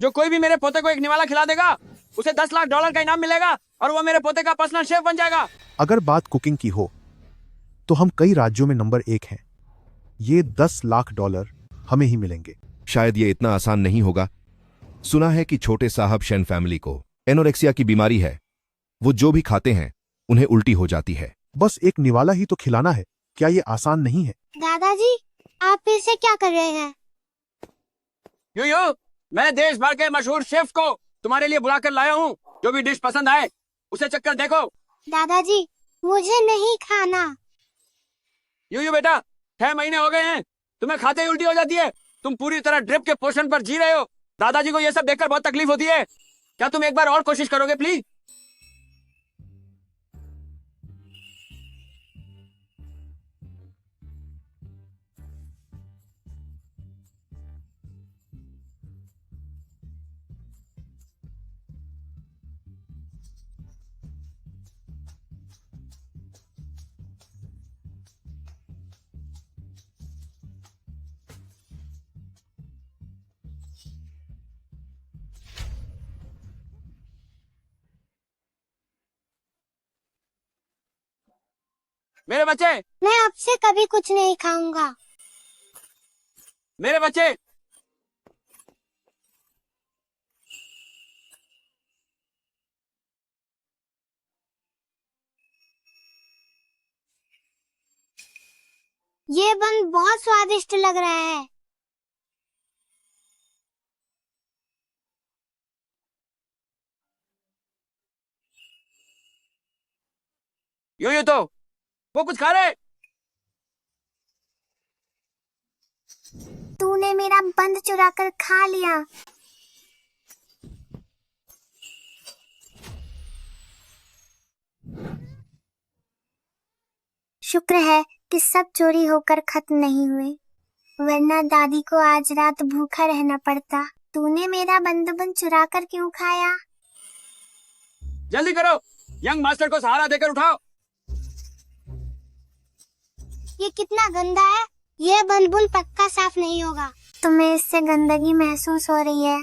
जो कोई भी मेरे पोते को एक निवाला खिला देगा उसे $10 लाख का इनाम मिलेगा और वो मेरे पोते का पर्सनल शेफ बन जाएगा। अगर बात कुकिंग की हो तो हम कई राज्यों में नंबर 1 हैं। ये $10 लाख हमें ही मिलेंगे। शायद ये इतना आसान नहीं होगा। सुना है कि छोटे साहब शेन फैमिली को एनोरेक्सिया की बीमारी है। वो जो भी खाते हैं उन्हें उल्टी हो जाती है। बस एक निवाला ही तो खिलाना है, क्या ये आसान नहीं है? दादाजी, आप फिर से क्या कर रहे हैं? यूयू, मैं देश भर के मशहूर शेफ को तुम्हारे लिए बुलाकर लाया हूँ। जो भी डिश पसंद आए उसे चक्कर देखो। दादाजी, मुझे नहीं खाना। यूयू बेटा, 6 महीने हो गए हैं, तुम्हें खाते ही उल्टी हो जाती है। तुम पूरी तरह ड्रिप के पोषण पर जी रहे हो। दादाजी को यह सब देखकर बहुत तकलीफ होती है। क्या तुम एक बार और कोशिश करोगे प्लीज? मेरे बच्चे, मैं आपसे कभी कुछ नहीं खाऊंगा। मेरे बच्चे, ये बन बहुत स्वादिष्ट लग रहा है। यूयू तो वो कुछ खा रहे। तूने मेरा बंद चुरा कर खा लिया। शुक्र है कि सब चोरी होकर खत्म नहीं हुए, वरना दादी को आज रात भूखा रहना पड़ता। तूने मेरा बंद चुरा कर क्यों खाया? जल्दी करो, यंग मास्टर को सहारा देकर उठाओ। ये कितना गंदा है। ये बुलबुल पक्का साफ नहीं होगा। तुम्हें इससे गंदगी महसूस हो रही है?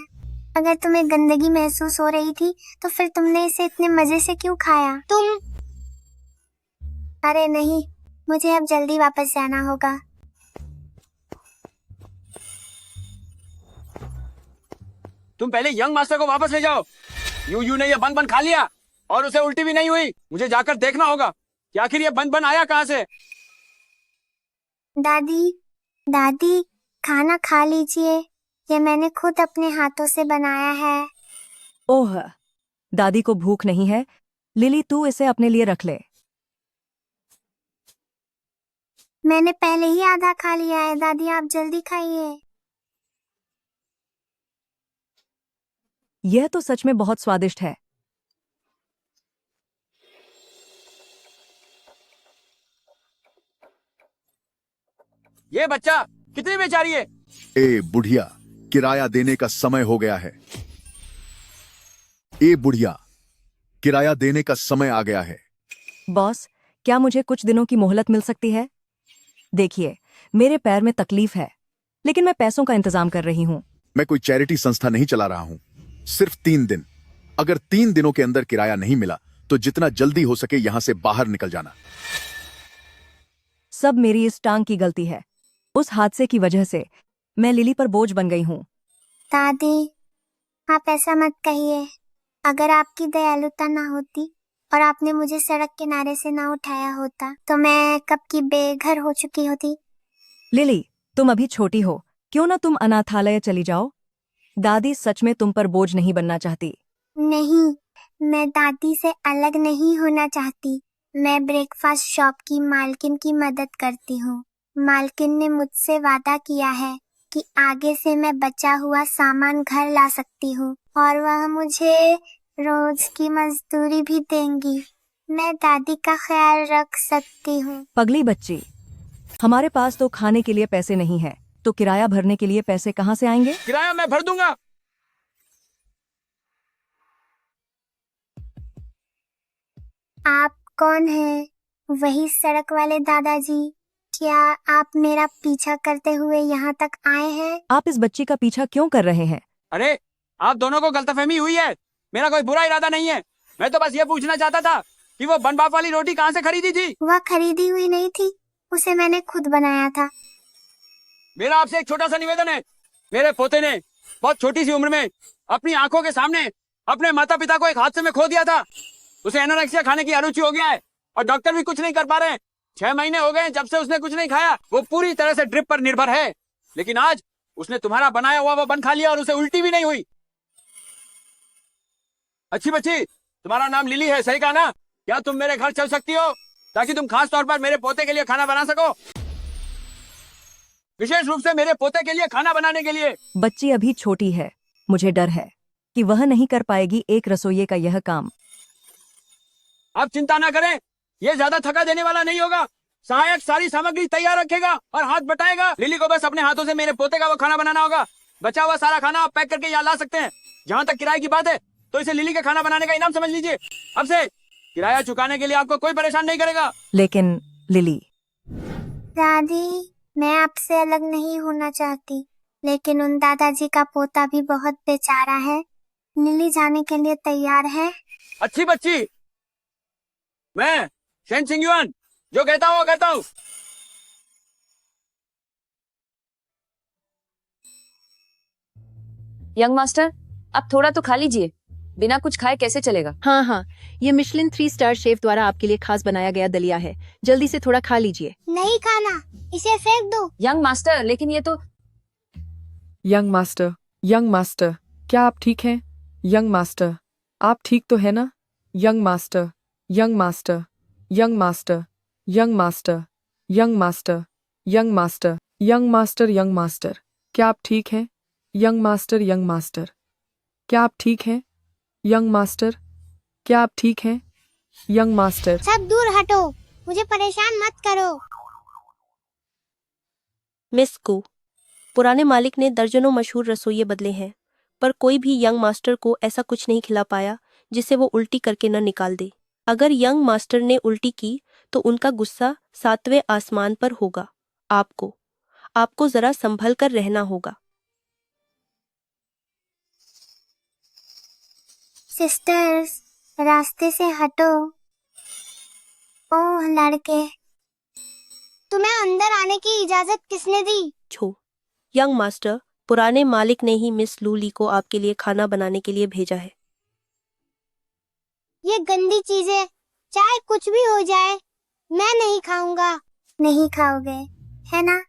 अगर तुम्हें गंदगी महसूस हो रही थी तो फिर तुमने इसे इतने मजे से क्यों खाया? अरे नहीं, मुझे अब जल्दी वापस जाना होगा। तुम पहले यंग मास्टर को वापस ले जाओ। यूयू ने ये बन खा लिया और उसे उल्टी भी नहीं हुई। मुझे जाकर देखना होगा कि आखिर ये बन आया कहाँ से। दादी, दादी, खाना खा लीजिए। ये मैंने खुद अपने हाथों से बनाया है। ओह, दादी को भूख नहीं है। लिली, तू इसे अपने लिए रख ले। मैंने पहले ही आधा खा लिया है। दादी, आप जल्दी खाइए। यह तो सच में बहुत स्वादिष्ट है। ये बच्चा कितनी बेचारी है। ए बुढ़िया, किराया देने का समय हो गया है। ए बुढ़िया, किराया देने का समय आ गया है। बॉस, क्या मुझे कुछ दिनों की मोहलत मिल सकती है? देखिए, मेरे पैर में तकलीफ है, लेकिन मैं पैसों का इंतजाम कर रही हूँ। मैं कोई चैरिटी संस्था नहीं चला रहा हूं। सिर्फ 3 दिन। अगर 3 दिनों के अंदर किराया नहीं मिला तो जितना जल्दी हो सके यहां से बाहर निकल जाना। सब मेरी इस टांग की गलती है। उस हादसे की वजह से मैं लिली पर बोझ बन गई हूँ। दादी, आप ऐसा मत कहिए। अगर आपकी दयालुता ना होती और आपने मुझे सड़क किनारे से ना उठाया होता तो मैं कब की बेघर हो चुकी होती। लिली, तुम अभी छोटी हो, क्यों ना तुम अनाथालय चली जाओ? दादी सच में तुम पर बोझ नहीं बनना चाहती। नहीं, मैं दादी से अलग नहीं होना चाहती। मैं ब्रेकफास्ट शॉप की मालकिन की मदद करती हूँ। मालकिन ने मुझसे वादा किया है कि आगे से मैं बचा हुआ सामान घर ला सकती हूँ और वह मुझे रोज की मजदूरी भी देंगी। मैं दादी का ख्याल रख सकती हूँ। पगली बच्ची, हमारे पास तो खाने के लिए पैसे नहीं है, तो किराया भरने के लिए पैसे कहाँ से आएंगे? किराया मैं भर दूंगा। आप कौन हैं? वही सड़क वाले दादाजी? क्या आप मेरा पीछा करते हुए यहाँ तक आए हैं? आप इस बच्ची का पीछा क्यों कर रहे हैं? अरे, आप दोनों को गलतफहमी हुई है। मेरा कोई बुरा इरादा नहीं है। मैं तो बस ये पूछना चाहता था कि वो बन बाप वाली रोटी कहाँ से खरीदी थी। वह खरीदी हुई नहीं थी, उसे मैंने खुद बनाया था। मेरा आपसे एक छोटा सा निवेदन है। मेरे पोते ने बहुत छोटी सी उम्र में अपनी आंखों के सामने अपने माता पिता को एक हादसे में खो दिया था। उसे एनोरेक्सिया खाने की आरुचि हो गया है और डॉक्टर भी कुछ नहीं कर पा रहे हैं। 6 महीने हो गए जब से उसने कुछ नहीं खाया। वो पूरी तरह से ड्रिप पर निर्भर है। लेकिन आज उसने तुम्हारा बनाया हुआ वो बन खा लिया और उसे उल्टी भी नहीं हुई। अच्छी बच्ची, तुम्हारा नाम लिली है, सही कहा ना? क्या तुम मेरे घर चल सकती हो ताकि तुम खास तौर पर मेरे पोते के लिए खाना बना सको? विशेष रूप से मेरे पोते के लिए खाना बनाने के लिए। बच्ची अभी छोटी है, मुझे डर है कि वह नहीं कर पाएगी एक रसोइये का यह काम। आप चिंता ना करें, ये ज्यादा थका देने वाला नहीं होगा। सहायक सारी सामग्री तैयार रखेगा और हाथ बटाएगा। लिली को बस अपने हाथों से मेरे पोते का वो खाना बनाना होगा। बचा हुआ सारा खाना आप पैक करके यहाँ ला सकते हैं। जहाँ तक किराए की बात है तो इसे लिली के खाना बनाने का इनाम समझ लीजिए। अब से किराया चुकाने के लिए आपको कोई परेशान नहीं करेगा। लेकिन लिली, दादी, मैं आपसे अलग नहीं होना चाहती, लेकिन उन दादाजी का पोता भी बहुत बेचारा है। लिली जाने के लिए तैयार है। अच्छी बच्ची, मैं शेन सिंगयुआन जो कहता हूँ वो कहता हूँ। यंग मास्टर, आप थोड़ा तो खा लीजिए। बिना कुछ खाए कैसे चलेगा? हाँ हाँ, ये मिशलिन 3 स्टार शेफ द्वारा आपके लिए खास बनाया गया दलिया है। जल्दी से थोड़ा खा लीजिए। नहीं खाना, इसे फेंक दो। यंग मास्टर, लेकिन ये तो यंग मास्टर, क्या आप ठीक हैं? यंग मास्टर, आप ठीक तो है ना? Young master, young master, young master, young master, young master, young master, young master, young master, क्या आप ठीक हैं? यंग मास्टर, यंग मास्टर, क्या आप ठीक हैं? यंग मास्टर, क्या आप ठीक हैं? Young master. सब दूर हटो, मुझे परेशान मत करो। मिस कू, पुराने मालिक ने दर्जनों मशहूर रसोइये बदले हैं, पर कोई भी यंग मास्टर को ऐसा कुछ नहीं खिला पाया जिसे वो उल्टी करके न निकाल दे। अगर यंग मास्टर ने उल्टी की तो उनका गुस्सा 7वें आसमान पर होगा। आपको जरा संभल कर रहना होगा। सिस्टर्स, रास्ते से हटो। ओह लड़के, तुम्हें अंदर आने की इजाजत किसने दी? यंग मास्टर, पुराने मालिक ने ही मिस लूली को आपके लिए खाना बनाने के लिए भेजा है। ये गंदी चीजें, चाहे कुछ भी हो जाए, मैं नहीं खाऊंगा। नहीं खाओगे, है ना?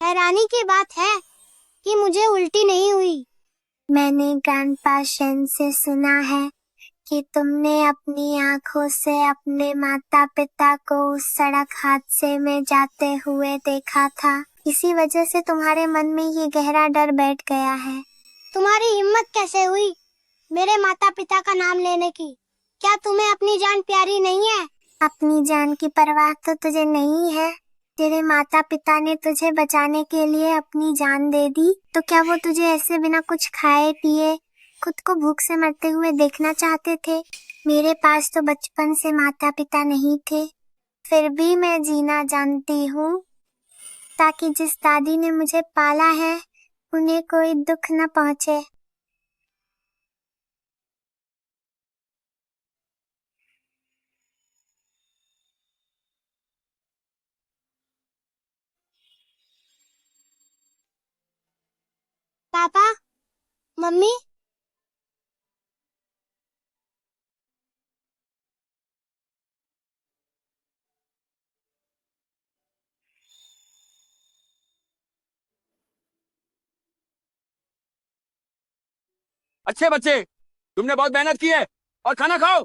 हैरानी की बात है कि मुझे उल्टी नहीं हुई। मैंने ग्रैंडपा शेन से सुना है कि तुमने अपनी आंखों से अपने माता पिता को उस सड़क हादसे में जाते हुए देखा था। इसी वजह से तुम्हारे मन में ये गहरा डर बैठ गया है। तुम्हारी हिम्मत कैसे हुई मेरे माता पिता का नाम लेने की? क्या तुम्हें अपनी जान प्यारी नहीं है? अपनी जान की परवाह तो तुझे नहीं है। तेरे माता पिता ने तुझे बचाने के लिए अपनी जान दे दी, तो क्या वो तुझे ऐसे बिना कुछ खाए पिए खुद को भूख से मरते हुए देखना चाहते थे? मेरे पास तो बचपन से माता पिता नहीं थे, फिर भी मैं जीना जानती हूँ ताकि जिस दादी ने मुझे पाला है उन्हें कोई दुख न पहुँचे। पापा, मम्मी, अच्छे बच्चे, तुमने बहुत मेहनत की है और खाना खाओ।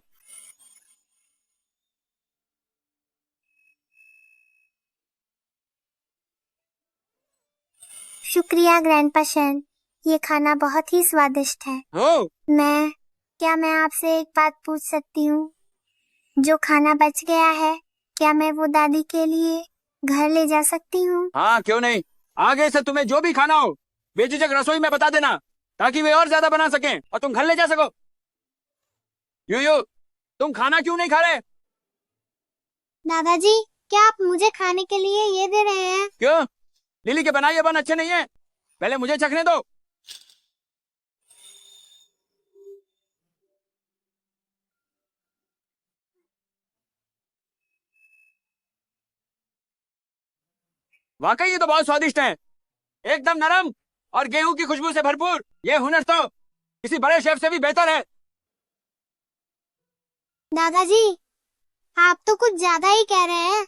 शुक्रिया ग्रैंडपा शेन, ये खाना बहुत ही स्वादिष्ट है। क्या मैं आपसे एक बात पूछ सकती हूँ? जो खाना बच गया है, क्या मैं वो दादी के लिए घर ले जा सकती हूँ? हाँ, क्यों नहीं। आगे से तुम्हें जो भी खाना हो बेझिझक रसोई में बता देना ताकि वे और ज्यादा बना सकें और तुम घर ले जा सको। यू तुम खाना क्यों नहीं खा रहे? दादाजी, क्या आप मुझे खाने के लिए ये दे रहे हैं? क्यों? लिली के बनाए बन अच्छे नहीं है? पहले मुझे चखने दो। वाकई ये तो बहुत स्वादिष्ट है, एकदम नरम और गेहूं की खुशबू से भरपूर। ये हुनर तो किसी बड़े शेफ से भी बेहतर है। दादाजी, आप तो कुछ ज्यादा ही कह रहे हैं।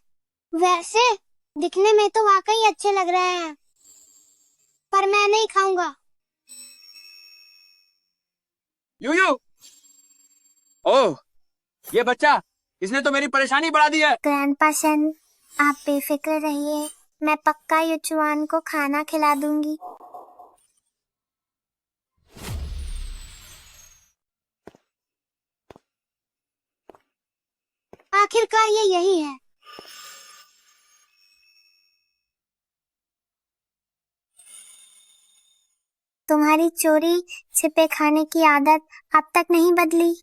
वैसे दिखने में तो वाकई अच्छे लग रहे हैं, पर मैं नहीं खाऊंगा। यूयू, ओह, ये बच्चा, इसने तो मेरी परेशानी बढ़ा दी है। ग्रैंडपा शन, आप बेफिक्र रहिए, मैं पक्का युचुआन को खाना खिला दूंगी। आखिरकार ये यही है। तुम्हारी चोरी छिपे खाने की आदत अब तक नहीं बदली।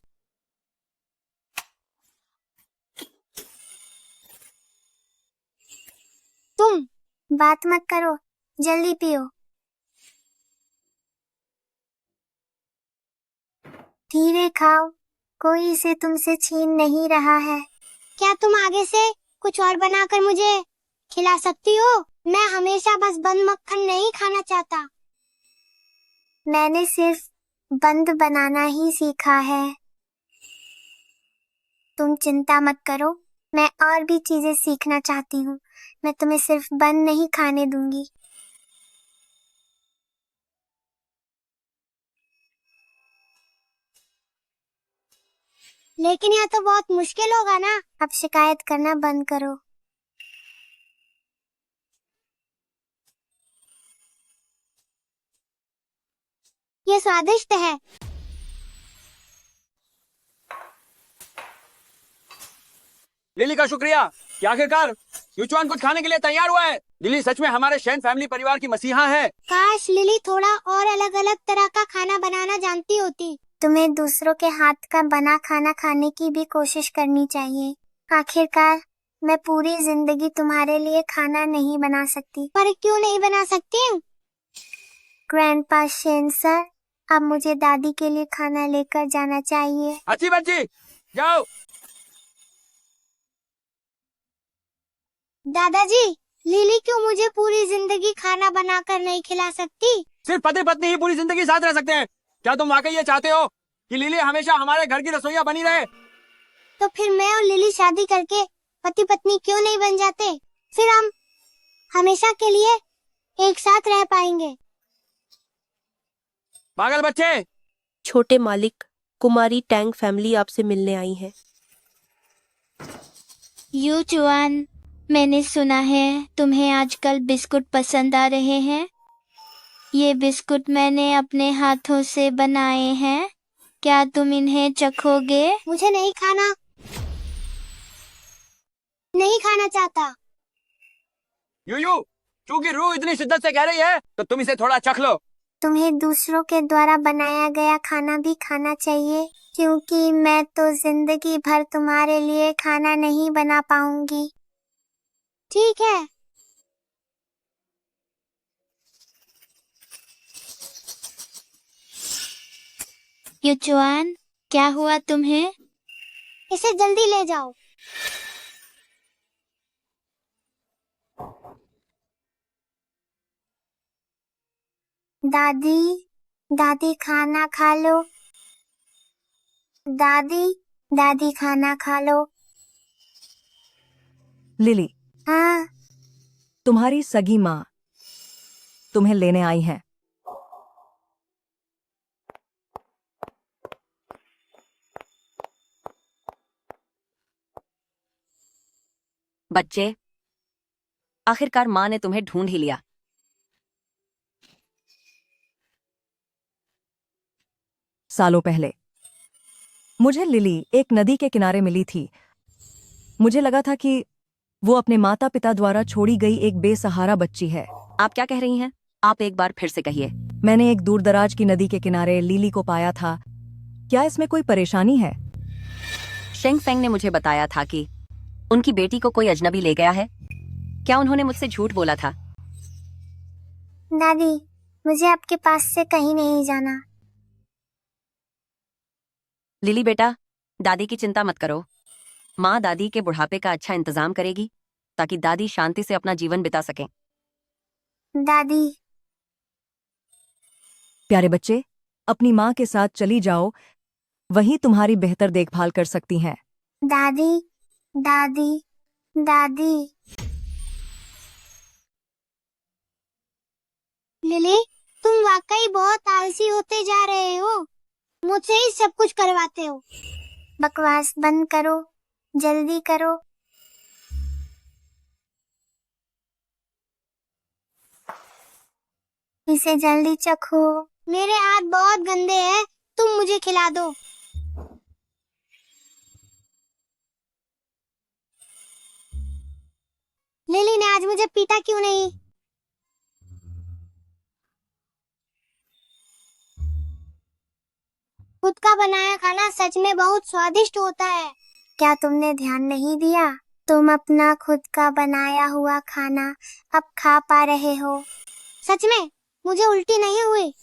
तुम बात मत करो, जल्दी पियो। धीरे खाओ, कोई इसे तुमसे छीन नहीं रहा है। क्या तुम आगे से कुछ और बनाकर मुझे खिला सकती हो? मैं हमेशा बस बंद मक्खन नहीं खाना चाहता। मैंने सिर्फ बंद बनाना ही सीखा है। तुम चिंता मत करो, मैं और भी चीजें सीखना चाहती हूँ। मैं तुम्हें सिर्फ बंद नहीं खाने दूंगी। लेकिन यह तो बहुत मुश्किल होगा ना। अब शिकायत करना बंद करो। ये स्वादिष्ट है। लिली का शुक्रिया कि आखिरकार युचुआन कुछ खाने के लिए तैयार हुआ है। लिली सच में हमारे शैन फैमिली परिवार की मसीहा है। काश लिली थोड़ा और अलग अलग तरह का खाना बनाना जानती होती। तुम्हें दूसरों के हाथ का बना खाना खाने की भी कोशिश करनी चाहिए। आखिरकार मैं पूरी जिंदगी तुम्हारे लिए खाना नहीं बना सकती। पर क्यों नहीं बना सकती? ग्रैंडपा शेन सर, अब मुझे दादी के लिए खाना लेकर जाना चाहिए। अच्छी बच्ची, जाओ। दादाजी, लिली क्यों मुझे पूरी जिंदगी खाना बनाकर नहीं खिला सकती? सिर्फ पति पत्नी ही पूरी जिंदगी साथ रह सकते हैं। क्या तुम वाकई ये चाहते हो कि लिली हमेशा हमारे घर की रसोइया बनी रहे? तो फिर मैं और लिली शादी करके पति पत्नी क्यों नहीं बन जाते? फिर हम हमेशा के लिए एक साथ रह पाएंगे। पागल बच्चे। छोटे मालिक, कुमारी टैंग फैमिली आपसे मिलने आई है। युचुआन, मैंने सुना है तुम्हें आजकल बिस्कुट पसंद आ रहे हैं। ये बिस्कुट मैंने अपने हाथों से बनाए हैं। क्या तुम इन्हें चखोगे? मुझे नहीं खाना चाहता। यूयू, चूंकि रूह इतनी शिद्दत से कह रही है तो तुम इसे थोड़ा चख लो। तुम्हें दूसरों के द्वारा बनाया गया खाना भी खाना चाहिए, क्योंकि मैं तो जिंदगी भर तुम्हारे लिए खाना नहीं बना पाऊंगी। ठीक है। युचुआन, क्या हुआ तुम्हें? इसे जल्दी ले जाओ। दादी, दादी खाना खा लो। दादी, दादी खाना खा लो। लिली, हाँ, तुम्हारी सगी माँ तुम्हें लेने आई है। बच्चे, आखिरकार माँ ने तुम्हें ढूंढ ही लिया। सालों पहले मुझे लिली एक नदी के किनारे मिली थी। मुझे लगा था कि वो अपने माता पिता द्वारा छोड़ी गई एक बेसहारा बच्ची है। आप क्या कह रही हैं? आप एक बार फिर से कहिए। मैंने एक दूरदराज की नदी के किनारे लिली को पाया था। क्या इसमें कोई परेशानी है? शेंग फेंग ने मुझे बताया था कि उनकी बेटी को कोई अजनबी ले गया है। क्या उन्होंने मुझसे झूठ बोला था? दादी, मुझे आपके पास से कहीं नहीं जाना। लिली बेटा, दादी की चिंता मत करो। माँ दादी के बुढ़ापे का अच्छा इंतजाम करेगी ताकि दादी शांति से अपना जीवन बिता सकें। दादी, प्यारे बच्चे, अपनी माँ के साथ चली जाओ, वहीं तुम्हारी बेहतर देखभाल कर सकती हैं। दादी, दादी, दादी। लिली, तुम वाकई बहुत आलसी होते जा रहे हो। मुझसे ही सब कुछ करवाते हो। बकवास बंद करो, जल्दी करो। इसे जल्दी चखो। मेरे हाथ बहुत गंदे हैं, तुम मुझे खिला दो। लिली ने आज मुझे पीटा क्यों नहीं? खुद का बनाया खाना सच में बहुत स्वादिष्ट होता है। क्या तुमने ध्यान नहीं दिया? तुम अपना खुद का बनाया हुआ खाना अब खा पा रहे हो। सच में मुझे उल्टी नहीं हुई।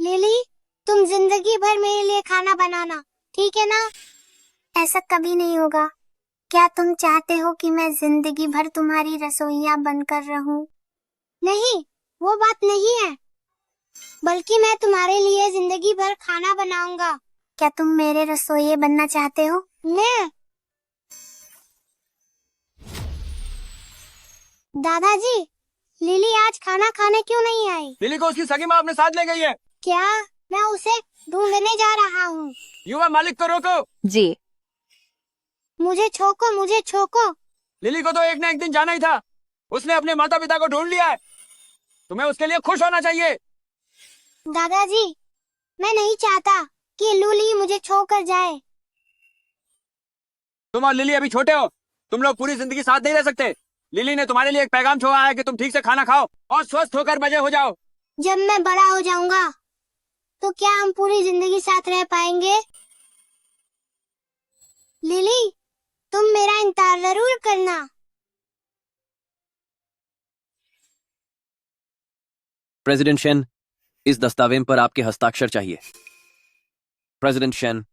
लिली, तुम जिंदगी भर मेरे लिए खाना बनाना, ठीक है ना? ऐसा कभी नहीं होगा। क्या तुम चाहते हो कि मैं जिंदगी भर तुम्हारी रसोइया बनकर रहूं? नहीं, वो बात नहीं है। बल्कि मैं तुम्हारे लिए जिंदगी भर खाना बनाऊंगा। क्या तुम मेरे रसोइये बनना चाहते हो? मैं? दादाजी, लिली आज खाना खाने क्यों नहीं आई? लिली को उसकी सगी माँ अपने साथ ले गई है। क्या? मैं उसे ढूंढने जा रहा हूँ। युवा मालिक को रोको। जी। मुझे छोको, मुझे छोको। लिली को तो एक ना एक दिन जाना ही था। उसने अपने माता पिता को ढूंढ लिया है। तुम्हें उसके लिए खुश होना चाहिए। दादाजी, मैं नहीं चाहता कि लूली मुझे छोड़कर जाए। तुम और लिली अभी छोटे हो, तुम लोग पूरी जिंदगी साथ नहीं रह सकते। लिली ने तुम्हारे लिए एक पैगाम छोड़ा है कि तुम ठीक से खाना खाओ और स्वस्थ होकर बड़े हो जाओ। जब मैं बड़ा हो जाऊंगा तो क्या हम पूरी जिंदगी साथ रह पाएंगे? लिली, तुम मेरा इंतजार जरूर करना। प्रेसिडेंट शेन, इस दस्तावेज पर आपके हस्ताक्षर चाहिए। प्रेसिडेंट शेन,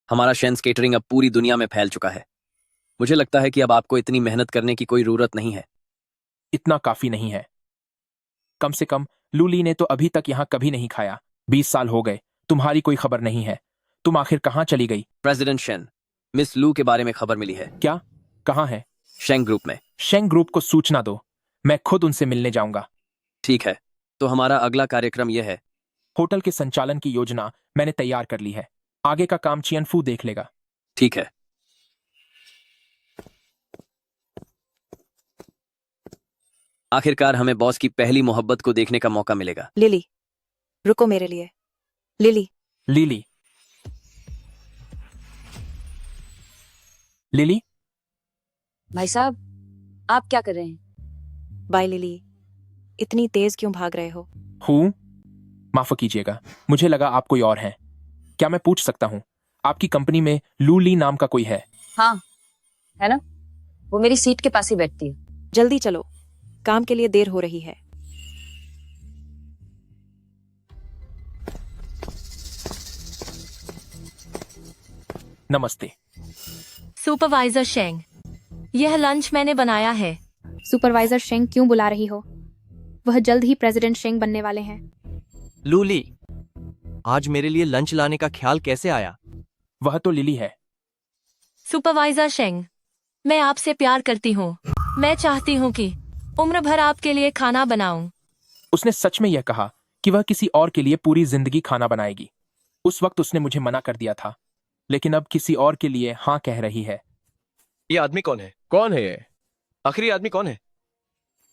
हमारा शेन केटरिंग अब पूरी दुनिया में फैल चुका है। मुझे लगता है कि अब आपको इतनी मेहनत करने की कोई जरूरत नहीं है। इतना काफी नहीं है। कम से कम लूली ने तो अभी तक यहाँ कभी नहीं खाया। 20 साल हो गए, तुम्हारी कोई खबर नहीं है। तुम आखिर कहाँ चली गई? प्रेसिडेंट शेन, मिस लू के बारे में खबर मिली है। क्या? कहाँ है? शेंग ग्रुप में। शेंग ग्रुप को सूचना दो, मैं खुद उनसे मिलने जाऊंगा। ठीक है, तो हमारा अगला कार्यक्रम यह है। होटल के संचालन की योजना मैंने तैयार कर ली है। आगे का काम चियनफू देख लेगा। ठीक है। आखिरकार हमें बॉस की पहली मोहब्बत को देखने का मौका मिलेगा। लिली, रुको मेरे लिए। लिली। लिली। लिली। भाई साहब, आप क्या कर रहे हैं? बाय लिली, इतनी तेज क्यों भाग रहे हो? हूँ? माफ कीजिएगा, मुझे लगा आप कोई और हैं। क्या मैं पूछ सकता हूँ, आपकी कंपनी में लूली नाम का कोई है? हाँ, है ना, वो मेरी सीट के पास ही बैठती है। जल्दी चलो, काम के लिए देर हो रही है। नमस्ते। सुपरवाइजर शेंग, यह लंच मैंने बनाया है। सुपरवाइजर शेंग क्यों बुला रही हो? वह जल्द ही प्रेसिडेंट शेंग बनने वाले हैं। लूली, आज मेरे लिए लंच लाने का ख्याल कैसे आया? वह तो लिली है। सुपरवाइजर शेंग, मैं आपसे प्यार करती हूँ। मैं चाहती हूँ कि उम्र भर आपके लिए खाना बनाऊं। उसने सच में यह कहा कि वह किसी और के लिए पूरी जिंदगी खाना बनाएगी। उस वक्त उसने मुझे मना कर दिया था, लेकिन अब किसी और के लिए हाँ कह रही है। ये आदमी कौन है? कौन है ये? आखिर ये आदमी कौन है?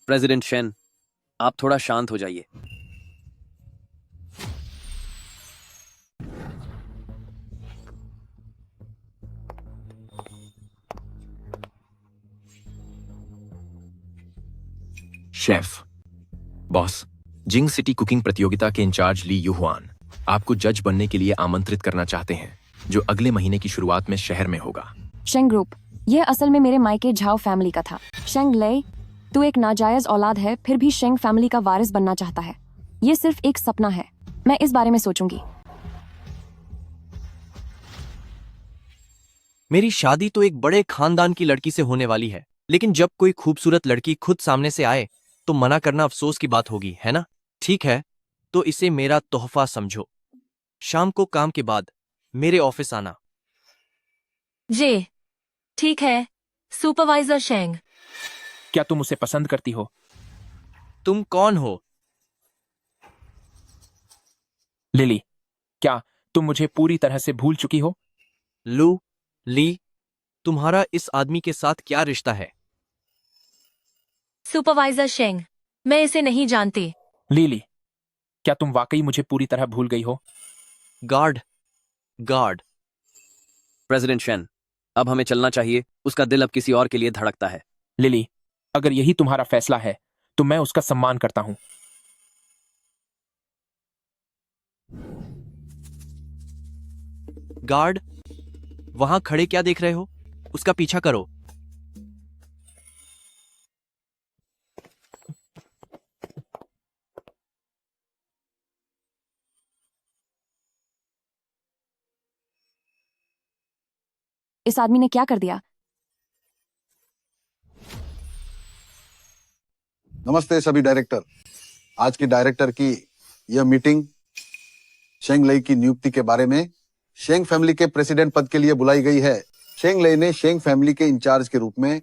प्रेसिडेंट शेन, आप थोड़ा शांत हो जाइए। शेफ, बॉस, जिंग सिटी कुकिंग प्रतियोगिता के इंचार्ज ली यूहुआन आपको जज बनने के लिए आमंत्रित करना चाहते हैं। जो अगले महीने की शुरुआत में शहर में होगा। शेंग ग्रुप, ये असल में मेरे मायके झाओ फैमिली का था। शेंग ले, तू एक नाजायज औलाद है, फिर भी शेंग फैमिली का वारिस बनना चाहता है। ये सिर्फ एक सपना है, मैं इस बारे में सोचूंगी। मेरी शादी तो एक बड़े खानदान की लड़की से होने वाली है, लेकिन जब कोई खूबसूरत लड़की खुद सामने से आए तो मना करना अफसोस की बात होगी, है ना? ठीक है, तो इसे मेरा तोहफा समझो। शाम को काम के बाद मेरे ऑफिस आना। जे, ठीक है, सुपरवाइजर शेंग। क्या तुम उसे पसंद करती हो? तुम कौन हो? लिली, क्या तुम मुझे पूरी तरह से भूल चुकी हो? ली, तुम्हारा इस आदमी के साथ क्या रिश्ता है? सुपरवाइजर शेंग, मैं इसे नहीं जानती। लिली, क्या तुम वाकई मुझे पूरी तरह भूल गई हो? गार्ड। प्रेसिडेंट शेन, अब हमें चलना चाहिए। उसका दिल अब किसी और के लिए धड़कता है। लिली, अगर यही तुम्हारा फैसला है तो मैं उसका सम्मान करता हूं। गार्ड, वहां खड़े क्या देख रहे हो? उसका पीछा करो। इस आदमी ने क्या कर दिया? नमस्ते सभी डायरेक्टर। आज की डायरेक्टर की यह मीटिंग शेंग लई की नियुक्ति के बारे में शेंग फैमिली के प्रेसिडेंट पद के लिए बुलाई गई है। शेंग लई ने शेंग फैमिली के इंचार्ज के रूप में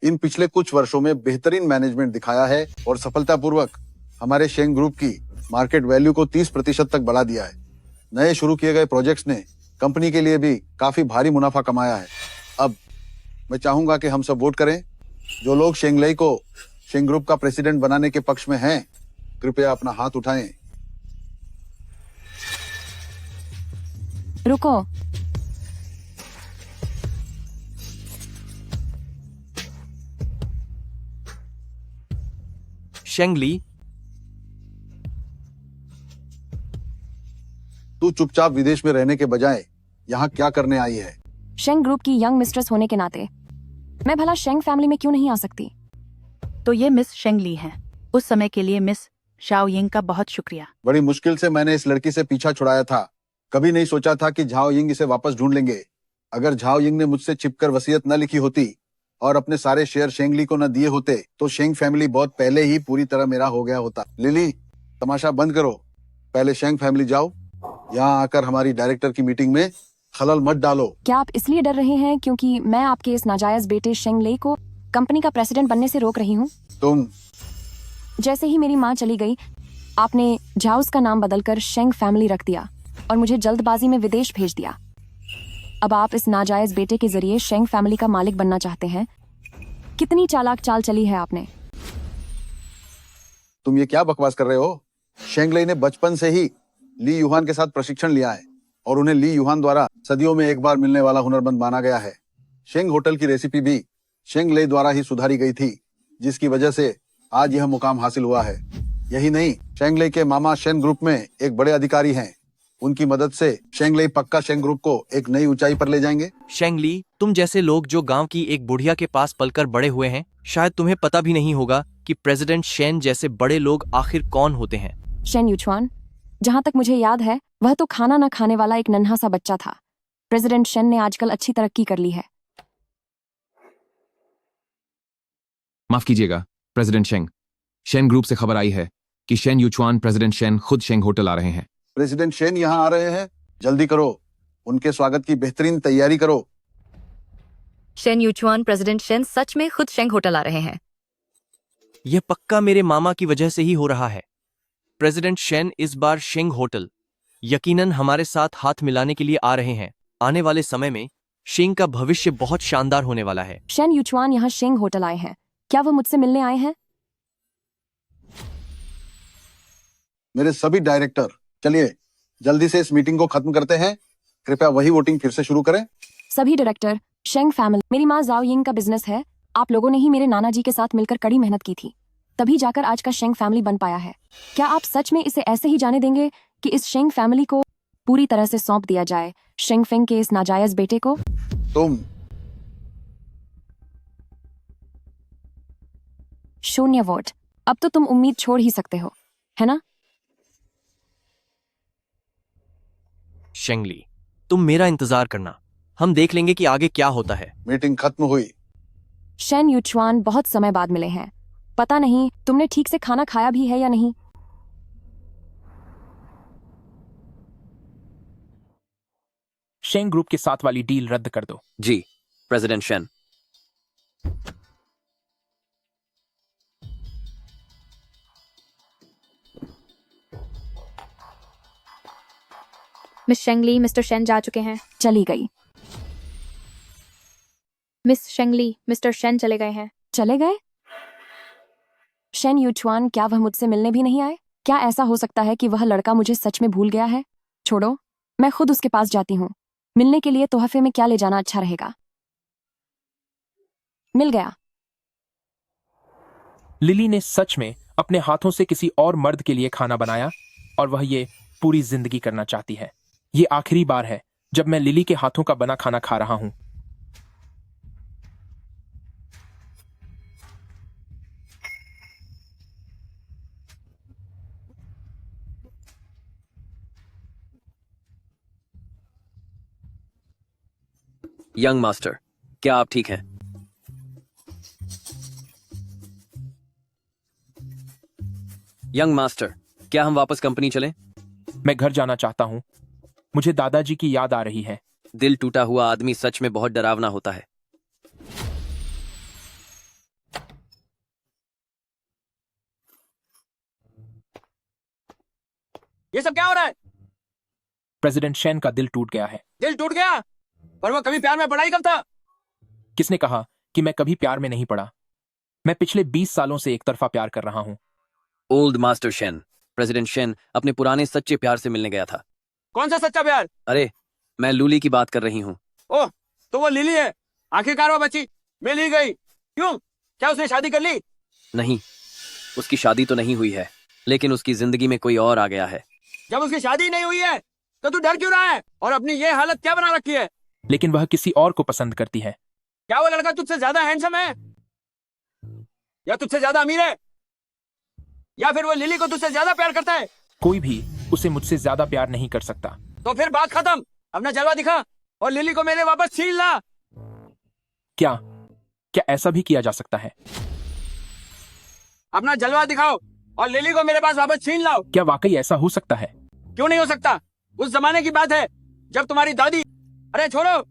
इन पिछले कुछ वर्षों में बेहतरीन मैनेजमेंट दिखाया है और सफलतापूर्वक हमारे शेंग ग्रुप की मार्केट वैल्यू को 30% तक बढ़ा दिया है। नए शुरू किए गए प्रोजेक्ट्स ने कंपनी के लिए भी काफी भारी मुनाफा कमाया है। अब मैं चाहूंगा कि हम सब वोट करें। जो लोग शेंग लई को शेंग ग्रुप का प्रेसिडेंट बनाने के पक्ष में हैं, कृपया अपना हाथ उठाएं। रुको, शेंग ली, तू चुपचाप विदेश में रहने के बजाय यहाँ क्या करने आई है? शेंग ग्रुप की यंग मिस्ट्रेस होने के नाते मैं भला शेंग फैमिली में क्यों नहीं आ सकती? तो ये मिस शेंग ली हैं। उस समय के लिए मिस शाओ यिंग का बहुत शुक्रिया। बड़ी मुश्किल से मैंने इस लड़की से पीछा छुड़ाया था। कभी नहीं सोचा था कि झाओ यिंग इसे वापस ढूंढ लेंगे। अगर झाओ यिंग ने मुझसे छिपकर वसीयत न लिखी होती और अपने सारे शेयर शेंग ली को न दिए होते तो शेंग फैमिली बहुत पहले ही पूरी तरह मेरा हो गया होता। लिली, तमाशा बंद करो। पहले शेंग फैमिली जाओ। यहाँ आकर हमारी डायरेक्टर की मीटिंग में खलल मत डालो। क्या आप इसलिए डर रहे हैं क्योंकि मैं आपके इस नाजायज बेटे शेंग ले को कंपनी का प्रेसिडेंट बनने से रोक रही हूँ? तुम जैसे ही मेरी माँ चली गई, आपने झाउस का नाम बदलकर शेंग फैमिली रख दिया और मुझे जल्दबाजी में विदेश भेज दिया। अब आप इस नाजायज बेटे के जरिए शेंग फैमिली का मालिक बनना चाहते हैं। कितनी चालाक चाल चली है आपने। तुम ये क्या बकवास कर रहे हो? शेंग लई ने बचपन से ही ली युहान के साथ प्रशिक्षण लिया है और उन्हें ली युहान द्वारा सदियों में एक बार मिलने वाला हुनरमंद माना गया है। शेंग होटल की रेसिपी भी शेंग लई द्वारा ही सुधारी गई थी, जिसकी वजह से आज यह मुकाम हासिल हुआ है। यही नहीं, शेंग लई के मामा शेन ग्रुप में एक बड़े अधिकारी हैं। उनकी मदद से शेंग लई पक्का शेंग ग्रुप को एक नई ऊंचाई पर ले जाएंगे। शेंग ली, तुम जैसे लोग जो गांव की एक बुढ़िया के पास पलकर बड़े हुए हैं, शायद तुम्हें पता भी नहीं होगा कि प्रेसिडेंट शेन जैसे बड़े लोग आखिर कौन होते हैं। शेन यूचुआन, जहां तक मुझे याद है वह तो खाना न खाने वाला एक नन्हा सा बच्चा था। प्रेसिडेंट शेन ने आजकल अच्छी तरक्की कर ली है। माफ कीजिएगा प्रेसिडेंट शेंग, शेन ग्रुप से खबर आई है कि शेन यूचुआन प्रेसिडेंट शेन खुद शेंग होटल आ रहे हैं। प्रेसिडेंट शेन यहाँ आ रहे हैं? जल्दी करो, उनके स्वागत की बेहतरीन तैयारी करो। शेन यूचुआन प्रेसिडेंट शेन सच में खुद शेंग होटल आ रहे हैं। यह पक्का मेरे मामा की वजह से ही हो रहा है। प्रेसिडेंट शेन इस बार शेंग होटल यकीनन हमारे साथ हाथ मिलाने के लिए आ रहे हैं। आने वाले समय में शेंग का भविष्य बहुत शानदार होने वाला है। शेन यूचुआन यहाँ शेंग होटल आए हैं। क्या वो मुझसे मिलने आए हैं? मेरे सभी डायरेक्टर, चलिए जल्दी से इस मीटिंग को खत्म करते हैं। कृपया वही वोटिंग फिर से शुरू करें। सभी डायरेक्टर, शेंग फैमिली, मेरी माँ जाओ यिंग का बिजनेस है। आप लोगों ने ही मेरे नाना जी के साथ मिलकर कड़ी मेहनत की थी, तभी जाकर आज का शेंग फैमिली बन पाया है। क्या आप सच में इसे ऐसे ही जाने देंगे कि इस शेंग फैमिली को पूरी तरह से सौंप दिया जाए शेंग फेंग के इस नाजायज बेटे को? तुम 0 वोट। अब तो तुम उम्मीद छोड़ ही सकते हो, है ना? शेंगली, तुम मेरा इंतजार करना, हम देख लेंगे कि आगे क्या होता है। मीटिंग खत्म हुई। शेन यूचुआन बहुत समय बाद मिले हैं। पता नहीं तुमने ठीक से खाना खाया भी है या नहीं। शेंग ग्रुप के साथ वाली डील रद्द कर दो। जी president Shen. Miss Shengli, mister Shen जा चुके हैं। चली गई। मिस शेंगली, मिस्टर शेन चले गए हैं। चले गए? शेन यूचुआन, क्या वह मुझसे मिलने भी नहीं आए? क्या ऐसा हो सकता है कि वह लड़का मुझे सच में भूल गया है? छोड़ो, मैं खुद उसके पास जाती हूँ। मिलने के लिए तोहफे में क्या ले जाना अच्छा रहेगा? मिल गया। लिली ने सच में अपने हाथों से किसी और मर्द के लिए खाना बनाया और वह ये पूरी जिंदगी करना चाहती है। ये आखिरी बार है जब मैं लिली के हाथों का बना खाना खा रहा हूं। यंग मास्टर, क्या आप ठीक हैं? यंग मास्टर, क्या हम वापस कंपनी चलें? मैं घर जाना चाहता हूं। मुझे दादाजी की याद आ रही है। दिल टूटा हुआ आदमी सच में बहुत डरावना होता है। ये सब क्या हो रहा है? प्रेसिडेंट शेन का दिल टूट गया है। दिल टूट गया? पर वो कभी प्यार में पड़ा ही कब था? किसने कहा कि मैं कभी प्यार में नहीं पड़ा? मैं पिछले 20 सालों से एक तरफा प्यार कर रहा हूं। Old master Shane, president Shane अपने पुराने सच्चे प्यार से मिलने गया था। कौन सा सच्चा प्यार? अरे, मैं लूली की बात कर रही हूँ। ओह, तो वो लिली है। आखिरकार वो बची मिल ही गई। क्यों? क्या उसने शादी कर ली? नहीं, उसकी शादी तो नहीं हुई है, लेकिन उसकी जिंदगी में कोई और आ गया है। जब उसकी शादी नहीं हुई है तो तू डर क्यों रहा है? और अपनी ये हालत क्या बना रखी है? लेकिन वह किसी और को पसंद करती है। क्या वो लड़का तुझसे ज्यादा हैंडसम है? या तुझसे ज्यादा अमीर है? या फिर वो लिली को तुझसे ज्यादा प्यार करता है? कोई भी उसे मुझसे ज्यादा प्यार नहीं कर सकता। तो फिर बात खत्म। अपना जलवा दिखा और लिली को मेरे वापस छीन ला। क्या क्या ऐसा भी किया जा सकता है? अपना जलवा दिखाओ और लिली को मेरे पास वापस छीन लाओ। क्या वाकई ऐसा हो सकता है? क्यों नहीं हो सकता? उस जमाने की बात है जब तुम्हारी दादी। अरे छोड़ो,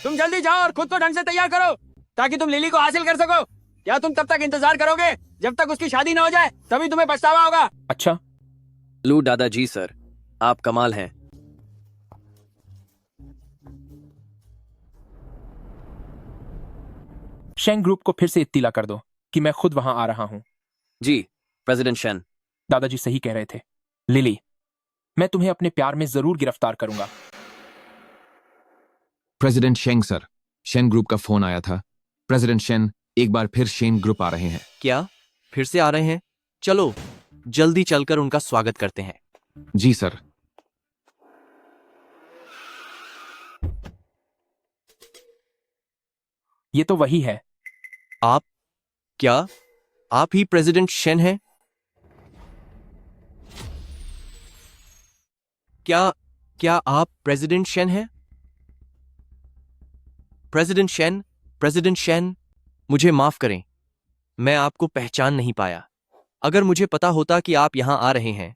तुम जल्दी जाओ और खुद को ढंग से तैयार करो ताकि तुम लिली को हासिल कर सको। या तुम तब तक इंतजार करोगे जब तक उसकी शादी ना हो जाए? तभी तुम्हें पछतावा होगा। अच्छा। लू दादाजी सर, आप कमाल हैं। शेंग ग्रुप को फिर से इत्तिला कर दो कि मैं खुद वहां आ रहा हूं। जी प्रेसिडेंट शेन। दादाजी सही कह रहे थे। लिली, मैं तुम्हें अपने प्यार में जरूर गिरफ्तार करूंगा। प्रेसिडेंट शेंग सर, शेन ग्रुप का फोन आया था। प्रेसिडेंट शेन एक बार फिर शेन ग्रुप आ रहे हैं। क्या फिर से आ रहे हैं? चलो जल्दी चलकर उनका स्वागत करते हैं। जी सर। ये तो वही है। क्या आप ही प्रेसिडेंट शेन हैं? क्या आप प्रेसिडेंट शेन हैं? प्रेसिडेंट शेन, मुझे माफ करें, मैं आपको पहचान नहीं पाया। अगर मुझे पता होता कि आप यहां आ रहे हैं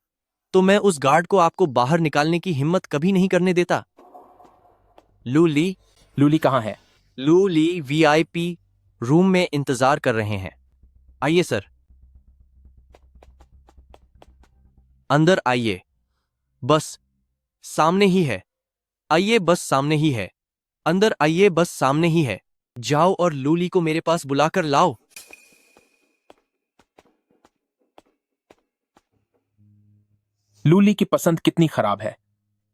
तो मैं उस गार्ड को आपको बाहर निकालने की हिम्मत कभी नहीं करने देता। लूली कहाँ है? लूली वीआईपी रूम में इंतजार कर रहे हैं। आइए सर, अंदर आइए। बस सामने ही है। आइए, बस सामने ही है। अंदर आइए, बस सामने ही है। जाओ और लूली को मेरे पास बुलाकर लाओ। लूली की पसंद कितनी खराब है।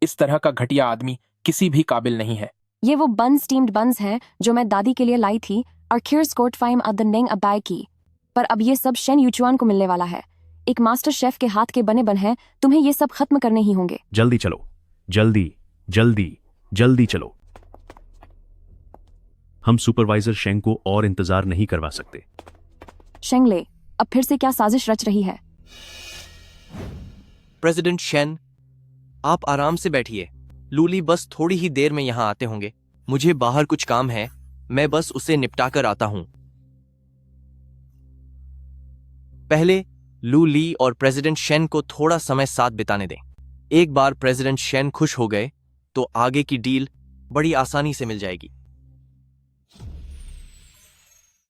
इस तरह का घटिया आदमी किसी भी काबिल नहीं है। ये वो बन स्टीम्ड बन्स हैं जो मैं दादी के लिए लाई थी और खीर स्कोट फाइम अदनेंग अबाई की। पर अब ये सब शेन यूचुआन को मिलने वाला है। एक मास्टर शेफ के हाथ के बने बन हैं, तुम्हें ये सब खत्म करने ही होंगे। जल्दी चलो, जल्दी जल्दी जल्दी चलो। हम सुपरवाइजर शेंग को और इंतजार नहीं करवा सकते। शेंगले, अब फिर से क्या साजिश रच रही है? प्रेसिडेंट शेन, आप आराम से बैठिए। लूली बस थोड़ी ही देर में यहाँ आते होंगे। मुझे बाहर कुछ काम है, मैं बस उसे निपटा कर आता हूं। पहले लूली और प्रेसिडेंट शेन को थोड़ा समय साथ बिताने दें। एक बार प्रेसिडेंट शेन खुश हो गए तो आगे की डील बड़ी आसानी से मिल जाएगी।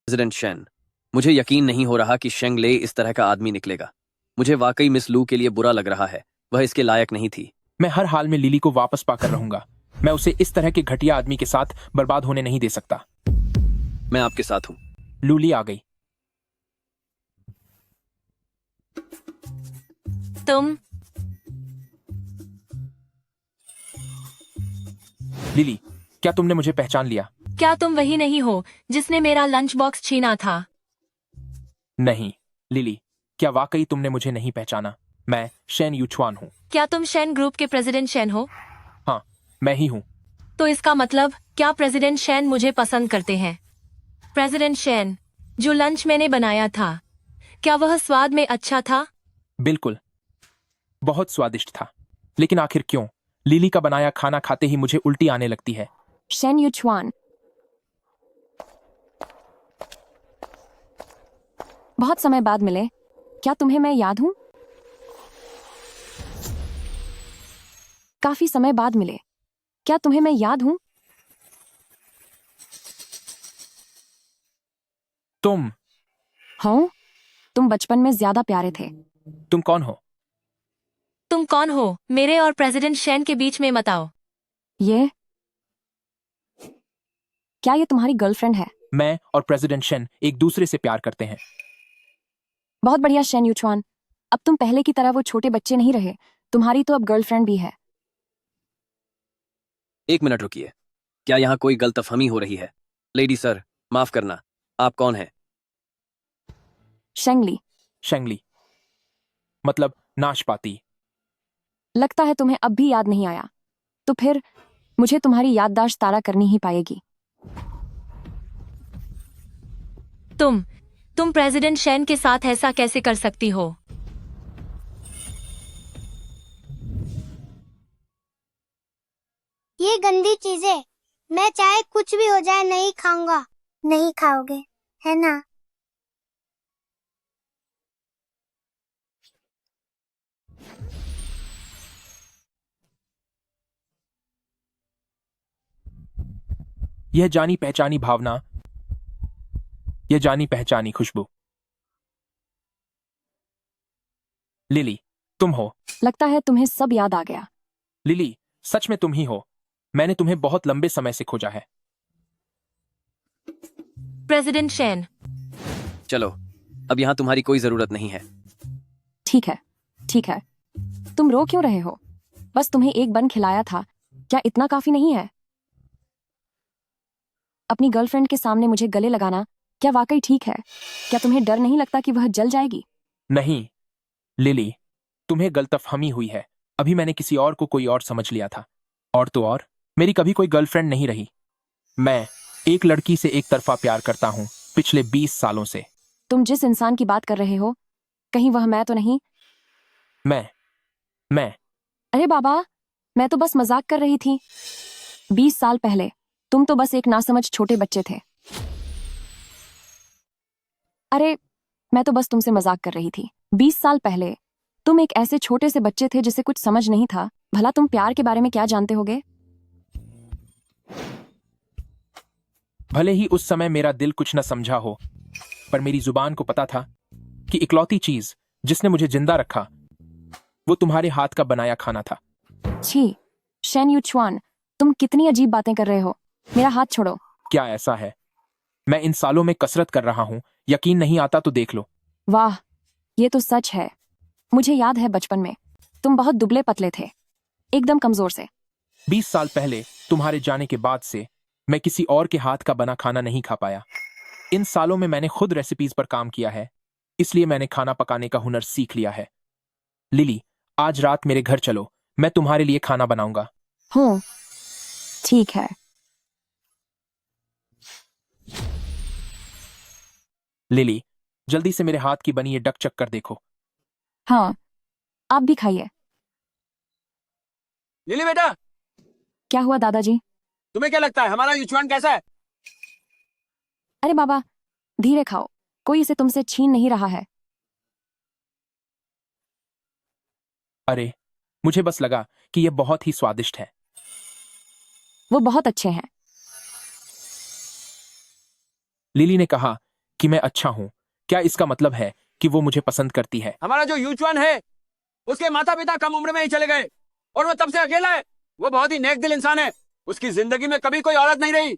प्रेसिडेंट शेन, मुझे यकीन नहीं हो रहा कि शेंग ले इस तरह का आदमी निकलेगा। मुझे वाकई मिस लू के लिए बुरा लग रहा है, वह इसके लायक नहीं थी। मैं हर हाल में लिली को वापस पाकर रहूंगा। मैं उसे इस तरह के घटिया आदमी के साथ बर्बाद होने नहीं दे सकता। मैं आपके साथ हूं। लूली आ गई। तुम लिली, क्या तुमने मुझे पहचान लिया? क्या तुम वही नहीं हो जिसने मेरा लंच बॉक्स छीना था? नहीं लिली, क्या वाकई तुमने मुझे नहीं पहचाना? मैं शेन यूचुआन हूँ। क्या तुम शेन ग्रुप के प्रेसिडेंट शेन हो? हाँ, मैं ही हूँ। तो इसका मतलब क्या प्रेसिडेंट शेन मुझे पसंद करते हैं? प्रेसिडेंट शेन, जो लंच मैंने बनाया था, क्या वह स्वाद में अच्छा था? बिल्कुल, बहुत स्वादिष्ट था। लेकिन आखिर क्यों लिली का बनाया खाना खाते ही मुझे उल्टी आने लगती है? शेन यूचुआन, बहुत समय बाद मिले। क्या तुम्हें मैं याद हूं? काफी समय बाद मिले। क्या तुम्हें मैं याद हूं? तुम? हाँ, तुम बचपन में ज्यादा प्यारे थे। तुम कौन हो? तुम कौन हो? मेरे और प्रेसिडेंट शेन के बीच में मत आओ। ये क्या ये तुम्हारी गर्लफ्रेंड है? मैं और प्रेसिडेंट शेन एक दूसरे से प्यार करते हैं। बहुत बढ़िया शेन यूचुआन, अब तुम पहले की तरह वो छोटे बच्चे नहीं रहे। तुम्हारी तो अब गर्लफ्रेंड भी है। एक मिनट रुकिए, क्या यहाँ कोई गलतफहमी हो रही है? लेडी सर, माफ करना, आप कौन हैं? शेंगली। शेंगली मतलब नाशपाती। लगता है तुम्हें अब भी याद नहीं आया। तो फिर मुझे तुम्हारी याददाश्त तारा करनी ही पाएगी। तुम प्रेसिडेंट शेन के साथ ऐसा कैसे कर सकती हो? ये गंदी चीजें मैं चाहे कुछ भी हो जाए नहीं खाऊंगा। नहीं खाओगे, है ना? यह जानी पहचानी भावना, यह जानी पहचानी खुशबू। लिली, तुम हो। लगता है तुम्हें सब याद आ गया। लिली, सच में तुम ही हो। मैंने तुम्हें बहुत लंबे समय से खोजा है। प्रेसिडेंट शेन, चलो, अब यहाँ तुम्हारी कोई जरूरत नहीं है। ठीक है, ठीक है। तुम रो क्यों रहे हो? बस तुम्हें एक बन खिलाया था, क्या इतना काफी नहीं है? अपनी गर्लफ्रेंड के सामने मुझे गले लगाना क्या वाकई ठीक है? क्या तुम्हें डर नहीं लगता कि वह जल जाएगी? नहीं लिली, तुम्हें गलतफहमी हुई है। अभी मैंने किसी और को कोई और समझ लिया था। और तो और, मेरी कभी कोई गर्लफ्रेंड नहीं रही। मैं एक लड़की से एक तरफा प्यार करता हूँ पिछले 20 सालों से। तुम जिस इंसान की बात कर रहे हो, कहीं वह मैं तो नहीं? मैं अरे बाबा, मैं तो बस मजाक कर रही थी। 20 साल पहले तुम तो बस एक नासमझ छोटे बच्चे थे। अरे, मैं तो बस तुमसे मजाक कर रही थी। 20 साल पहले तुम एक ऐसे छोटे से बच्चे थे जिसे कुछ समझ नहीं था। भला तुम प्यार के बारे में क्या जानते होगे? भले ही उस समय मेरा दिल कुछ न समझा हो, पर मेरी जुबान को पता था कि इकलौती चीज जिसने मुझे जिंदा रखा वो तुम्हारे हाथ का बनाया खाना था। छी, शेन यूचुआन, तुम कितनी अजीब बातें कर रहे हो। मेरा हाथ छोड़ो। क्या ऐसा है? मैं इन सालों में कसरत कर रहा हूँ। यकीन नहीं आता तो देख लो। वाह, ये तो सच है। मुझे याद है बचपन में तुम बहुत दुबले पतले थे, एकदम कमजोर से। 20 साल पहले तुम्हारे जाने के बाद से मैं किसी और के हाथ का बना खाना नहीं खा पाया। इन सालों में मैंने खुद रेसिपीज पर काम किया है, इसलिए मैंने खाना पकाने का हुनर सीख लिया है। लिली, आज रात मेरे घर चलो, मैं तुम्हारे लिए खाना बनाऊंगा। हूँ। ठीक है। लिली, जल्दी से मेरे हाथ की बनी ये डक चक्कर देखो। हाँ, आप भी खाइए। लिली बेटा, क्या हुआ दादाजी? तुम्हें क्या लगता है हमारा युचवान कैसा है? अरे बाबा, धीरे खाओ, कोई इसे तुमसे छीन नहीं रहा है। अरे, मुझे बस लगा कि ये बहुत ही स्वादिष्ट है। वो बहुत अच्छे हैं। लिली ने कहा कि मैं अच्छा हूं। क्या इसका मतलब है कि वो मुझे पसंद करती है? हमारा जो युचवान है उसके माता पिता कम उम्र में ही चले गए और वो तब से अकेला है। वो बहुत ही नेक दिल इंसान है। उसकी जिंदगी में कभी कोई औरत नहीं रही।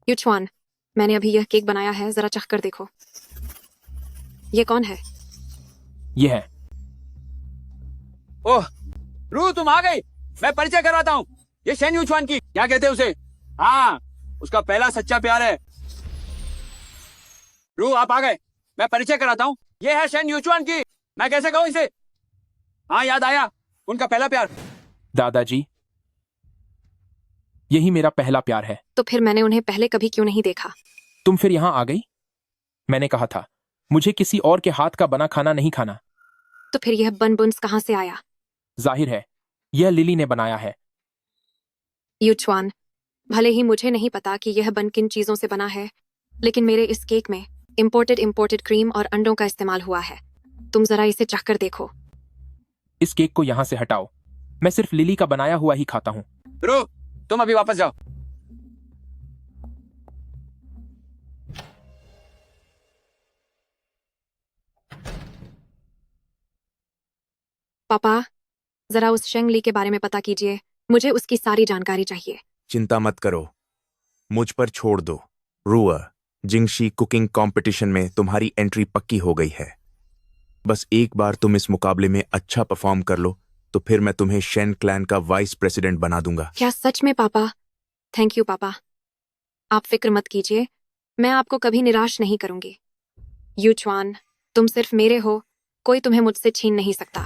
युचवान, मैंने अभी यह केक बनाया है, जरा चख कर देखो। ये कौन है? ये है। ओह, रू तुम आ गई। मैं परिचय करवाता हूँ। ये शेन युचवान की, क्या कहते हैं उसे? हाँ, उसका पहला सच्चा प्यार है। रू आप आ गए। मैं परिचय कराता हूँ। ये है शेन युचवान की। मैं कैसे कहूँ इसे? हाँ, याद आया, उनका पहला प्यार। दादाजी, यही मेरा पहला प्यार है। तो फिर मैंने उन्हें पहले कभी क्यों नहीं देखा? तुम फिर यहाँ आ गई? मैंने कहा था मुझे किसी और के हाथ का बना खाना नहीं खाना। तो फिर यह बन बुन्स कहाँ से आया? जाहिर है यह लिली ने बनाया है। युचवान, भले ही मुझे नहीं पता कि यह बन किन चीजों से बना है, लेकिन मेरे इस केक में इम्पोर्टेड क्रीम और अंडों का इस्तेमाल हुआ है। तुम जरा इसे चखकर देखो। इस केक को यहाँ से हटाओ। मैं सिर्फ लिली का बनाया हुआ ही खाता हूँ। रू, तुम अभी वापस जाओ। पापा, जरा उस शेंग ली के बारे में पता कीजिए। मुझे उसकी सारी जानकारी चाहिए। चिंता मत करो, मुझ पर छोड़ दो। रुआ, जिंगशी कुकिंग कंपटीशन में तुम्हारी एंट्री पक्की हो गई है। बस एक बार तुम इस मुकाबले में अच्छा परफॉर्म कर लो तो फिर मैं तुम्हें शेन क्लैन का वाइस प्रेसिडेंट बना दूंगा। क्या सच में पापा? थैंक यू पापा। आप फिक्र मत कीजिए, मैं आपको कभी निराश नहीं करूंगी। युचवान, तुम सिर्फ मेरे हो, कोई तुम्हें मुझसे छीन नहीं सकता।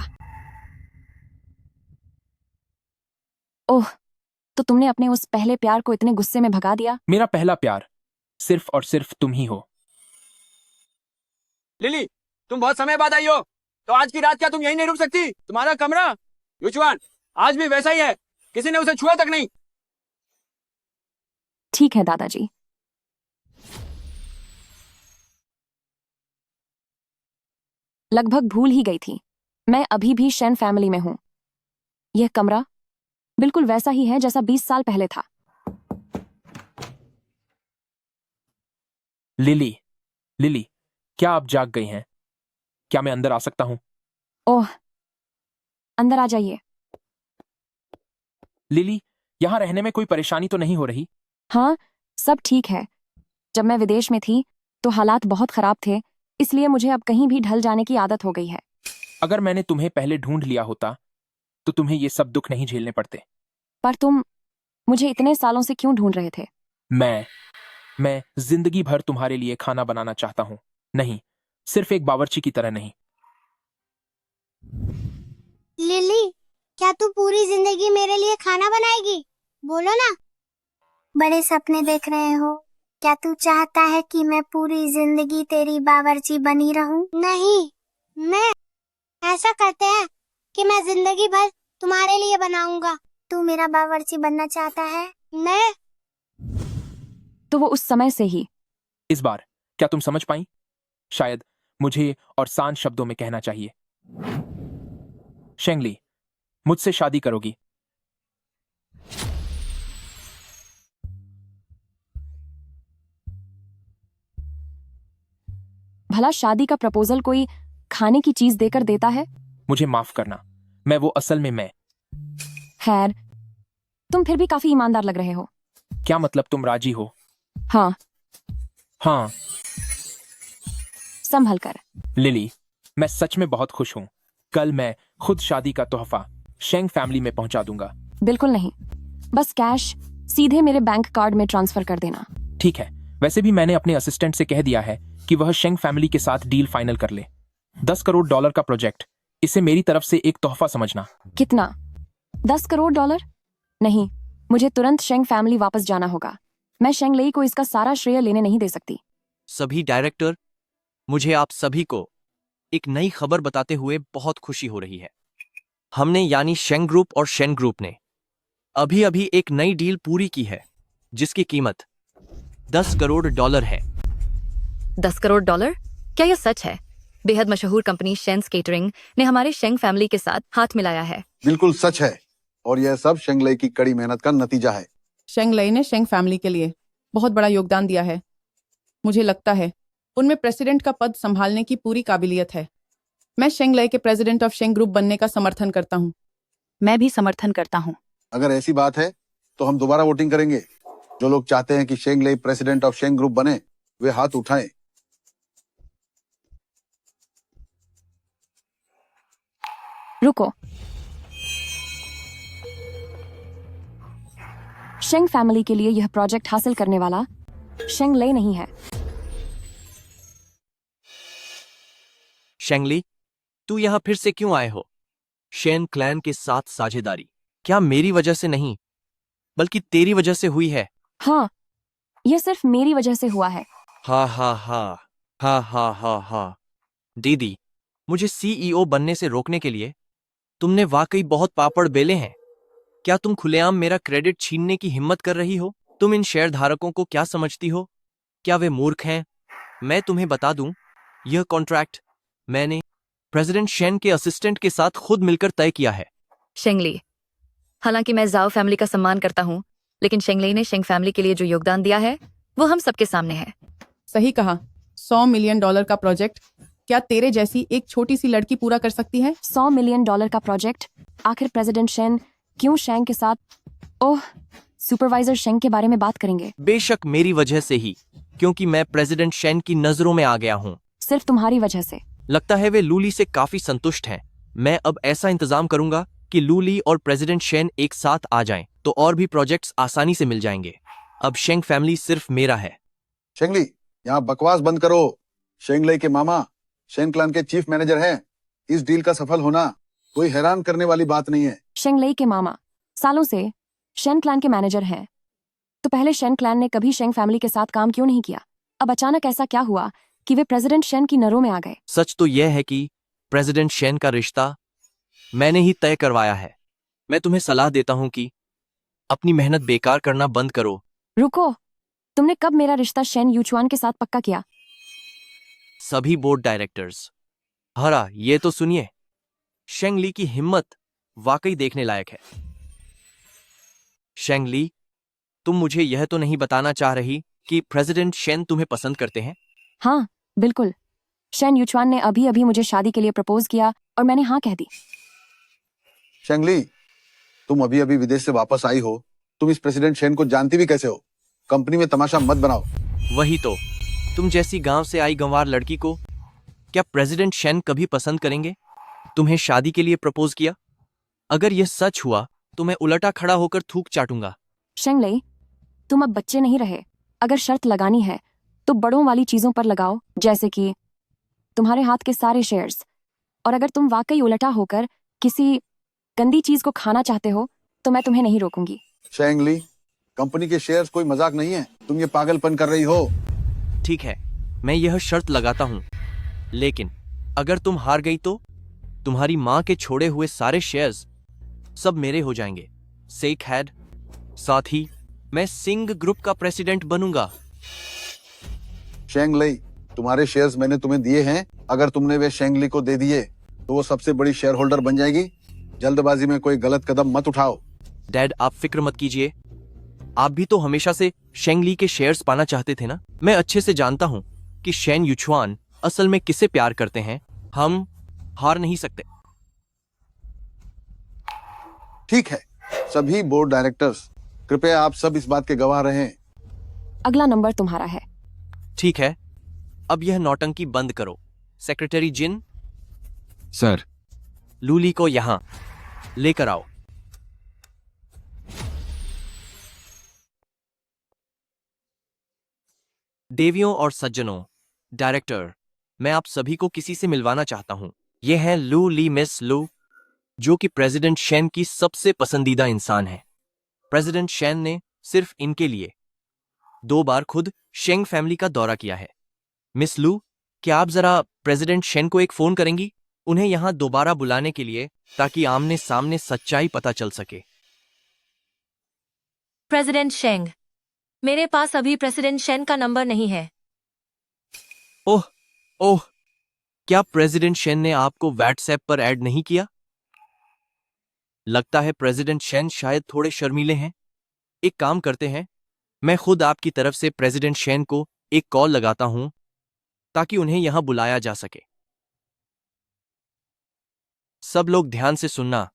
ओह, तो तुमने अपने उस पहले प्यार को इतने गुस्से में भगा दिया? मेरा पहला प्यार सिर्फ और सिर्फ तुम ही हो। लिली, तुम बहुत समय बाद आई हो, तो आज की रात क्या तुम यहीं नहीं रुक सकती? तुम्हारा कमरा युचवान आज भी वैसा ही है, किसी ने उसे छुआ तक नहीं। ठीक है दादाजी। लगभग भूल ही गई थी, मैं अभी भी शेन फैमिली में हूं। यह कमरा बिल्कुल वैसा ही है जैसा 20 साल पहले था। लिली, लिली, क्या आप जाग गई हैं? क्या मैं अंदर आ सकता हूं? ओह, अंदर आ जाइए। लिली, यहां रहने में कोई परेशानी तो नहीं हो रही? हाँ, सब ठीक है। जब मैं विदेश में थी तो हालात बहुत खराब थे, इसलिए मुझे अब कहीं भी ढल जाने की आदत हो गई है। अगर मैंने तुम्हें पहले ढूंढ लिया होता तो तुम्हें ये सब दुख नहीं झेलने पड़ते। पर तुम मुझे इतने सालों से क्यों ढूंढ रहे थे? मैं जिंदगी भर तुम्हारे लिए खाना बनाना चाहता हूं। नहीं, सिर्फ एक बावर्ची की तरह नहीं। लिली, क्या तू पूरी जिंदगी मेरे लिए खाना बनाएगी? बोलो ना। बड़े सपने देख रहे हो? क्या तू चाहता है कि मैं पूरी जिंदगी तेरी बावर्ची बनी रहूं? नहीं, मैं ऐसा करते हैं कि मैं जिंदगी भर तुम्हारे लिए बनाऊंगा। तू मेरा बावर्ची बनना चाहता है? मैं तो वो उस समय से ही। इस बार क्या तुम समझ पाई? शायद मुझे और शांत शब्दों में कहना चाहिए। शेंगली, मुझसे शादी करोगी? भला शादी का प्रपोजल कोई खाने की चीज देकर देता है? मुझे माफ करना, मैं वो असल में मैं। खैर, तुम फिर भी काफी ईमानदार लग रहे हो। क्या मतलब तुम राजी हो? हाँ। हाँ। संभल कर। लिली, मैं सच में बहुत खुश हूँ। कल मैं खुद शादी का तोहफा शेंग फैमिली में पहुंचा दूंगा। बिल्कुल नहीं, बस कैश सीधे मेरे बैंक कार्ड में ट्रांसफर कर देना। ठीक है, वैसे भी मैंने अपने असिस्टेंट से कह दिया है कि वह शेंग फैमिली के साथ डील फाइनल कर ले। $10 करोड़ का प्रोजेक्ट, इसे मेरी तरफ से एक तोहफा समझना। कितना? 10 करोड़ डॉलर? नहीं, मुझे तुरंत शेंग फैमिली वापस जाना होगा। मैं शेंग लेई को इसका सारा श्रेय लेने नहीं दे सकती। सभी डायरेक्टर, मुझे आप सभी को एक नई खबर बताते हुए बहुत खुशी हो रही है। हमने यानी शेंग ग्रुप और शेन ग्रुप ने अभी अभी एक नई डील पूरी की है जिसकी कीमत 10 करोड़ डॉलर है। 10 करोड़ डॉलर? क्या यह सच है? बेहद मशहूर कंपनी शेंस केटरिंग ने हमारे शेंग फैमिली के साथ हाथ मिलाया है। बिल्कुल सच है और यह सब शेंग लई की कड़ी मेहनत का नतीजा है। शेंग लई ने शेंग फैमिली के लिए बहुत बड़ा योगदान दिया है। मुझे लगता है उनमें प्रेसिडेंट का पद संभालने की पूरी काबिलियत है। मैं शेंग लई के प्रेसिडेंट ऑफ शेंग ग्रुप बनने का समर्थन करता हूँ। मैं भी समर्थन करता हूँ। अगर ऐसी बात है तो हम दोबारा वोटिंग करेंगे। जो लोग चाहते हैं कि शेंग लई प्रेसिडेंट ऑफ शेंग ग्रुप बने वे हाथ उठाएं। रुको, शेंग फैमिली के लिए यह प्रोजेक्ट हासिल करने वाला शेंग लई नहीं है। शेंगली, तू यहां फिर से क्यों आए हो? शेन क्लैन के साथ साझेदारी क्या मेरी वजह से नहीं बल्कि तेरी वजह से हुई है? हाँ, यह सिर्फ मेरी वजह से हुआ है। हा हा हा हा हा हा हा। दीदी, मुझे सीईओ बनने से रोकने के लिए तुमने वाकई बहुत पापड़ बेले हैं। क्या तुम खुलेआम मेरा क्रेडिट छीनने की हिम्मत कर रही हो? तुम इन शेयर धारकों को क्या समझती हो? क्या वे मूर्ख हैं? मैं तुम्हें बता दूं, यह कॉन्ट्रैक्ट मैंने प्रेसिडेंट शेन के असिस्टेंट के साथ खुद मिलकर तय किया है। शेंगली, हालांकि मैं जाओ फैमिली का सम्मान करता हूँ, लेकिन शेंगली ने शेंग फैमिली के लिए जो योगदान दिया है वो हम सबके सामने है। सही कहा। $100 मिलियन का प्रोजेक्ट क्या तेरे जैसी एक छोटी सी लड़की पूरा कर सकती है? $100 मिलियन का प्रोजेक्ट? आखिर प्रेसिडेंट शेन क्यों शेंग के साथ? ओह, सुपरवाइजर शेंग के बारे में बात करेंगे। बेशक मेरी वजह से ही, क्योंकि मैं प्रेसिडेंट शेन की नजरों में आ गया हूँ। सिर्फ तुम्हारी वजह से? लगता है वे लूली से काफी संतुष्ट हैं। मैं अब ऐसा इंतजाम करूंगा कि लूली और प्रेसिडेंट शेन एक साथ आ जाएं, तो और भी प्रोजेक्ट्स आसानी से मिल जाएंगे। अब शेंग फैमिली सिर्फ मेरा है। शेंगली, यहाँ बकवास बंद करो। शेंग लई के मामा शेन क्लान के चीफ मैनेजर हैं। इस डील का सफल होना कोई हैरान करने वाली बात नहीं है। शेंग लई के मामा सालों से शेन क्लैन के मैनेजर हैं, तो पहले शेन क्लैन ने कभी शेंग फैमिली के साथ काम क्यों नहीं किया? अब अचानक ऐसा क्या हुआ कि वे प्रेसिडेंट शेन की नरों में आ गए? सच तो यह है कि प्रेसिडेंट शेन का रिश्ता मैंने ही तय करवाया है। मैं तुम्हें सलाह देता हूं कि अपनी मेहनत बेकार करना बंद करो। रुको, तुमने कब मेरा रिश्ता शेन यूचुआन के साथ पक्का किया? सभी बोर्ड डायरेक्टर्स। हरा, ये तो सुनिए। शेंग ली की हिम्मत वाकई देखने लायक है। शेंग ली, तुम मुझे यह तो नहीं बताना चाह रही कि प्रेसिडेंट शेन तुम्हें पसंद करते हैं? हाँ, बिल्कुल। शेन यूचुआन ने अभी अभी मुझे शादी के लिए प्रपोज किया और मैंने हाँ कह दी। शेंग ली, तुम अभी अभी विदेश से वापस आई हो, तुम इस प्रेसिडेंट शेन को जानती भी कैसे हो? कंपनी में तमाशा मत बनाओ। वही तो, तुम जैसी गांव से आई गंवार लड़की को क्या प्रेसिडेंट शेन कभी पसंद करेंगे? तुम्हें शादी के लिए प्रपोज किया? अगर यह सच हुआ तो मैं उलटा खड़ा होकर थूक चाटूंगा। शेंग लई, तुम अब बच्चे नहीं रहे। अगर शर्त लगानी है तो बड़ों वाली चीजों पर लगाओ, जैसे कि तुम्हारे हाथ के सारे शेयर्स। और अगर तुम वाकई उलटा होकर किसी गंदी चीज को खाना चाहते हो तो मैं तुम्हें नहीं रोकूंगी। शेंग ली, कंपनी के शेयर्स कोई मजाक नहीं है। तुम ये पागलपन कर रही हो। ठीक है, मैं यह शर्त लगाता हूं, लेकिन अगर तुम हार गई तो तुम्हारी मां के छोड़े हुए सारे शेयर्स सब मेरे हो जाएंगे। सेक हैड। साथ ही मैं सिंह ग्रुप का प्रेसिडेंट बनूंगा। शेंग लई, तुम्हारे शेयर्स मैंने तुम्हें दिए हैं। अगर तुमने वे शेंग ली को दे दिए तो वो सबसे बड़ी शेयर होल्डर बन जाएगी। जल्दबाजी में कोई गलत कदम मत उठाओ। डैड, आप फिक्र मत कीजिए। आप भी तो हमेशा से शेंग ली के शेयर्स पाना चाहते थे ना? मैं अच्छे से जानता हूं कि शेन यूचुआन असल में किसे प्यार करते हैं। हम हार नहीं सकते। ठीक है, सभी बोर्ड डायरेक्टर्स, कृपया आप सब इस बात के गवाह रहें। अगला नंबर तुम्हारा है। ठीक है, अब यह नौटंकी बंद करो। सेक्रेटरी जिन, सर, लूली को यहां लेकर आओ। देवियों और सज्जनों, डायरेक्टर, मैं आप सभी को किसी से मिलवाना चाहता हूं। ये हैं लू ली, मिस लू, जो कि प्रेसिडेंट शेन की सबसे पसंदीदा इंसान है। प्रेसिडेंट शेन ने सिर्फ इनके लिए 2 बार खुद शेंग फैमिली का दौरा किया है। मिस लू, क्या आप जरा प्रेसिडेंट शेन को एक फोन करेंगी, उन्हें यहां दोबारा बुलाने के लिए, ताकि आमने सामने सच्चाई पता चल सके। प्रेसिडेंट शेंग, मेरे पास अभी प्रेसिडेंट शेन का नंबर नहीं है। ओह ओह, क्या प्रेसिडेंट शेन ने आपको व्हाट्सएप पर ऐड नहीं किया? लगता है प्रेसिडेंट शेन शायद थोड़े शर्मीले हैं। एक काम करते हैं, मैं खुद आपकी तरफ से प्रेसिडेंट शेन को एक कॉल लगाता हूं, ताकि उन्हें यहां बुलाया जा सके। सब लोग ध्यान से सुनना।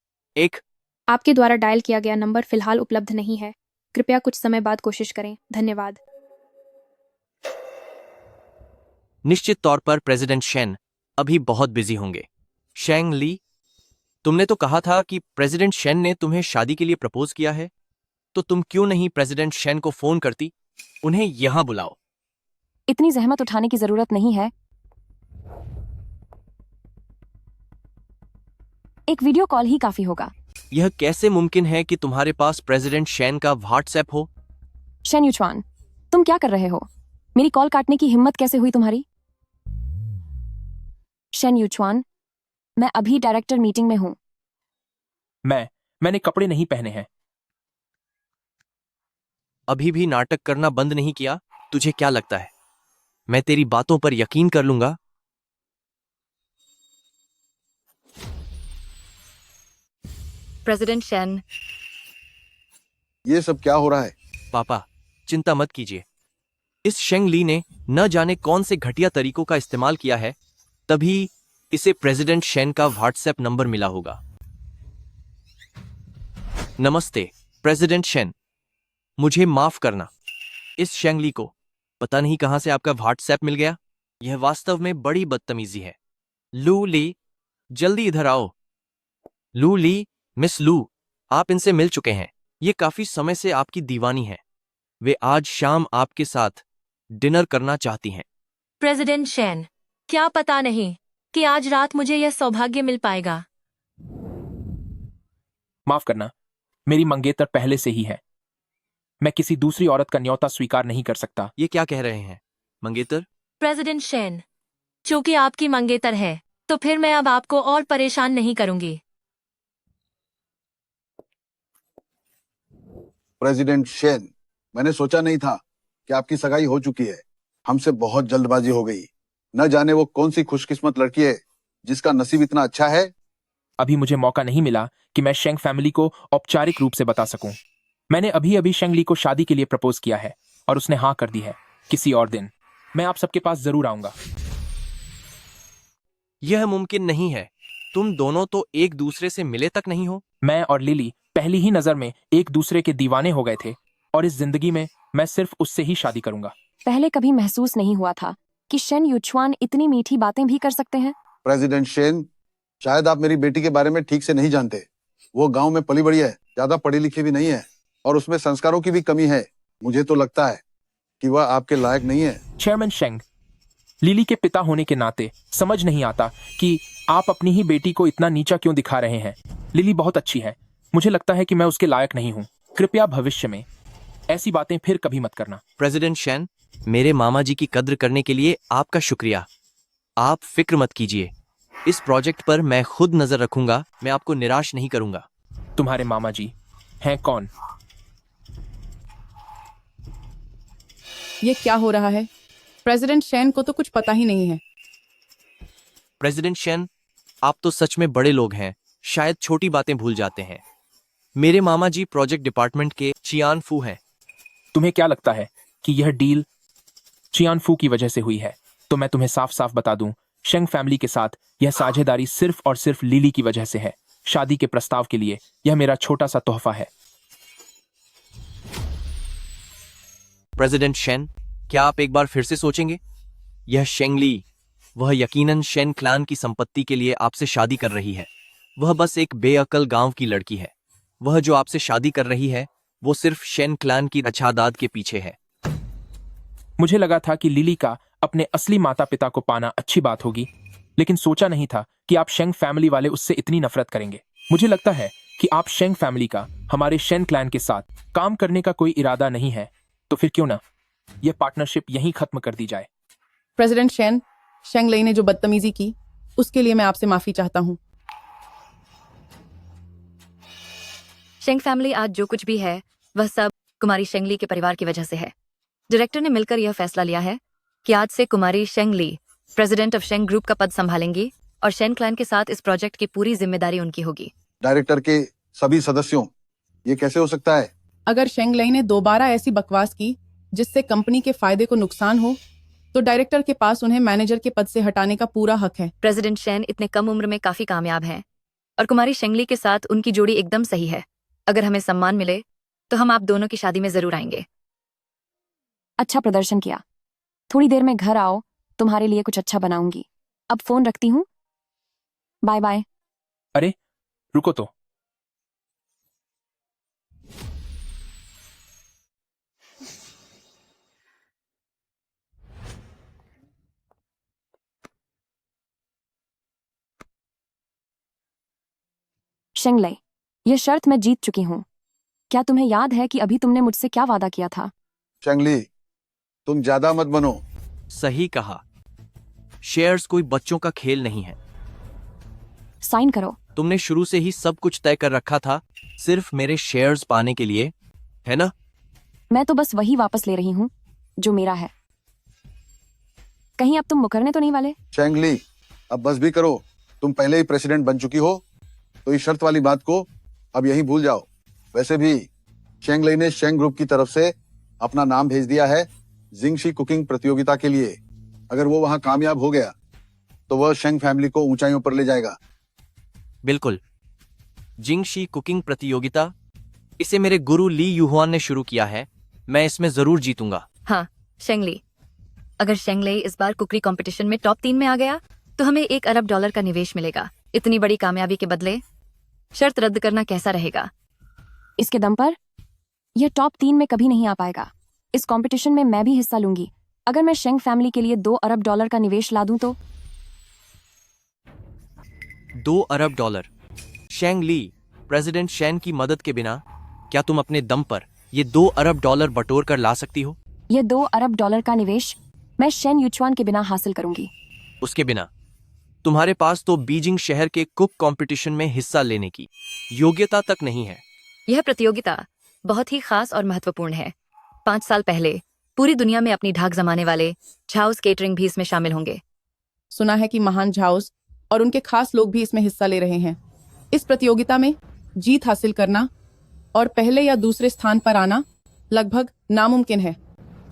आपके द्वारा डायल किया गया नंबर फिलहाल उपलब्ध नहीं है, कृपया कुछ समय बाद कोशिश करें, धन्यवाद। निश्चित तौर पर प्रेसिडेंट शेन अभी बहुत बिजी होंगे। शेंग ली, तुमने तो कहा था कि प्रेसिडेंट शेन ने तुम्हें शादी के लिए प्रपोज किया है, तो तुम क्यों नहीं प्रेसिडेंट शेन को फोन करती? उन्हें यहां बुलाओ। इतनी जहमत उठाने की जरूरत नहीं है। एक वीडियो कॉल ही काफी होगा। यह कैसे मुमकिन है कि तुम्हारे पास प्रेसिडेंट शेन का व्हाट्सएप हो? शेन यूचुआन, तुम क्या कर रहे हो? मेरी कॉल काटने की हिम्मत कैसे हुई तुम्हारी? शेन यूचुआन, मैं अभी डायरेक्टर मीटिंग में हूं। मैंने कपड़े नहीं पहने हैं। अभी भी नाटक करना बंद नहीं किया? तुझे क्या लगता है मैं तेरी बातों पर यकीन कर लूंगा? प्रेसिडेंट शेन, ये सब क्या हो रहा है? पापा, चिंता मत कीजिए। इस शेंग ली ने न जाने कौन से घटिया तरीकों का इस्तेमाल किया है, तभी इसे प्रेसिडेंट शेन का व्हाट्सएप नंबर मिला होगा। नमस्ते प्रेसिडेंट शेन, मुझे माफ करना। इस शेंग ली को पता नहीं कहां से आपका व्हाट्सएप मिल गया। यह वास्तव में बड़ी बदतमीजी है। लू ली, जल्दी इधर आओ। लू ली, मिस लू, आप इनसे मिल चुके हैं। ये काफी समय से आपकी दीवानी है। वे आज शाम आपके साथ डिनर करना चाहती हैं। प्रेसिडेंट शेन, क्या पता नहीं कि आज रात मुझे यह सौभाग्य मिल पाएगा। माफ करना, मेरी मंगेतर पहले से ही है। मैं किसी दूसरी औरत का न्योता स्वीकार नहीं कर सकता। ये क्या कह रहे हैं मंगेतर? प्रेसिडेंट शेन, चूंकि आपकी मंगेतर है, तो फिर मैं अब आपको और परेशान नहीं करूंगी। प्रेसिडेंट शेन, मैंने सोचा नहीं था कि आपकी सगाई हो चुकी है। हमसे बहुत जल्दबाजी हो गई। न जाने वो कौन सी खुशकिस्मत लड़की है जिसका नसीब इतना अच्छा है। अभी मुझे मौका नहीं मिला कि मैं शेंग फैमिली को औपचारिक रूप से बता सकूं। मैंने अभी अभी शेंग ली को शादी के लिए प्रपोज किया है और उसने हाँ कर दी है। किसी और दिन मैं आप सबके पास जरूर आऊंगा। यह मुमकिन नहीं है। तुम दोनों तो एक दूसरे से मिले तक नहीं हो। मैं और लिली पहली ही नजर में एक दूसरे के दीवाने हो गए थे और इस जिंदगी में मैं सिर्फ उससे ही शादी करूंगा। पहले कभी महसूस नहीं हुआ था कि शेन यूचुआन इतनी मीठी बातें भी कर सकते हैं। प्रेसिडेंट शेन, शायद आप मेरी बेटी के बारे में ठीक से नहीं जानते। वो गांव में पली बड़ी है, ज्यादा पढ़ी लिखी भी नहीं है और उसमें संस्कारों की भी कमी है। मुझे तो लगता है कि वह आपके लायक नहीं है। चेयरमैन शेंग, लिली के पिता होने के नाते समझ नहीं आता कि आप अपनी ही बेटी को इतना नीचा क्यों दिखा रहे हैं। लिली बहुत अच्छी है। मुझे लगता है कि मैं उसके लायक नहीं हूँ। कृपया भविष्य में ऐसी बातें फिर कभी मत करना। प्रेसिडेंट शेन, मेरे मामा जी की कद्र करने के लिए आपका शुक्रिया। आप फिक्र मत कीजिए, इस प्रोजेक्ट पर मैं खुद नजर रखूंगा। मैं आपको निराश नहीं करूंगा। तुम्हारे मामा जी हैं कौन? ये क्या हो रहा है? प्रेसिडेंट शेन को तो कुछ पता ही नहीं है। प्रेसिडेंट शेन, आप तो सच में बड़े लोग हैं, शायद छोटी बातें भूल जाते हैं। मेरे मामा जी प्रोजेक्ट डिपार्टमेंट के चियान फू हैं। तुम्हें क्या लगता है कि यह डील चियान फू की वजह से हुई है? तो मैं तुम्हें साफ साफ बता दूं, शेंग फैमिली के साथ यह साझेदारी सिर्फ और सिर्फ लिली की वजह से है। शादी के प्रस्ताव के लिए यह मेरा छोटा सा तोहफा है। प्रेसिडेंट शेन, क्या आप एक बार फिर से सोचेंगे? यह शेंग ली, वह यकीनन शेन क्लान की संपत्ति के लिए आपसे शादी कर रही है। वह बस एक बेअकल गांव की लड़की है। वह जो आपसे शादी कर रही है, वो सिर्फ शेन क्लान की अच्छादाद के पीछे है। मुझे लगा था कि लिली का अपने असली माता पिता को पाना अच्छी बात होगी, लेकिन सोचा नहीं था कि आप शेंग फैमिली वाले उससे इतनी नफरत करेंगे। मुझे लगता है कि आप शेंग फैमिली का हमारे शेन क्लैन के साथ काम करने का कोई इरादा नहीं है, तो फिर क्यों ना यह पार्टनरशिप यहीं खत्म कर दी जाए। प्रेसिडेंट शेन, शेंग लई ने जो बदतमीजी की उसके लिए मैं आपसे माफी चाहता हूँ। शेंग फैमिली आज जो कुछ भी है वह सब कुमारी शेंगली के परिवार की वजह से है। डायरेक्टर ने मिलकर यह फैसला लिया है कि आज से कुमारी शेंगली प्रेसिडेंट ऑफ शेंग ग्रुप का पद संभालेंगी और शेन क्लैन के साथ इस प्रोजेक्ट की पूरी जिम्मेदारी उनकी होगी। डायरेक्टर के सभी सदस्यों, ये कैसे हो सकता है? अगर शेंग लई ने दोबारा ऐसी बकवास की जिससे कंपनी के फायदे को नुकसान हो तो डायरेक्टर के पास उन्हें मैनेजर के पद से हटाने का पूरा हक है। प्रेसिडेंट शेन इतने कम उम्र में काफी कामयाब हैं और कुमारी शेंगली के साथ उनकी जोड़ी एकदम सही है। अगर हमें सम्मान मिले तो हम आप दोनों की शादी में जरूर आएंगे। अच्छा प्रदर्शन किया। थोड़ी देर में घर आओ, तुम्हारे लिए कुछ अच्छा बनाऊंगी। अब फोन रखती हूँ, बाय बाय। अरे रुको तो, शेंग लई, यह शर्त मैं जीत चुकी हूँ। क्या तुम्हें याद है कि अभी तुमने मुझसे क्या वादा किया था? शेंगली, तुम ज्यादा मत बनो। सही कहा, शेयर्स कोई बच्चों का खेल नहीं है। साइन करो। तुमने शुरू से ही सब कुछ तय कर रखा था सिर्फ मेरे शेयर्स पाने के लिए, है ना? मैं तो बस वही वापस ले रही हूँ जो मेरा है। कहीं अब तुम मुकरने तो नहीं वाले? शेंगली, अब बस भी करो। तुम पहले ही प्रेसिडेंट बन चुकी हो, तो इस शर्त वाली बात को अब यहीं भूल जाओ। वैसे भी शेंग लई ने शेंग ग्रुप की तरफ से अपना नाम भेज दिया है जिंगशी कुकिंग प्रतियोगिता के लिए। अगर वो वहां कामयाब हो गया तो वह शेंग फैमिली को ऊंचाइयों पर ले जाएगा। बिल्कुल, जिंगशी कुकिंग प्रतियोगिता, इसे मेरे गुरु ली यूहुआन ने शुरू किया है। मैं इसमें जरूर जीतूंगा। हाँ शेंगली, अगर शेंग लई इस बार कुकरी कंपटीशन में टॉप 3 में आ गया तो हमें $1 अरब का निवेश मिलेगा। इतनी बड़ी कामयाबी के बदले शर्त रद्द करना कैसा रहेगा? इसके दम पर यह टॉप 3 में कभी नहीं आ पाएगा। इस कंपटीशन में मैं भी हिस्सा लूंगी। अगर मैं शेंग फैमिली के लिए $2 अरब का निवेश ला दूं तो? $2 अरब। शेंग ली, प्रेसिडेंट शेन की मदद के बिना क्या तुम अपने दम पर ये $2 अरब बटोर कर ला सकती हो? यह $2 अरब का निवेश मैं शेन यूचुआन के बिना हासिल करूंगी। उसके बिना तुम्हारे पास तो बीजिंग शहर के कुक कंपटीशन में हिस्सा लेने की योग्यता तक नहीं है। यह प्रतियोगिता बहुत ही खास और महत्वपूर्ण है। 5 साल पहले पूरी दुनिया में अपनी धाक जमाने वाले झाउस केटरिंग भी इसमें शामिल होंगे। सुना है कि महान झाउस और उनके खास लोग भी इसमें हिस्सा ले रहे हैं। इस प्रतियोगिता में जीत हासिल करना और पहले या दूसरे स्थान पर आना लगभग नामुमकिन है।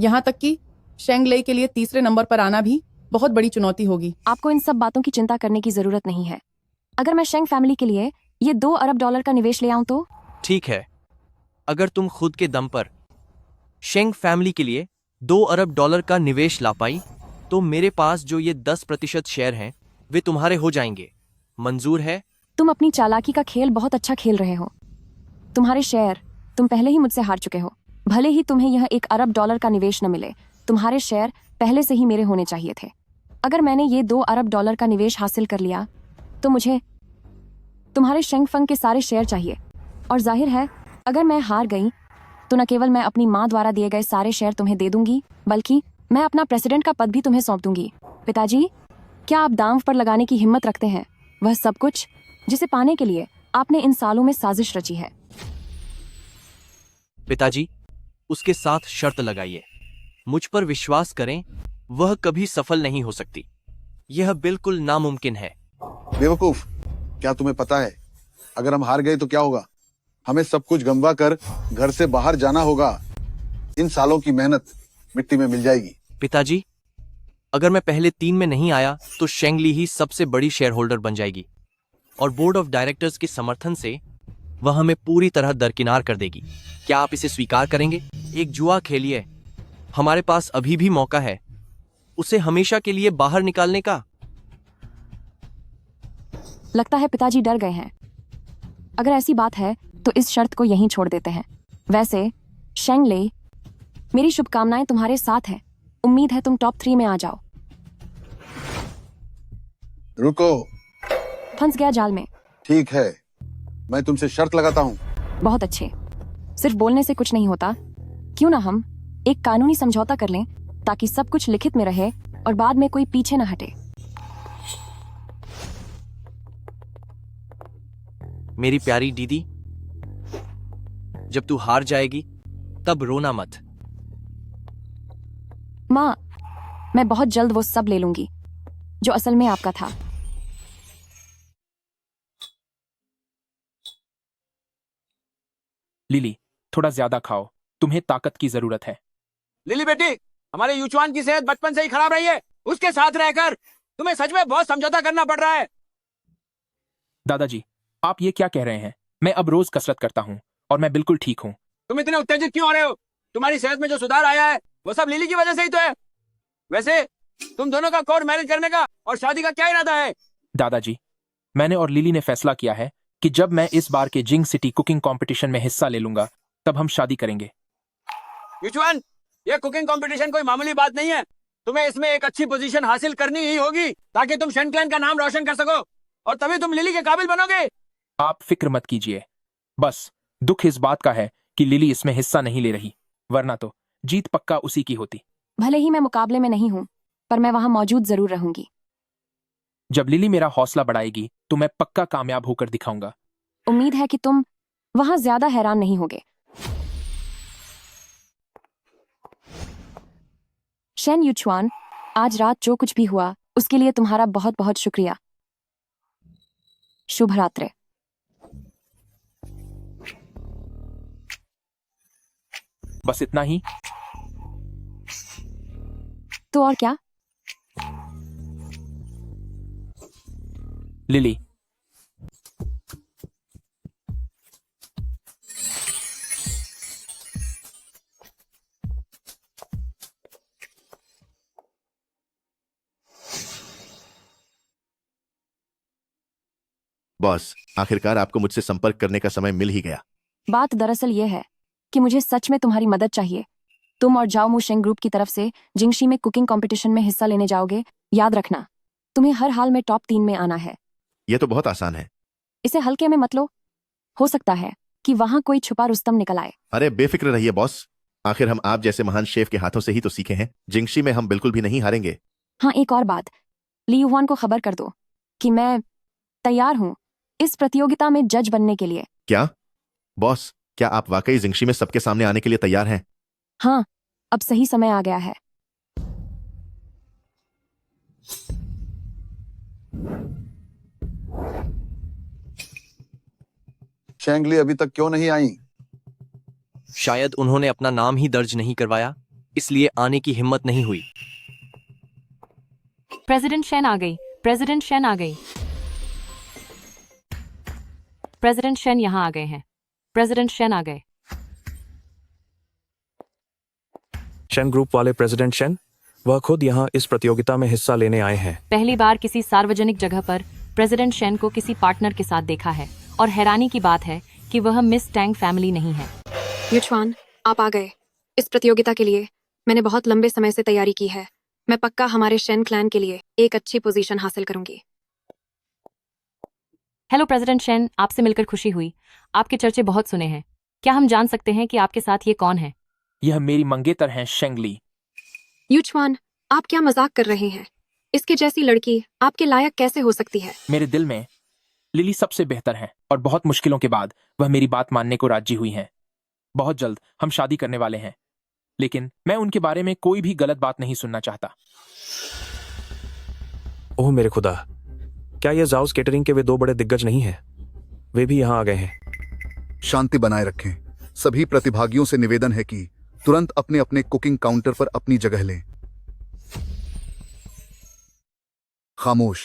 यहाँ तक कि शेंग लई के लिए तीसरे नंबर पर आना भी बहुत बड़ी चुनौती होगी। आपको इन सब बातों की चिंता करने की जरूरत नहीं है। अगर मैं शेंग फैमिली के लिए ये $2 अरब का निवेश ले आऊं तो? ठीक है, अगर तुम खुद के दम पर शेंग फैमिली के लिए $2 अरब का निवेश ला पाई तो मेरे पास जो ये 10% शेयर हैं वे तुम्हारे हो जाएंगे। मंजूर है? तुम अपनी चालाकी का खेल बहुत अच्छा खेल रहे हो। तुम्हारे शेयर तुम पहले ही मुझसे हार चुके हो। भले ही तुम्हें यह $1 अरब का निवेश न मिले, तुम्हारे शेयर पहले से ही मेरे होने चाहिए थे। अगर मैंने ये $2 अरब का निवेश हासिल कर लिया तो मुझे तुम्हारे शेंग फंग के सारे शेयर चाहिए। और जाहिर है अगर मैं हार गई तो न केवल मैं अपनी माँ द्वारा दिए गए सारे शेयर तुम्हें दे दूंगी, बल्कि मैं अपना प्रेसिडेंट का पद भी तुम्हें सौंप दूंगी। पिताजी, क्या आप दांव पर लगाने की हिम्मत रखते हैं वह सब कुछ जिसे पाने के लिए आपने इन सालों में साजिश रची है? पिताजी, उसके साथ शर्त लगाइए। मुझ पर विश्वास करें, वह कभी सफल नहीं हो सकती। यह बिल्कुल नामुमकिन है। बेवकूफ, क्या तुम्हें पता है अगर हम हार गए तो क्या होगा? हमें सब कुछ गंवा कर घर से बाहर जाना होगा। इन सालों की मेहनत मिट्टी में मिल जाएगी। पिताजी, अगर मैं पहले 3 में नहीं आया तो शेंग ली ही सबसे बड़ी शेयर होल्डर बन जाएगी और बोर्ड ऑफ डायरेक्टर्स के समर्थन से वह हमें पूरी तरह दरकिनार कर देगी। क्या आप इसे स्वीकार करेंगे? एक जुआ खेलिए, हमारे पास अभी भी मौका है उसे हमेशा के लिए बाहर निकालने का। लगता है पिताजी डर गए हैं। अगर ऐसी बात है तो इस शर्त को यहीं छोड़ देते हैं। वैसे शेंग लई, मेरी शुभकामनाएं तुम्हारे साथ हैं। उम्मीद है तुम टॉप 3 में आ जाओ। रुको। फंस गया जाल में। ठीक है, मैं तुमसे शर्त लगाता हूँ। बहुत अच्छे। सिर्फ बोलने से कुछ नहीं होता। क्यों ना हम एक कानूनी समझौता कर लें ताकि सब कुछ लिखित में रहे और बाद में कोई पीछे ना हटे। मेरी प्यारी दीदी, जब तू हार जाएगी तब रोना मत। माँ, मैं बहुत जल्द वो सब ले लूंगी जो असल में आपका था। लिली, थोड़ा ज्यादा खाओ, तुम्हें ताकत की जरूरत है। लिली बेटी, हमारे युचवान की सेहत बचपन से ही खराब रही है। उसके साथ रहकर तुम्हें सच में बहुत समझौता करना पड़ रहा है। दादाजी, आप ये क्या कह रहे हैं? मैं अब रोज कसरत करता हूँ और मैं बिल्कुल ठीक हूँ। तुम इतने उत्तेजित क्यों हो रहे हो? तुम्हारी सेहत में जो सुधार आया है वो सब लिली की वजह से ही तो है। वैसे तुम दोनों का कोर्ट मैरिज करने का और शादी का क्या इरादा है? दादाजी, मैंने और लिली ने फैसला किया है कि जब मैं इस बार के जिंग सिटी कुकिंग कंपटीशन में हिस्सा ले लूंगा तब हम शादी करेंगे। युचवान, ये कुकिंग कंपटीशन कोई मामूली बात नहीं है। तुम्हें इसमें एक अच्छी पोजीशन हासिल करनी ही होगी ताकि तुम शेन क्लैन का नाम रोशन कर सको और तभी तुम लिली के काबिल बनोगे। आप फिक्र मत कीजिए। बस दुख इस बात का है कि लिली इसमें हिस्सा नहीं ले रही, वरना तो जीत पक्का उसी की होती। भले ही मैं मुकाबले में नहीं हूँ, पर मैं वहां मौजूद जरूर रहूंगी। जब लिली मेरा हौसला बढ़ाएगी तो मैं पक्का कामयाब होकर दिखाऊंगा। उम्मीद है कि तुम वहां ज्यादा हैरान नहीं होगे। शेन युचवान, आज रात जो कुछ भी हुआ उसके लिए तुम्हारा बहुत बहुत शुक्रिया। शुभ रात्रि। बस इतना ही? तो और क्या? लिली, बॉस, आखिरकार आपको मुझसे संपर्क करने का समय मिल ही गया। बात दरअसल ये है कि मुझे सच में तुम्हारी मदद चाहिए। तुम और जाओ मू शेंग ग्रुप की तरफ से जिंगशी में कुकिंग कंपटीशन में हिस्सा लेने जाओगे। याद रखना, तुम्हें हर हाल में टॉप 3 में आना है। यह तो बहुत आसान है। इसे हल्के में मत लो। हो सकता है कि वहां कोई छुपा रुस्तम निकल आए। अरे बेफिक्र रहिए बॉस, आखिर हम आप जैसे महान शेफ के हाथों से ही तो सीखे हैं। जिंगशी में हम बिल्कुल भी नहीं हारेंगे। हाँ, एक और बात, ली युवान को खबर कर दो कि मैं तैयार हूँ इस प्रतियोगिता में जज बनने के लिए। क्या बॉस, क्या आप वाकई जिंगशी में सबके सामने आने के लिए तैयार हैं? हाँ, अब सही समय आ गया है। शेंगली अभी तक क्यों नहीं आई? शायद उन्होंने अपना नाम ही दर्ज नहीं करवाया, इसलिए आने की हिम्मत नहीं हुई। प्रेसिडेंट शेन आ गई। प्रेसिडेंट शेन आ गई। प्रेसिडेंट शेन यहाँ आ गए हैं। प्रेसिडेंट शेन आ गए। शेन ग्रुप वाले प्रेसिडेंट शेन, वह खुद यहाँ इस प्रतियोगिता में हिस्सा लेने आए हैं। पहली बार किसी सार्वजनिक जगह पर प्रेसिडेंट शेन को किसी पार्टनर के साथ देखा है और हैरानी की बात है कि वह मिस टैंग फैमिली नहीं है। युचवान, आप आ गए। इस प्रतियोगिता के लिए मैंने बहुत लंबे समय से तैयारी की है। मैं पक्का हमारे शेन क्लैन के लिए एक अच्छी पोजीशन हासिल करूंगी। हेलो प्रेसिडेंट शेन, आपसे मिलकर खुशी हुई। आपके चर्चे बहुत सुने हैं। क्या हम जान सकते हैं कि आपके साथ ये कौन है? यह मेरी मंगेतर हैं, शेंगली। युचवान, आप क्या मजाक कर रहे हैं? इसके जैसी लड़की आपके लायक कैसे हो सकती है? मेरे दिल में लिली सबसे बेहतर है और बहुत मुश्किलों के बाद वह मेरी बात मानने को राजी हुई हैं। बहुत जल्द हम शादी करने वाले हैं, लेकिन मैं उनके बारे में कोई भी गलत बात नहीं सुनना चाहता। ओह मेरे खुदा, क्या ये जाउस केटरिंग के वे दो बड़े दिग्गज नहीं हैं? वे भी यहाँ आ गए हैं। शांति बनाए रखें। सभी प्रतिभागियों से निवेदन है कि तुरंत अपने अपने कुकिंग काउंटर पर अपनी जगह लें। खामोश।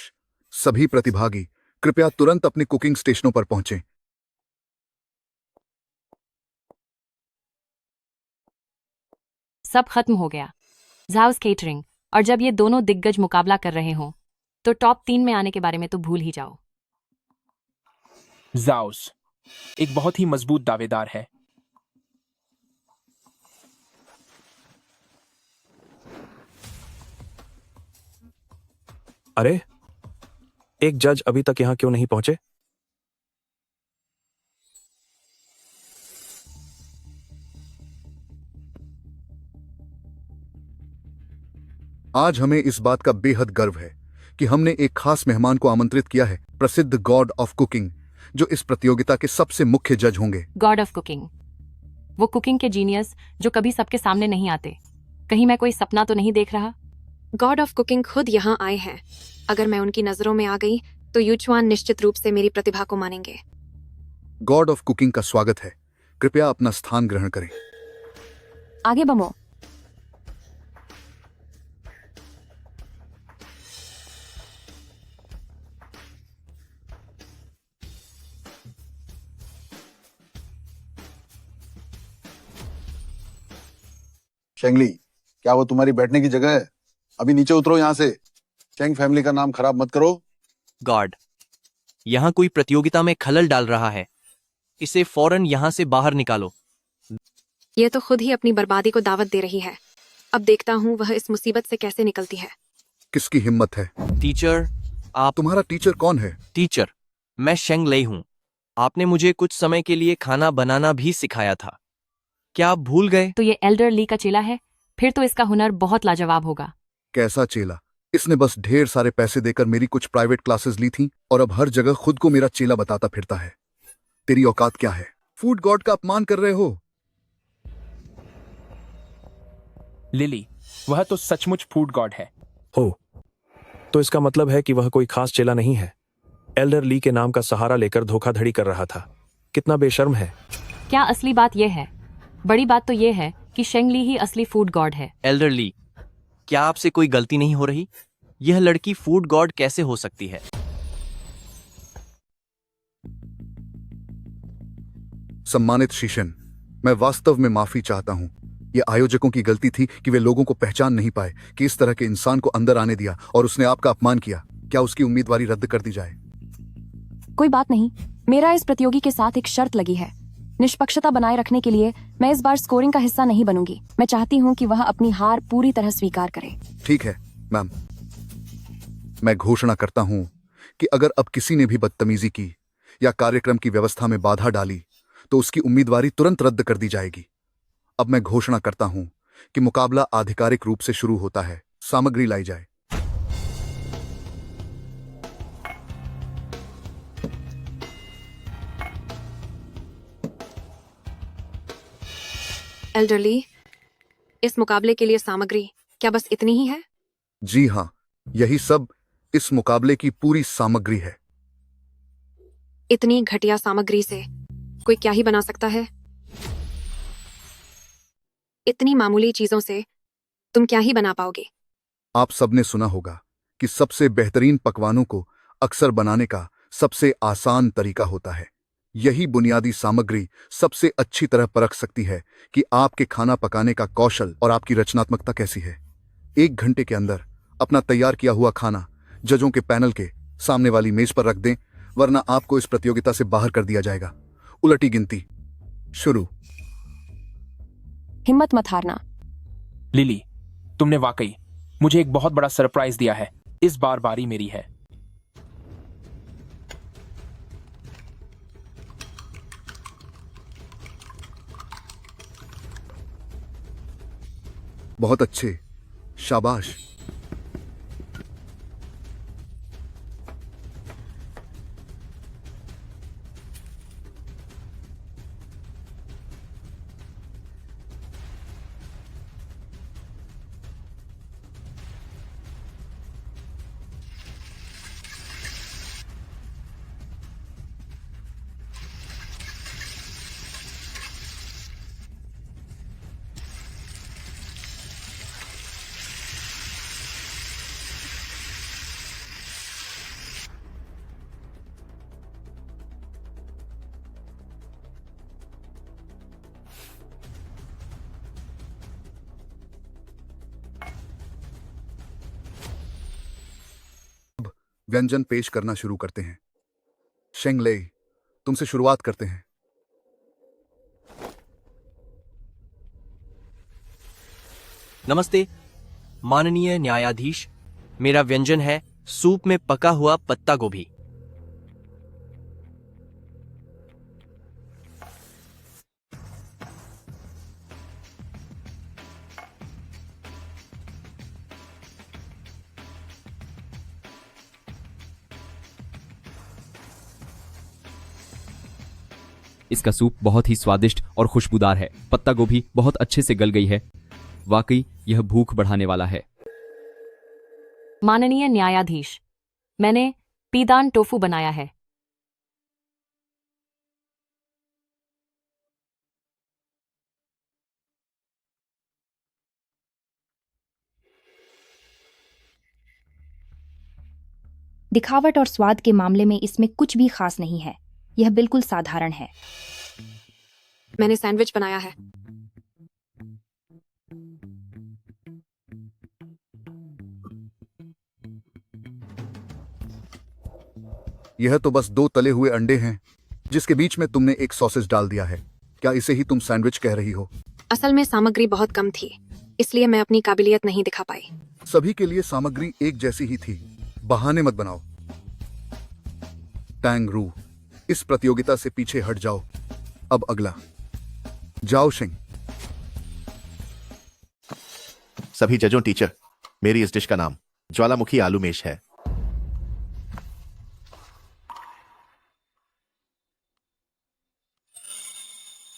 सभी प्रतिभागी कृपया तुरंत अपने कुकिंग स्टेशनों पर पहुंचें। सब खत्म हो गया। जाउस केटरिंग, और जब ये दोनों दिग्गज मुकाबला कर रहे हों तो टॉप 3 में आने के बारे में तो भूल ही जाओ। जाउस एक बहुत ही मजबूत दावेदार है। अरे एक जज अभी तक यहाँ क्यों नहीं पहुंचे? आज हमें इस बात का बेहद गर्व है कि हमने एक खास मेहमान को आमंत्रित किया है, प्रसिद्ध गॉड ऑफ कुकिंग, जो इस प्रतियोगिता के सबसे मुख्य जज होंगे। गॉड ऑफ कुकिंग, वो कुकिंग के जीनियस जो कभी सबके सामने नहीं आते। कहीं मैं कोई सपना तो नहीं देख रहा? गॉड ऑफ कुकिंग खुद यहाँ आए हैं। अगर मैं उनकी नजरों में आ गई तो यूचुआन निश्चित रूप से मेरी प्रतिभा को मानेंगे। गॉड ऑफ कुकिंग का स्वागत है। कृपया अपना स्थान ग्रहण करें। आगे बमो। शेंगली, क्या वो तुम्हारी बैठने की जगह है? अभी नीचे उतरो यहाँ से। शेंग फैमिली का नाम खराब मत करो। गॉड, यहाँ कोई प्रतियोगिता में खलल डाल रहा है। इसे फौरन यहाँ से बाहर निकालो। ये तो खुद ही अपनी बर्बादी को दावत दे रही है। अब देखता हूँ वह इस मुसीबत से कैसे निकलती है। किसकी हिम्मत है? टीचर, आप। तुम्हारा टीचर कौन है? टीचर, मैं शेंग लई हूँ। आपने मुझे कुछ समय के लिए खाना बनाना भी सिखाया था। क्या आप भूल गए? तो ये एल्डर ली का चेला है? फिर तो इसका हुनर बहुत लाजवाब होगा। कैसा चेला? इसने बस ढेर सारे पैसे देकर मेरी कुछ प्राइवेट क्लासेस ली थी और अब हर जगह खुद को मेरा चेला बताता फिरता है। तेरी औकात क्या है? फूड गॉड का अपमान कर रहे हो। लिली, वह तो सचमुच फूड गॉड है। हो, तो इसका मतलब है कि वह कोई खास चेला नहीं है। एल्डर ली के नाम का सहारा लेकर धोखाधड़ी कर रहा था। कितना बेशर्म है। क्या असली बात यह है? बड़ी बात तो यह है कि शेंग ली ही असली फूड गॉड है। एल्डर ली, क्या आपसे कोई गलती नहीं हो रही? यह लड़की फूड गॉड कैसे हो सकती है? सम्मानित शीशन, मैं वास्तव में माफी चाहता हूं। यह आयोजकों की गलती थी कि वे लोगों को पहचान नहीं पाए कि इस तरह के इंसान को अंदर आने दिया और उसने आपका अपमान किया। क्या उसकी उम्मीदवारी रद्द कर दी जाए? कोई बात नहीं, मेरा इस प्रतियोगी के साथ एक शर्त लगी है। निष्पक्षता बनाए रखने के लिए मैं इस बार स्कोरिंग का हिस्सा नहीं बनूंगी। मैं चाहती हूँ कि वह अपनी हार पूरी तरह स्वीकार करे। ठीक है मैम, मैं घोषणा करता हूं कि अगर अब किसी ने भी बदतमीजी की या कार्यक्रम की व्यवस्था में बाधा डाली तो उसकी उम्मीदवारी तुरंत रद्द कर दी जाएगी। अब मैं घोषणा करता हूं कि मुकाबला आधिकारिक रूप से शुरू होता है। सामग्री लाई जाए। एल्डरली, इस मुकाबले के लिए सामग्री क्या बस इतनी ही है? जी हां, यही सब इस मुकाबले की पूरी सामग्री है। इतनी घटिया सामग्री से कोई क्या ही बना सकता है? इतनी मामूली चीजों से तुम क्या ही बना पाओगे? आप सबने सुना होगा कि सबसे बेहतरीन पकवानों को अक्सर बनाने का सबसे आसान तरीका होता है। यही बुनियादी सामग्री सबसे अच्छी तरह परख सकती है कि आपके खाना पकाने का कौशल और आपकी रचनात्मकता कैसी है। 1 घंटे के अंदर अपना तैयार किया हुआ खाना जजों के पैनल के सामने वाली मेज पर रख दें, वरना आपको इस प्रतियोगिता से बाहर कर दिया जाएगा। उलटी गिनती शुरू। हिम्मत मत हारना। लिली, तुमने वाकई मुझे एक बहुत बड़ा सरप्राइज दिया है। इस बार बारी मेरी है। बहुत अच्छे, शाबाश। व्यंजन पेश करना शुरू करते हैं। शेंग लई, तुमसे शुरुआत करते हैं। नमस्ते माननीय न्यायाधीश, मेरा व्यंजन है सूप में पका हुआ पत्ता गोभी। इसका सूप बहुत ही स्वादिष्ट और खुशबूदार है। पत्ता गोभी बहुत अच्छे से गल गई है। वाकई यह भूख बढ़ाने वाला है। माननीय न्यायाधीश, मैंने पीदान टोफू बनाया है। दिखावट और स्वाद के मामले में इसमें कुछ भी खास नहीं है। यह बिल्कुल साधारण है। मैंने सैंडविच बनाया है। यह तो बस 2 तले हुए अंडे हैं जिसके बीच में तुमने एक सॉसेज डाल दिया है। क्या इसे ही तुम सैंडविच कह रही हो? असल में सामग्री बहुत कम थी, इसलिए मैं अपनी काबिलियत नहीं दिखा पाई। सभी के लिए सामग्री एक जैसी ही थी। बहाने मत बनाओ। टैंग रू, इस प्रतियोगिता से पीछे हट जाओ। अब अगला। जाओ शिंग। सभी जजों टीचर, मेरी इस डिश का नाम ज्वालामुखी आलू मेश है।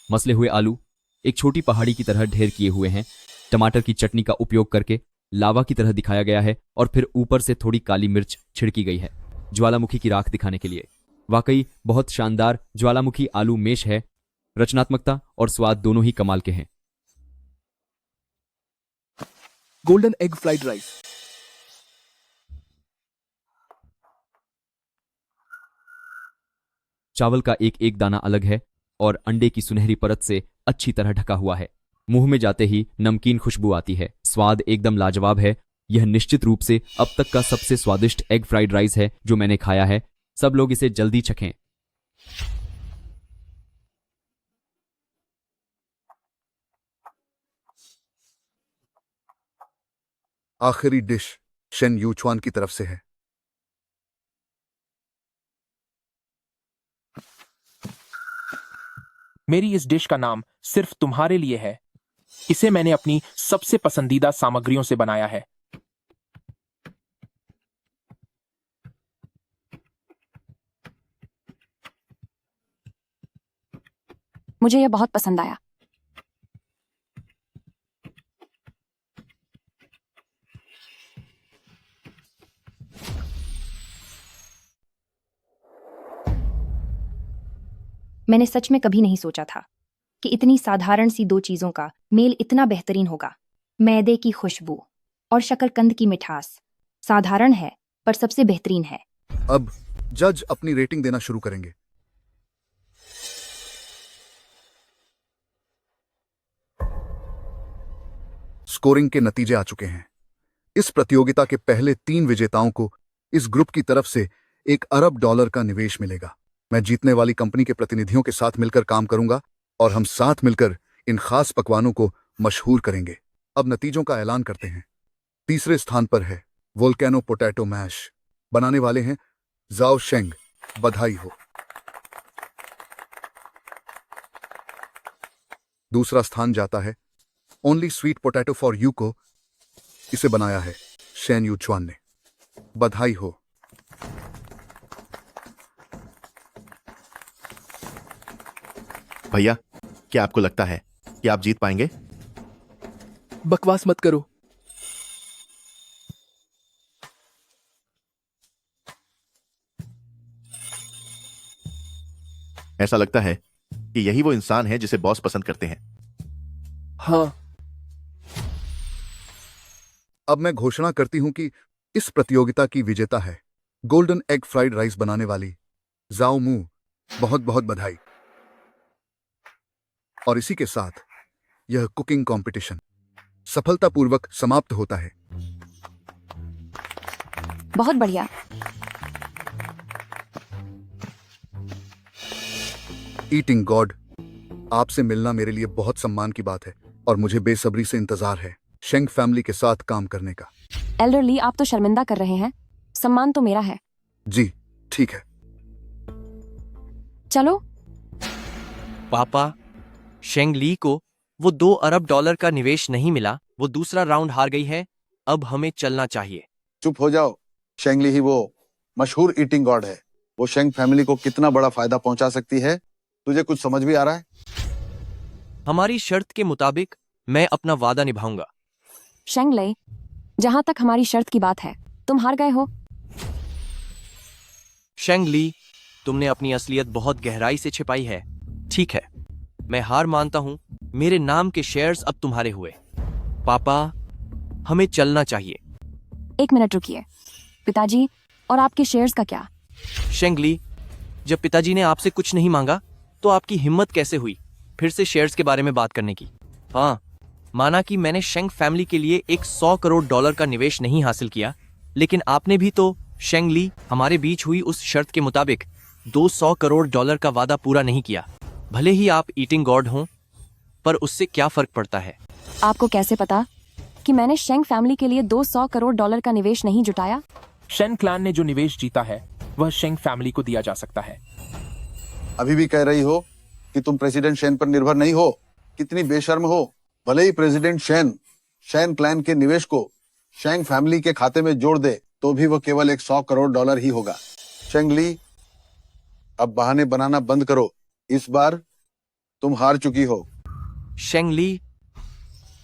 मसले हुए आलू एक छोटी पहाड़ी की तरह ढेर किए हुए हैं। टमाटर की चटनी का उपयोग करके लावा की तरह दिखाया गया है और फिर ऊपर से थोड़ी काली मिर्च छिड़की गई है ज्वालामुखी की राख दिखाने के लिए। वाकई बहुत शानदार ज्वालामुखी आलू मेश है। रचनात्मकता और स्वाद दोनों ही कमाल के हैं। Golden egg fried rice. चावल का एक एक दाना अलग है और अंडे की सुनहरी परत से अच्छी तरह ढका हुआ है। मुंह में जाते ही नमकीन खुशबू आती है। स्वाद एकदम लाजवाब है। यह निश्चित रूप से अब तक का सबसे स्वादिष्ट एग फ्राइड राइस है जो मैंने खाया है। सब लोग इसे जल्दी चखें। आखिरी डिश शेन यूचुआन की तरफ से है। मेरी इस डिश का नाम सिर्फ तुम्हारे लिए है। इसे मैंने अपनी सबसे पसंदीदा सामग्रियों से बनाया है। मुझे यह बहुत पसंद आया। मैंने सच में कभी नहीं सोचा था कि इतनी साधारण सी 2 चीजों का मेल इतना बेहतरीन होगा। मैदे की खुशबू और शकरकंद की मिठास। साधारण है पर सबसे बेहतरीन है। अब जज अपनी रेटिंग देना शुरू करेंगे। स्कोरिंग के नतीजे आ चुके हैं। इस प्रतियोगिता के पहले 3 विजेताओं को इस ग्रुप की तरफ से $1 अरब का निवेश मिलेगा। मैं जीतने वाली कंपनी के प्रतिनिधियों के साथ मिलकर काम करूंगा और हम साथ मिलकर इन खास पकवानों को मशहूर करेंगे। अब नतीजों का ऐलान करते हैं। तीसरे स्थान पर है वोल्केनो पोटैटो मैश। बनाने वाले हैं जाओ शेंग। बधाई हो। दूसरा स्थान जाता है only sweet potato for you को। इसे बनाया है शेन यूचुआन ने। बधाई हो। भैया, क्या आपको लगता है कि आप जीत पाएंगे? बकवास मत करो। ऐसा लगता है कि यही वो इंसान है जिसे बॉस पसंद करते हैं। हाँ। अब मैं घोषणा करती हूं कि इस प्रतियोगिता की विजेता है गोल्डन एग फ्राइड राइस बनाने वाली जाओ मू। बहुत बहुत बधाई। और इसी के साथ यह कुकिंग कंपटीशन सफलतापूर्वक समाप्त होता है। बहुत बढ़िया। ईटिंग गॉड, आपसे मिलना मेरे लिए बहुत सम्मान की बात है और मुझे बेसब्री से इंतजार है शेंग फैमिली के साथ काम करने का। एल्डर ली, आप तो शर्मिंदा कर रहे हैं। सम्मान तो मेरा है। जी ठीक है। चलो। पापा, शेंग ली को वो $2 अरब का निवेश नहीं मिला, वो दूसरा राउंड हार गई है। अब हमें चलना चाहिए। चुप हो जाओ। शेंग ली ही वो मशहूर ईटिंग गॉड है। वो शेंग फैमिली को कितना बड़ा फायदा पहुंचा सकती है, तुझे कुछ समझ भी आ रहा है? हमारी शर्त के मुताबिक मैं अपना वादा निभाऊंगा। शेंग ले, जहां तक हमारी शर्त की बात है, तुम हार गए हो। शेंग ली, तुमने अपनी असलियत बहुत गहराई से छिपाई है। ठीक है, मैं हार मानता हूं। मेरे नाम के शेयर्स अब तुम्हारे हुए। पापा, हमें चलना चाहिए। 1 मिनट रुकिए। पिताजी, और आपके शेयर्स का क्या? शेंग ली, जब पिताजी ने आपसे कुछ नहीं मांगा तो आपकी हिम्मत कैसे हुई फिर से शेयर्स के बारे में बात करने की? हाँ, माना कि मैंने शेंग फैमिली के लिए एक $100 करोड़ का निवेश नहीं हासिल किया, लेकिन आपने भी तो शेंग ली हमारे बीच हुई उस शर्त के मुताबिक $200 करोड़ का वादा पूरा नहीं किया। भले ही आप ईटिंग गॉड हों, पर उससे क्या फर्क पड़ता है? आपको कैसे पता कि मैंने शेंग फैमिली के लिए $200 करोड़ का निवेश नहीं जुटाया? शेन क्लैन ने जो निवेश जीता है वह शेंग फैमिली को दिया जा सकता है। अभी भी कह रही हो कि तुम प्रेसिडेंट शेन पर निर्भर नहीं हो? कितनी बेशर्म हो। भले ही प्रेसिडेंट शेन क्लैन के निवेश को शेंग फैमिली के खाते में जोड़ दे तो भी वो केवल एक $100 करोड़ ही होगा। शेंग ली, अब बहाने बनाना बंद करो। इस बार तुम हार चुकी हो। शेंग ली,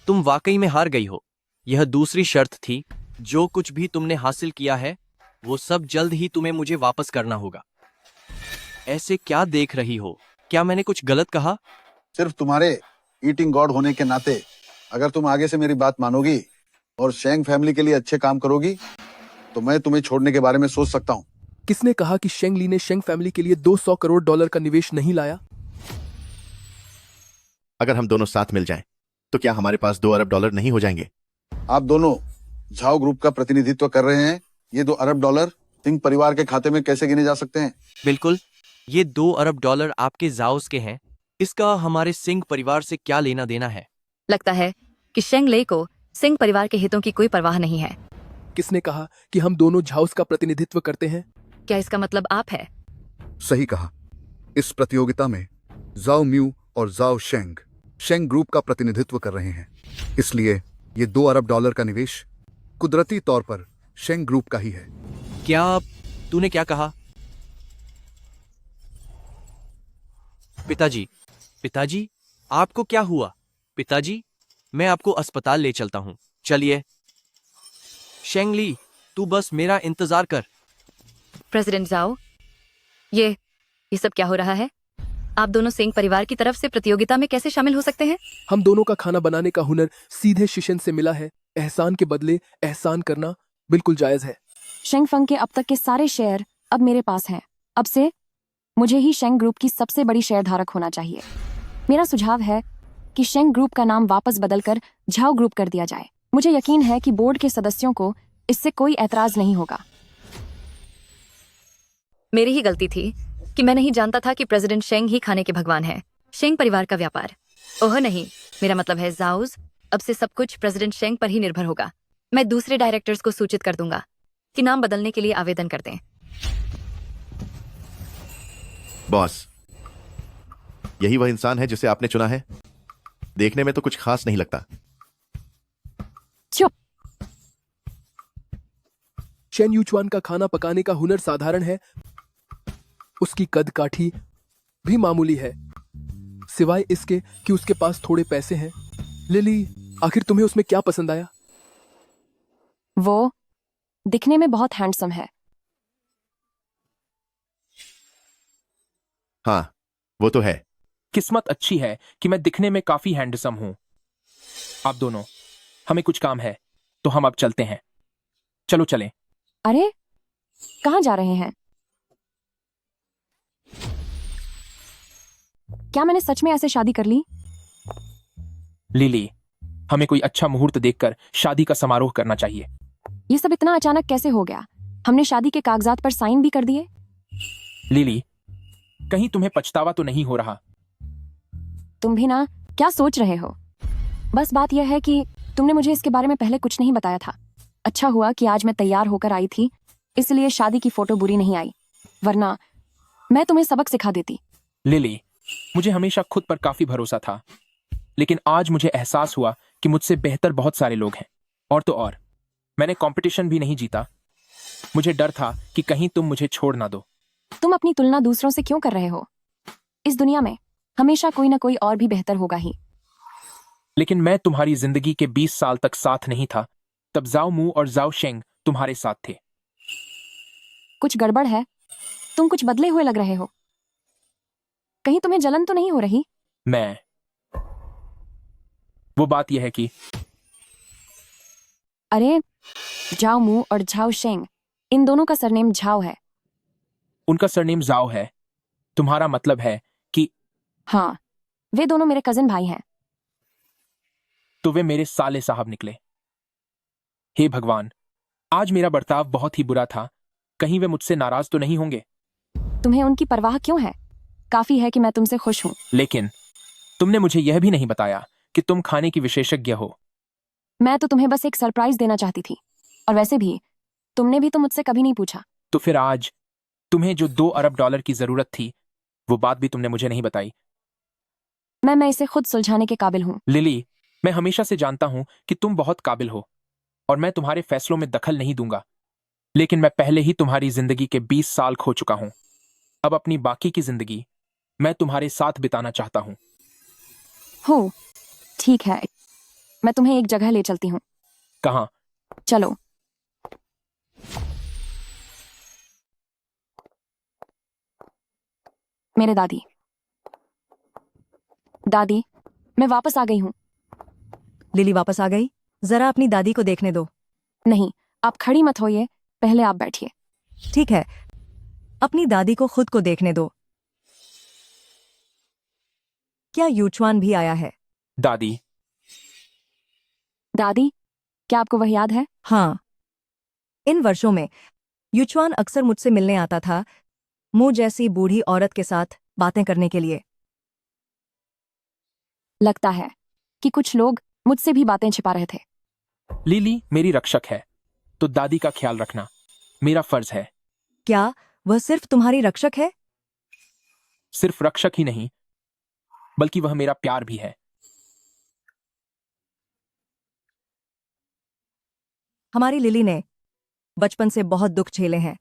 तुम वाकई में हार गई हो। यह दूसरी शर्त थी। जो कुछ भी तुमने हासिल किया है वो सब जल्द ही तुम्हें मुझे वापस करना होगा। ऐसे क्या देख रही हो? क्या मैंने कुछ गलत कहा? सिर्फ तुम्हारे ईटिंग गॉड होने के नाते अगर तुम आगे से मेरी बात मानोगी और शेंग फैमिली के लिए अच्छे काम करोगी तो मैं तुम्हें छोड़ने के बारे में सोच सकता हूँ। किसने कहा कि शेंग ली ने शेंग फैमिली के लिए $200 करोड़ का निवेश नहीं लाया? अगर हम दोनों साथ मिल जाएं, तो क्या हमारे पास $2 अरब नहीं हो जाएंगे? आप दोनों झाओ ग्रुप का प्रतिनिधित्व कर रहे हैं। ये $2 अरब सिंह परिवार के खाते में कैसे गिने जा सकते हैं? बिल्कुल, ये $2 अरब आपके जाओस के हैं। इसका हमारे सिंह परिवार से क्या लेना देना है? लगता है कि शेंग ले को सिंह परिवार के हितों की कोई परवाह नहीं है। किसने कहा कि हम दोनों झाउस का प्रतिनिधित्व करते हैं? क्या इसका मतलब आप है? सही कहा। इस प्रतियोगिता में जाओ म्यू और जाओ शेंग ग्रुप का प्रतिनिधित्व कर रहे हैं। इसलिए ये $2 अरब का निवेश कुदरती तौर पर शेंग ग्रुप का ही है। क्या तूने क्या कहा? पिताजी, आपको क्या हुआ? पिताजी, मैं आपको अस्पताल ले चलता हूं। चलिए। शेंग ली, तू बस मेरा इंतजार कर। प्रेसिडेंट जाओ, ये सब क्या हो रहा है? आप दोनों सिंह परिवार की तरफ से प्रतियोगिता में कैसे शामिल हो सकते हैं? हम दोनों का खाना बनाने का हुनर सीधे शिशन से मिला है। एहसान के बदले एहसान करना बिल्कुल जायज है। शेंग फंग के अब तक के सारे शेयर अब मेरे पास हैं। अब से मुझे ही शेंग ग्रुप की सबसे बड़ी शेयर धारक होना चाहिए। मेरा सुझाव है कि शेंग ग्रुप का नाम वापस बदलकर झाओ ग्रुप कर दिया जाए। मुझे यकीन है कि बोर्ड के सदस्यों को इससे कोई ऐतराज नहीं होगा। मेरी ही गलती थी कि मैं नहीं जानता था कि प्रेसिडेंट शेंग ही खाने के भगवान है। शेंग परिवार का व्यापार, ओह नहीं, मेरा मतलब है जाओज, अब से सब कुछ प्रेसिडेंट शेंग पर ही निर्भर होगा। मैं दूसरे डायरेक्टर्स को सूचित कर दूंगा कि नाम बदलने के लिए आवेदन कर दें। बॉस, यही वह इंसान है जिसे आपने चुना है? देखने में तो कुछ खास नहीं लगता। चुप। शेन यूचुआन का खाना पकाने का हुनर साधारण है। उसकी कद काठी भी मामूली है, सिवाय इसके कि उसके पास थोड़े पैसे हैं। लिली, आखिर तुम्हें उसमें क्या पसंद आया? वो दिखने में बहुत हैंडसम है। हाँ, वो तो है। किस्मत अच्छी है कि मैं दिखने में काफी हैंडसम हूं। आप दोनों, हमें कुछ काम है तो हम अब चलते हैं। चलो चलें। अरे, कहाँ जा रहे हैं? क्या मैंने सच में ऐसे शादी कर ली? लिली, हमें कोई अच्छा मुहूर्त देखकर शादी का समारोह करना चाहिए। ये सब इतना अचानक कैसे हो गया? हमने शादी के कागजात पर साइन भी कर दिए। लिली, कहीं तुम्हें पछतावा तो नहीं हो रहा? तुम भी ना, क्या सोच रहे हो? बस बात यह है कि तुमने मुझे इसके बारे में पहले कुछ नहीं बताया था। अच्छा हुआ कि आज मैं तैयार होकर आई थी इसलिए शादी की फोटो बुरी नहीं आई, वरना मैं तुम्हें सबक सिखा देती। लिली, मुझे हमेशा खुद पर काफी भरोसा था, लेकिन आज मुझे एहसास हुआ कि मुझसे बेहतर बहुत सारे लोग हैं। और तो और, मैंने कंपटीशन भी नहीं जीता। मुझे डर था कि कहीं तुम मुझे छोड़ ना दो। तुम अपनी तुलना दूसरों से क्यों कर रहे हो? इस दुनिया में हमेशा कोई ना कोई और भी बेहतर होगा ही। लेकिन मैं तुम्हारी जिंदगी के 20 साल तक साथ नहीं था, तब जाओ मू और जाओ शेंग तुम्हारे साथ थे। कुछ गड़बड़ है, तुम कुछ बदले हुए लग रहे हो। कहीं तुम्हें जलन तो नहीं हो रही? वो बात यह है कि अरे, जाओ मू और झाओ शेंग, इन दोनों का सरनेम झाओ है। उनका सरनेम जाओ है। तुम्हारा मतलब है कि? हाँ, वे दोनों मेरे कजिन भाई हैं। तो वे मेरे साले साहब निकले। हे भगवान, आज मेरा बर्ताव बहुत ही बुरा था। कहीं वे मुझसे नाराज तो नहीं होंगे? तुम्हें उनकी परवाह क्यों है? काफी है कि मैं तुमसे खुश हूं। लेकिन तुमने मुझे यह भी नहीं बताया कि तुम खाने की विशेषज्ञ हो। मैं तो तुम्हें बस एक सरप्राइज देना चाहती थी, और वैसे भी तुमने भी तो मुझसे कभी नहीं पूछा। तो फिर आज तुम्हें जो $2 अरब की जरूरत थी, वो बात भी तुमने मुझे नहीं बताई। मैं इसे खुद सुलझाने के काबिल हूँ। लिली, मैं हमेशा से जानता हूं कि तुम बहुत काबिल हो, और मैं तुम्हारे फैसलों में दखल नहीं दूंगा। लेकिन मैं पहले ही तुम्हारी जिंदगी के 20 साल खो चुका हूं। अब अपनी बाकी की जिंदगी मैं तुम्हारे साथ बिताना चाहता हूं। हो, ठीक है, मैं तुम्हें एक जगह ले चलती हूँ। कहाँ? चलो। मेरे दादी। दादी, मैं वापस आ गई हूँ। लिली वापस आ गई? जरा अपनी दादी को देखने दो। नहीं, आप खड़ी मत होइए, पहले आप बैठिए। ठीक है, अपनी दादी को खुद को देखने दो। क्या यूचुआन भी आया है? दादी। दादी, क्या आपको वह याद है? हाँ, इन वर्षों में यूचुआन अक्सर मुझसे मिलने आता था, मुझ जैसी बूढ़ी औरत के साथ बातें करने के लिए। लगता है कि कुछ लोग मुझसे भी बातें छिपा रहे थे। लिली मेरी रक्षक है, तो दादी का ख्याल रखना मेरा फर्ज है। क्या वह सिर्फ तुम्हारी रक्षक है? सिर्फ रक्षक ही नहीं, बल्कि वह मेरा प्यार भी है। हमारी लिली ने बचपन से बहुत दुख झेले हैं।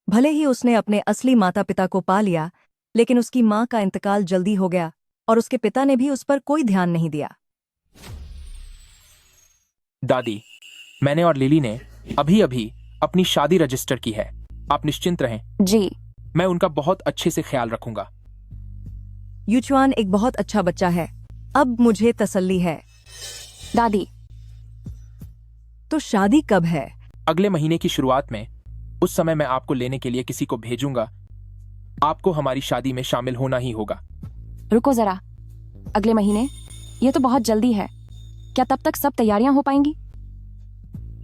भले ही उसने अपने असली माता पिता को पा लिया, लेकिन उसकी मां का इंतकाल जल्दी हो गया और उसके पिता ने भी उस पर कोई ध्यान नहीं दिया। दादी, मैंने और लिली ने अभी अभी अपनी शादी रजिस्टर की है। आप निश्चिंत रहें। जी। मैं उनका बहुत अच्छे से ख्याल रखूंगा। यूचुआन एक बहुत अच्छा बच्चा है, अब मुझे तसल्ली है। दादी, तो शादी कब है? अगले महीने की शुरुआत में। उस समय मैं आपको लेने के लिए किसी को भेजूंगा। आपको हमारी शादी में शामिल होना ही होगा। रुको जरा, अगले महीने? ये तो बहुत जल्दी है। क्या तब तक सब तैयारियां हो पाएंगी?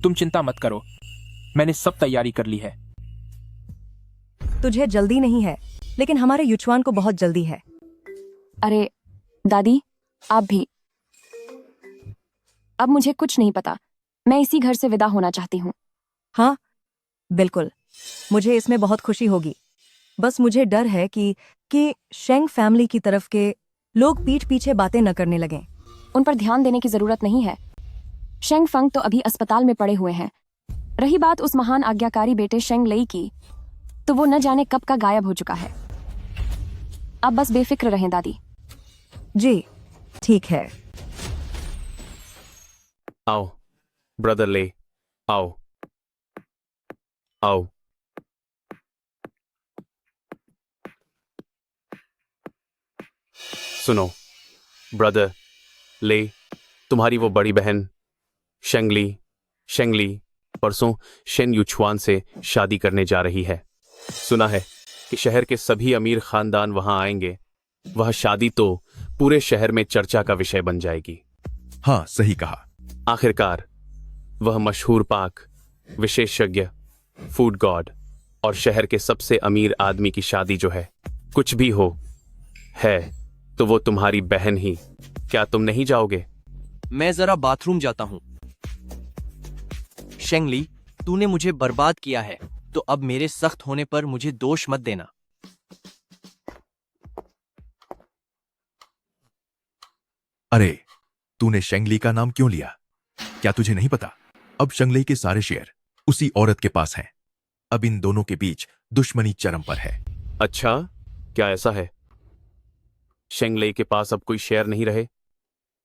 तुम चिंता मत करो, मैंने सब तैयारी कर ली है। तुझे जल्दी नहीं है, लेकिन हमारे यूचुआन को बहुत जल्दी है। अरे दादी, आप भी। अब मुझे कुछ नहीं पता, मैं इसी घर से विदा होना चाहती हूँ। हाँ, बिल्कुल, मुझे इसमें बहुत खुशी होगी। बस मुझे डर है कि शेंग फैमिली की तरफ के लोग पीठ पीछे बातें न करने लगें। उन पर ध्यान देने की जरूरत नहीं है। शेंग फंग तो अभी अस्पताल में पड़े हुए हैं। रही बात उस महान आज्ञाकारी बेटे शेंग लई की, तो वो न जाने कब का गायब हो चुका है। अब बस बेफिक्र रहें दादी। जी, ठीक है। आओ ब्रदर ले, आओ आओ। सुनो ब्रदर ले, तुम्हारी वो बड़ी बहन शेंगली परसों शेन यूचुआन से शादी करने जा रही है। सुना है कि शहर के सभी अमीर खानदान वहां आएंगे। वह शादी तो पूरे शहर में चर्चा का विषय बन जाएगी। हाँ, सही कहा। आखिरकार वह मशहूर पाक विशेषज्ञ, फूड गॉड और शहर के सबसे अमीर आदमी की शादी जो है, कुछ भी हो है तो वो तुम्हारी बहन ही। क्या तुम नहीं जाओगे? मैं जरा बाथरूम जाता हूं। शेंगली, तूने मुझे बर्बाद किया है। तो अब मेरे सख्त होने पर मुझे दोष मत देना। अरे, तूने शेंगली का नाम क्यों लिया? क्या तुझे नहीं पता? अब शेंगली के सारे शेयर उसी औरत के पास हैं। अब इन दोनों के बीच दुश्मनी चरम पर है। अच्छा, क्या ऐसा है? शेंगले के पास अब कोई शेयर नहीं रहे,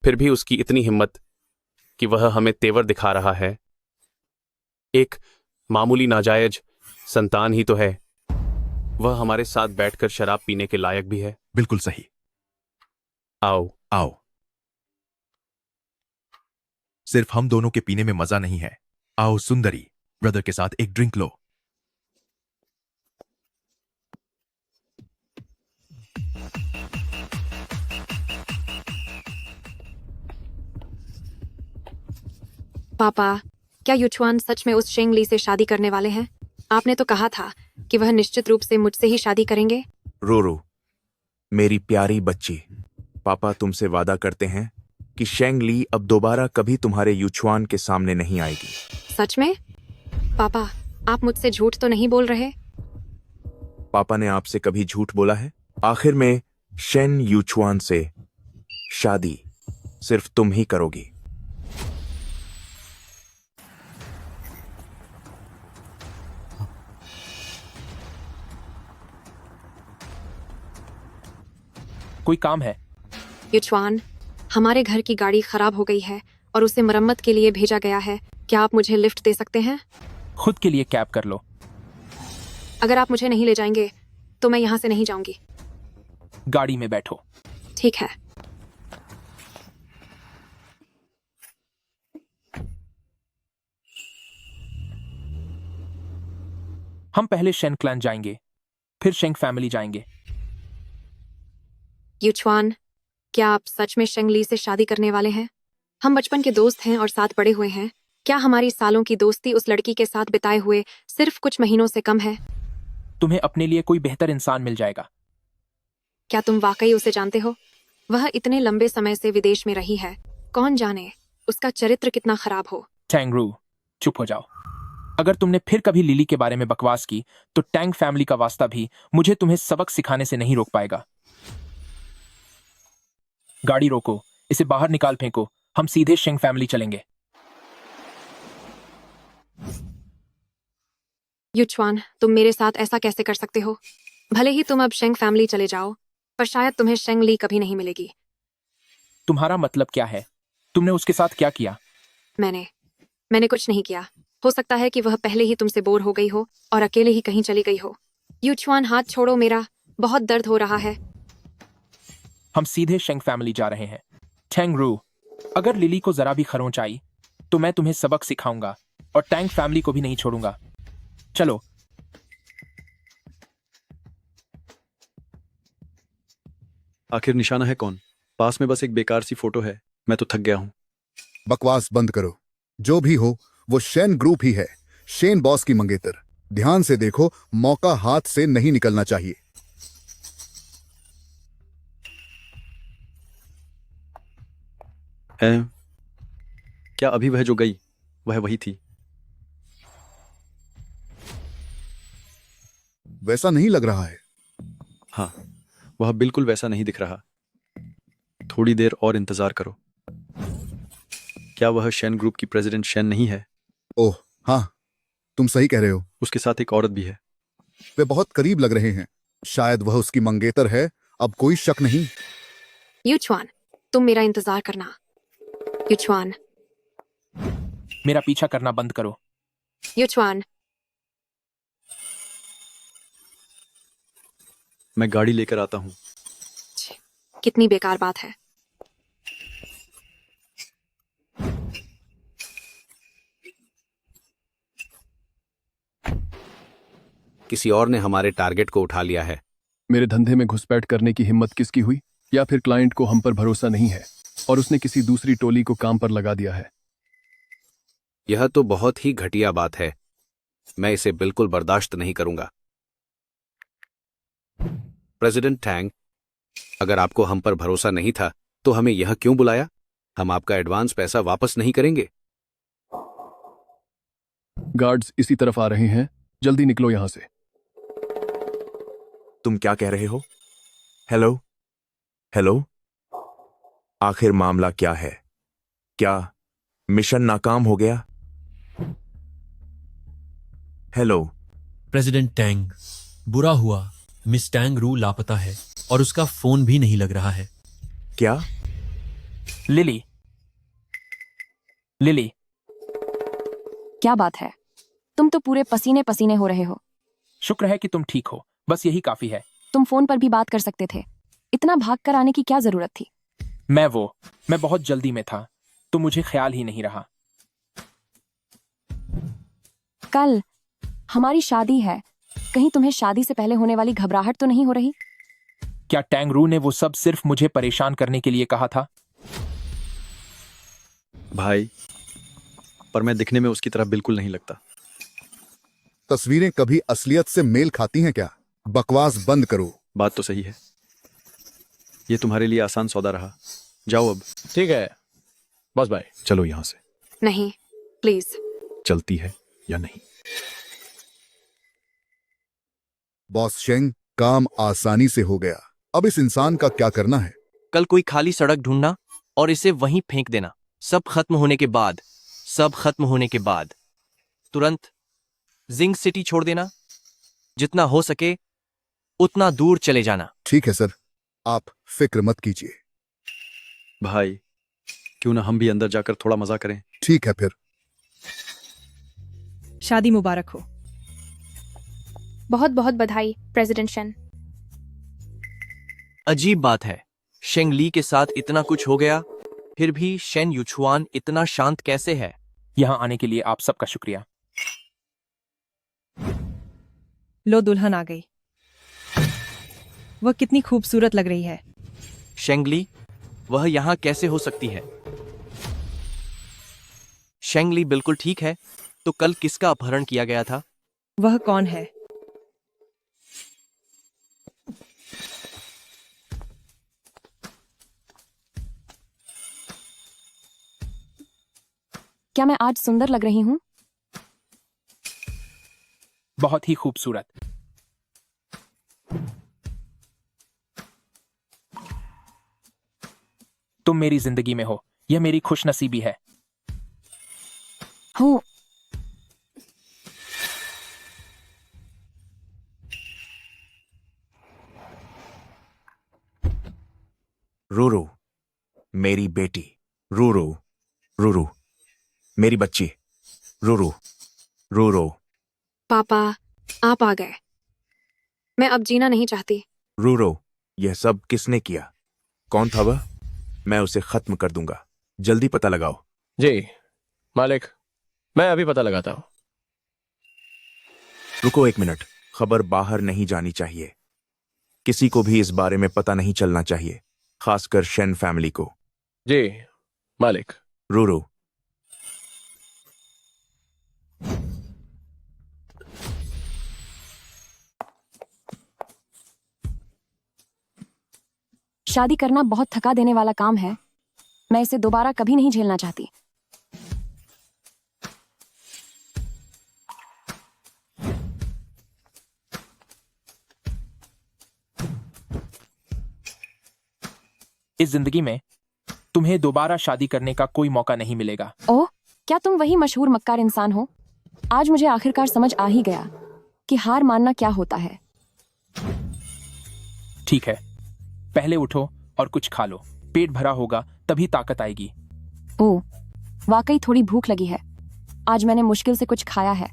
फिर भी उसकी इतनी हिम्मत कि वह हमें तेवर दिखा रहा है। एक मामूली नाजायज संतान ही तो है, वह हमारे साथ बैठकर शराब पीने के लायक भी है। बिल्कुल सही। आओ आओ। सिर्फ हम दोनों के पीने में मजा नहीं है। आओ सुंदरी, ब्रदर के साथ एक ड्रिंक लो। पापा, क्या युचवान सच में उस शेंगली से शादी करने वाले हैं? आपने तो कहा था कि वह निश्चित रूप से मुझसे ही शादी करेंगे। रोरो, मेरी प्यारी बच्ची, पापा तुमसे वादा करते हैं कि शेंगली अब दोबारा कभी तुम्हारे युचवान के सामने नहीं आएगी। सच में? पापा, आप मुझसे झूठ तो नहीं बोल रहे? पापा ने आपसे कभी झूठ बोला है? आखिर में शेन युचवान से शादी सिर्फ तुम ही करोगी। कोई काम है? युचवान, हमारे घर की गाड़ी खराब हो गई है और उसे मरम्मत के लिए भेजा गया है। क्या आप मुझे लिफ्ट दे सकते हैं? खुद के लिए कैब कर लो। अगर आप मुझे नहीं ले जाएंगे तो मैं यहाँ से नहीं जाऊंगी। गाड़ी में बैठो। ठीक है। हम पहले शेन क्लैन जाएंगे, फिर शेंग फैमिली जाएंगे। युचवान, क्या आप सच में शेंगली से शादी करने वाले हैं? हम बचपन के दोस्त हैं और साथ बड़े हुए हैं। क्या हमारी सालों की दोस्ती उस लड़की के साथ बिताए हुए सिर्फ कुछ महीनों से कम है? तुम्हें अपने लिए कोई बेहतर इंसान मिल जाएगा। क्या तुम वाकई उसे जानते हो? वह इतने लंबे समय से विदेश में रही है। कौन जाने उसका चरित्र कितना खराब हो। टैंगरू, चुप हो जाओ। अगर तुमने फिर कभी लिली के बारे में बकवास की तो टैंग फैमिली का वास्ता भी मुझे तुम्हें सबक सिखाने से नहीं रोक पाएगा। गाड़ी रोको, इसे बाहर निकाल फेंको। हम सीधे शेंग फैमिली चलेंगे। युचवान, तुम मेरे साथ ऐसा कैसे कर सकते हो? भले ही तुम अब शेंग फैमिली चले जाओ, पर शायद तुम्हें शेंगली कभी नहीं मिलेगी। तुम्हारा मतलब क्या है? तुमने उसके साथ क्या किया? मैंने कुछ नहीं किया। हो सकता है कि वह पहले ही तुमसे बोर हो गई हो और अकेले ही कहीं चली गई हो। युचवान, हाथ छोड़ो मेरा, बहुत दर्द हो रहा है। हम सीधे शेंग फैमिली जा रहे हैं। टैंगरू, अगर लिली को जरा भी खरोंच आई तो मैं तुम्हें सबक सिखाऊंगा और टैंग फैमिली को भी नहीं छोड़ूंगा। चलो। आखिर निशाना है कौन? पास में बस एक बेकार सी फोटो है। मैं तो थक गया हूं। बकवास बंद करो। जो भी हो वो शेन ग्रुप ही है, शेन बॉस की मंगेतर। ध्यान से देखो, मौका हाथ से नहीं निकलना चाहिए। है क्या अभी वह जो गई वह वही थी? वैसा नहीं लग रहा है। हाँ, वह बिल्कुल वैसा नहीं दिख रहा। थोड़ी देर और इंतजार करो। क्या वह शेन ग्रुप की प्रेसिडेंट शेन नहीं है? ओह हाँ, तुम सही कह रहे हो। उसके साथ एक औरत भी है। वे बहुत करीब लग रहे हैं। शायद वह उसकी मंगेतर है। अब कोई शक नहीं। युचवान, तुम मेरा इंतजार करना। युचवान, मेरा पीछा करना बंद करो। युचवान, मैं गाड़ी लेकर आता हूं। कितनी बेकार बात है। किसी और ने हमारे टारगेट को उठा लिया है। मेरे धंधे में घुसपैठ करने की हिम्मत किसकी हुई? या फिर क्लाइंट को हम पर भरोसा नहीं है और उसने किसी दूसरी टोली को काम पर लगा दिया है? यह तो बहुत ही घटिया बात है। मैं इसे बिल्कुल बर्दाश्त नहीं करूंगा। प्रेसिडेंट टैंग, अगर आपको हम पर भरोसा नहीं था तो हमें यह क्यों बुलाया? हम आपका एडवांस पैसा वापस नहीं करेंगे। गार्ड्स इसी तरफ आ रहे हैं। जल्दी निकलो यहां से। तुम क्या कह रहे हो? हेलो हेलो, आखिर मामला क्या है? क्या मिशन नाकाम हो गया? हेलो प्रेसिडेंट टैंग, बुरा हुआ मिस टैंग रू लापता है और उसका फोन भी नहीं लग रहा है। क्या? लिली, लिली, क्या बात है? तुम तो पूरे पसीने पसीने हो रहे हो। शुक्र है कि तुम ठीक हो, बस यही काफी है। तुम फोन पर भी बात कर सकते थे। इतना भाग कर आने की क्या जरूरत थी? मैं बहुत जल्दी में था, तो मुझे ख्याल ही नहीं रहा। कल हमारी शादी है, कहीं तुम्हें शादी से पहले होने वाली घबराहट तो नहीं हो रही? क्या टैंगरू ने वो सब सिर्फ मुझे परेशान करने के लिए कहा था? भाई, पर मैं दिखने में उसकी तरह बिल्कुल नहीं लगता। तस्वीरें कभी असलियत से मेल खाती हैं क्या? बकवास बंद करो। बात तो सही है। ये तुम्हारे लिए आसान सौदा रहा। जाओ अब। ठीक है बॉस भाई। चलो यहां से। नहीं, प्लीज। चलती है या नहीं? बॉस शेंग, काम आसानी से हो गया। अब इस इंसान का क्या करना है? कल कोई खाली सड़क ढूंढना और इसे वहीं फेंक देना। सब खत्म होने के बाद तुरंत जिंग सिटी छोड़ देना। जितना हो सके उतना दूर चले जाना। ठीक है सर, आप फिक्र मत कीजिए। भाई, क्यों ना हम भी अंदर जाकर थोड़ा मजा करें? ठीक है फिर। शादी मुबारक हो। बहुत बहुत बधाई प्रेसिडेंट शेन। अजीब बात है, शेंग ली के साथ इतना कुछ हो गया, फिर भी शेन युचुआन इतना शांत कैसे है? यहाँ आने के लिए आप सबका शुक्रिया। लो, दुल्हन आ गई। वह कितनी खूबसूरत लग रही है। शेंगली, वह यहाँ कैसे हो सकती है? शेंगली बिल्कुल ठीक है, तो कल किसका अपहरण किया गया था? वह कौन है? क्या मैं आज सुंदर लग रही हूँ? बहुत ही खूबसूरत। तुम मेरी जिंदगी में हो, यह मेरी खुशनसीबी है। हूँ। रूरू, मेरी बेटी। रूरू, रूरू, मेरी बच्ची। रूरू, रूरू। पापा, आप आ गए। मैं अब जीना नहीं चाहती। रूरू, यह सब किसने किया? कौन था वह? मैं उसे खत्म कर दूंगा। जल्दी पता लगाओ। जी मालिक, मैं अभी पता लगाता हूं। रुको एक मिनट, खबर बाहर नहीं जानी चाहिए। किसी को भी इस बारे में पता नहीं चलना चाहिए, खासकर शेन फैमिली को। जी मालिक। रूरू, शादी करना बहुत थका देने वाला काम है। मैं इसे दोबारा कभी नहीं झेलना चाहती। इस जिंदगी में तुम्हें दोबारा शादी करने का कोई मौका नहीं मिलेगा। ओह, क्या तुम वही मशहूर मक्कार इंसान हो? आज मुझे आखिरकार समझ आ ही गया कि हार मानना क्या होता है। ठीक है, पहले उठो और कुछ खा लो। पेट भरा होगा तभी ताकत आएगी। ओह, वाकई थोड़ी भूख लगी है। आज मैंने मुश्किल से कुछ खाया है।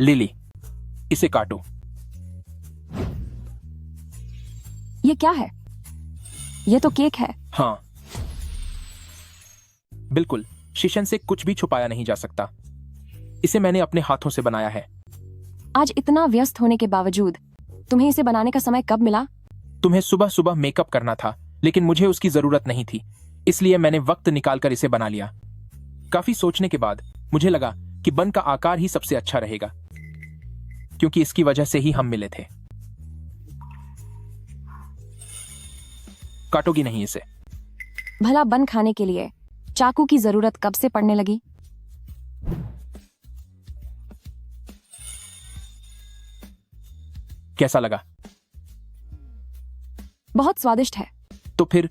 लिली, इसे काटो। ये क्या है? ये तो केक है। हाँ, बिल्कुल, शिशन से कुछ भी छुपाया नहीं जा सकता। इसे मैंने अपने हाथों से बनाया है। आज इतना व्यस्त होने के बावजूद तुम्हें इसे बनाने का समय कब मिला? तुम्हें सुबह सुबह मेकअप करना था, लेकिन मुझे उसकी जरूरत नहीं थी, इसलिए मैंने वक्त निकालकर इसे बना लिया। काफी सोचने के बाद मुझे लगा कि बन का आकार ही सबसे अच्छा रहेगा, क्योंकि इसकी वजह से ही हम मिले थे। काटोगी नहीं इसे? भला बन खाने के लिए चाकू की जरूरत कब से पड़ने लगी? कैसा लगा? बहुत स्वादिष्ट है। तो फिर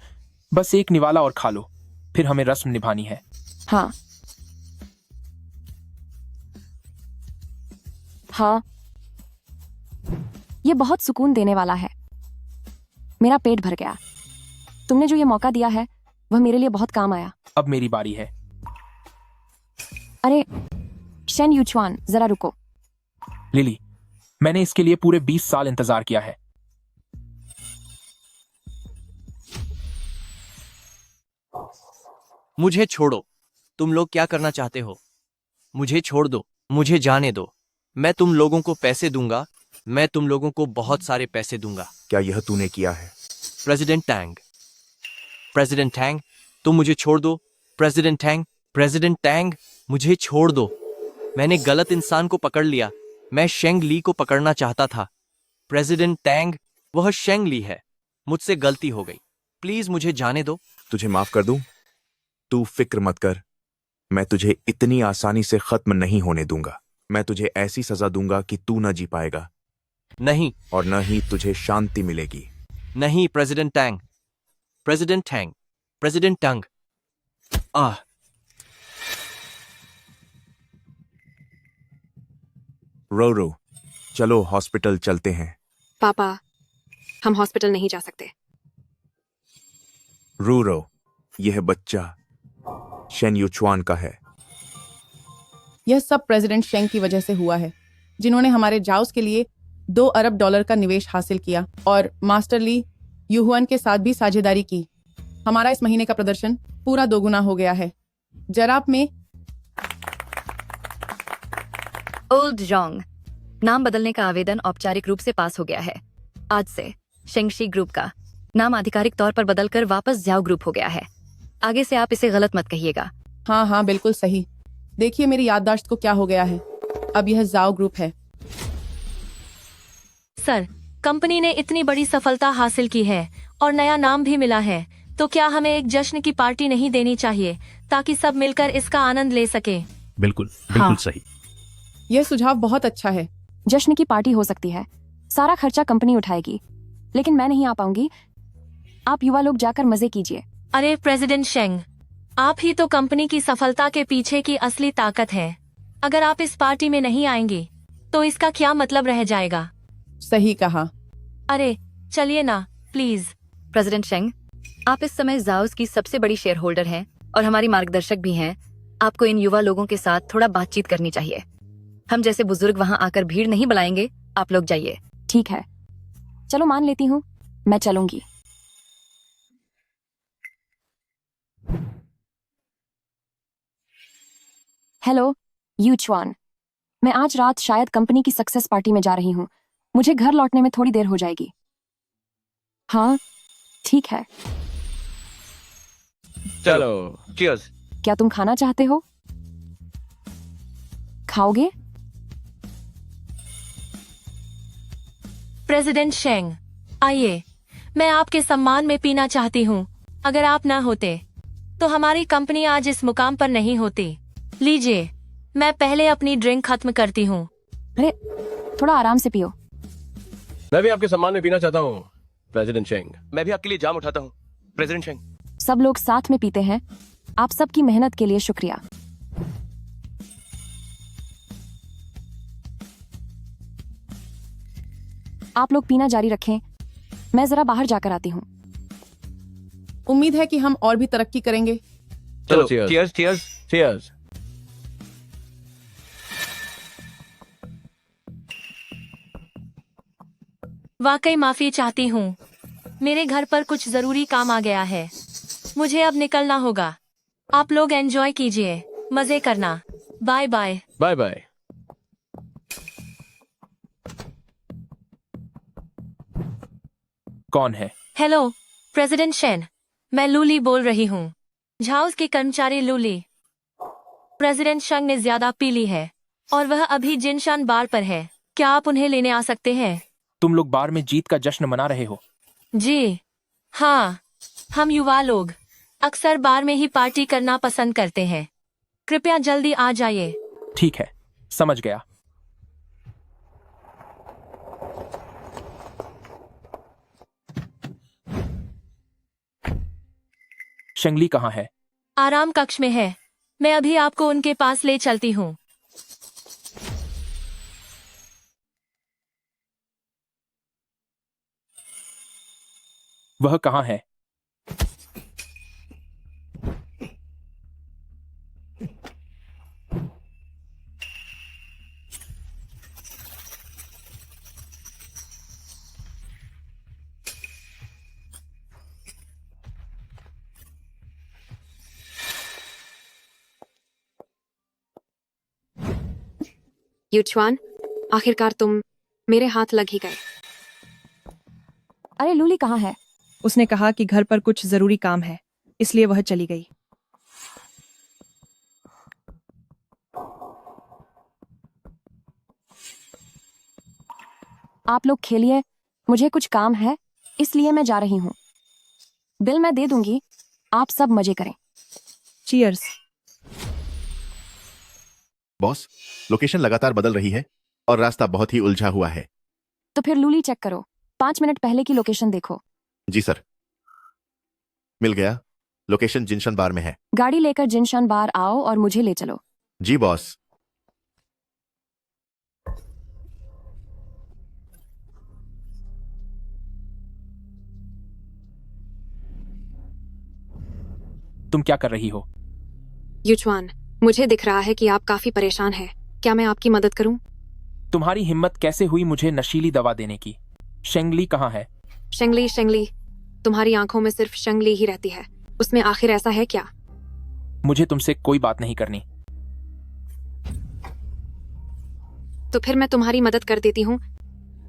बस एक निवाला और खा लो, फिर हमें रस्म निभानी है। हाँ हाँ, ये बहुत सुकून देने वाला है। मेरा पेट भर गया। तुमने जो ये मौका दिया है वह मेरे लिए बहुत काम आया। अब मेरी बारी है। अरे शेन यूचुआन, जरा रुको। लिली, मैंने इसके लिए पूरे 20 साल इंतजार किया है। मुझे छोड़ो। तुम लोग क्या करना चाहते हो? मुझे छोड़ दो, मुझे जाने दो। मैं तुम लोगों को पैसे दूंगा, मैं तुम लोगों को बहुत सारे पैसे दूंगा। क्या यह तूने किया है? प्रेसिडेंट टैंग, प्रेसिडेंट टैंग, तुम मुझे छोड़ दो। प्रेसिडेंट टैंग, प्रेसिडेंट टैंग, मुझे छोड़ दो। मैंने गलत इंसान को पकड़ लिया। मैं शेंग ली को पकड़ना चाहता था। प्रेसिडेंट टैंग, वह शेंग ली है। मुझसे गलती हो गई, प्लीज मुझे जाने दो। तुझे माफ कर दूं? तू फिक्र मत कर, मैं तुझे इतनी आसानी से खत्म नहीं होने दूंगा। मैं तुझे ऐसी सजा दूंगा कि तू न जी पाएगा। नहीं, और न ही तुझे शांति मिलेगी। नहीं president Tang, president Tang, president Tang. रो चलो हॉस्पिटल चलते हैं। पापा, हम हॉस्पिटल नहीं जा सकते। रो यह बच्चा शेन यूचुआन का है। यह सब प्रेसिडेंट शेंग की वजह से हुआ है, जिन्होंने हमारे जाओस के लिए $2 अरब का निवेश हासिल किया और मास्टर ली यूहुआन के साथ भी साझेदारी की। हमारा इस महीने का प्रदर्शन पूरा 2 गुना हो गया है। जराब में ओल्ड जोंग, नाम बदलने का आवेदन औपचारिक रूप से पास हो गया है। आज से शेंगशी ग्रुप का नाम आधिकारिक तौर पर बदलकर वापस जाओ ग्रुप हो गया है। आगे से आप इसे गलत मत कहिएगा। हाँ हाँ बिल्कुल सही। देखिए मेरी याददाश्त को क्या हो गया है। अब यह जाओ ग्रुप है। सर, कंपनी ने इतनी बड़ी सफलता हासिल की है और नया नाम भी मिला है, तो क्या हमें एक जश्न की पार्टी नहीं देनी चाहिए ताकि सब मिलकर इसका आनंद ले सके? बिल्कुल बिल्कुल हाँ। सही। यह सुझाव बहुत अच्छा है। जश्न की पार्टी हो सकती है, सारा खर्चा कंपनी उठाएगी, लेकिन मैं नहीं आ पाऊंगी। आप युवा लोग जाकर मजे कीजिए। अरे प्रेसिडेंट शेंग, आप ही तो कंपनी की सफलता के पीछे की असली ताकत है। अगर आप इस पार्टी में नहीं आएंगे तो इसका क्या मतलब रह जाएगा? सही कहा। अरे चलिए ना प्लीज। प्रेसिडेंट शेंग, आप इस समय जाओस की सबसे बड़ी शेयर होल्डर हैं और हमारी मार्गदर्शक भी हैं। आपको इन युवा लोगों के साथ थोड़ा बातचीत करनी चाहिए। हम जैसे बुजुर्ग वहां आकर भीड़ नहीं बुलाएंगे। आप लोग जाइए। ठीक है, चलो मान लेती हूँ, मैं चलूंगी। हेलो यूचुआन, मैं आज रात शायद कंपनी की सक्सेस पार्टी में जा रही हूँ। मुझे घर लौटने में थोड़ी देर हो जाएगी। हाँ ठीक है। चलो चीयर्स। क्या तुम खाना चाहते हो? खाओगे? प्रेसिडेंट शेंग, आइए, मैं आपके सम्मान में पीना चाहती हूँ। अगर आप ना होते तो हमारी कंपनी आज इस मुकाम पर नहीं होती। लीजिए, मैं पहले अपनी ड्रिंक खत्म करती हूँ। अरे थोड़ा आराम से पियो। मैं भी आपके सम्मान में पीना चाहता हूँ प्रेसिडेंट शेंग। मैं भी आपके लिए जाम उठाता हूँ प्रेसिडेंट शेंग। सब लोग साथ में पीते हैं। आप सबकी मेहनत के लिए शुक्रिया। आप लोग पीना जारी रखें, मैं जरा बाहर जाकर आती हूँ। उम्मीद है कि हम और भी तरक्की करेंगे। चलो चीयर्स चीयर्स चीयर्स। वाकई माफी चाहती हूँ, मेरे घर पर कुछ जरूरी काम आ गया है। मुझे अब निकलना होगा। आप लोग एंजॉय कीजिए, मजे करना। Bye bye. Bye bye. कौन है? हेलो प्रेसिडेंट शेन, मैं लूली बोल रही हूँ। झाउस के कर्मचारी लूली। प्रेसिडेंट शेंग ने ज्यादा पी ली है और वह अभी जिनशान बार पर है। क्या आप उन्हें लेने आ सकते हैं? तुम लोग बार में जीत का जश्न मना रहे हो? जी हाँ, हम युवा लोग अक्सर बार में ही पार्टी करना पसंद करते हैं। कृपया जल्दी आ जाइए। ठीक है, समझ गया। शेंगली कहाँ है? आराम कक्ष में है। मैं अभी आपको उनके पास ले चलती हूँ। वह कहाँ है? युचवान, आखिरकार तुम मेरे हाथ लग ही गए। अरे लूली कहाँ है? उसने कहा कि घर पर कुछ जरूरी काम है, इसलिए वह चली गई। आप लोग खेलिए, मुझे कुछ काम है, इसलिए मैं जा रही हूँ। बिल मैं दे दूंगी, आप सब मजे करें। चीयर्स। बॉस, लोकेशन लगातार बदल रही है और रास्ता बहुत ही उलझा हुआ है। तो फिर लूली चेक करो, 5 मिनट पहले की लोकेशन देखो। जी सर, मिल गया। लोकेशन जिनशन बार में है। गाड़ी लेकर जिनशान बार आओ और मुझे ले चलो। जी बॉस। तुम क्या कर रही हो? युचवान, मुझे दिख रहा है कि आप काफी परेशान हैं। क्या मैं आपकी मदद करूं? तुम्हारी हिम्मत कैसे हुई मुझे नशीली दवा देने की? शेंगली कहाँ है? शेंगली, शेंगली, तुम्हारी आंखों में सिर्फ शेंगली ही रहती है। उसमें आखिर ऐसा है क्या? मुझे तुमसे कोई बात नहीं करनी। तो फिर मैं तुम्हारी मदद कर देती हूँ।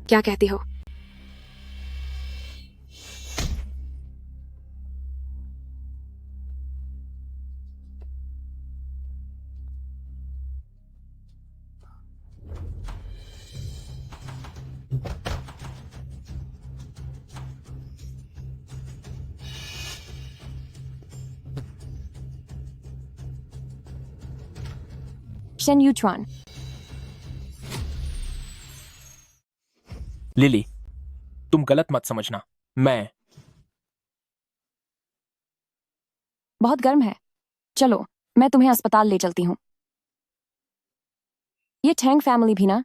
क्या कहती हो? शेन यूचुआन। लिली, तुम गलत मत समझना। मैं बहुत गर्म है, चलो मैं तुम्हें अस्पताल ले चलती हूँ। ये ठैंग फैमिली भी ना,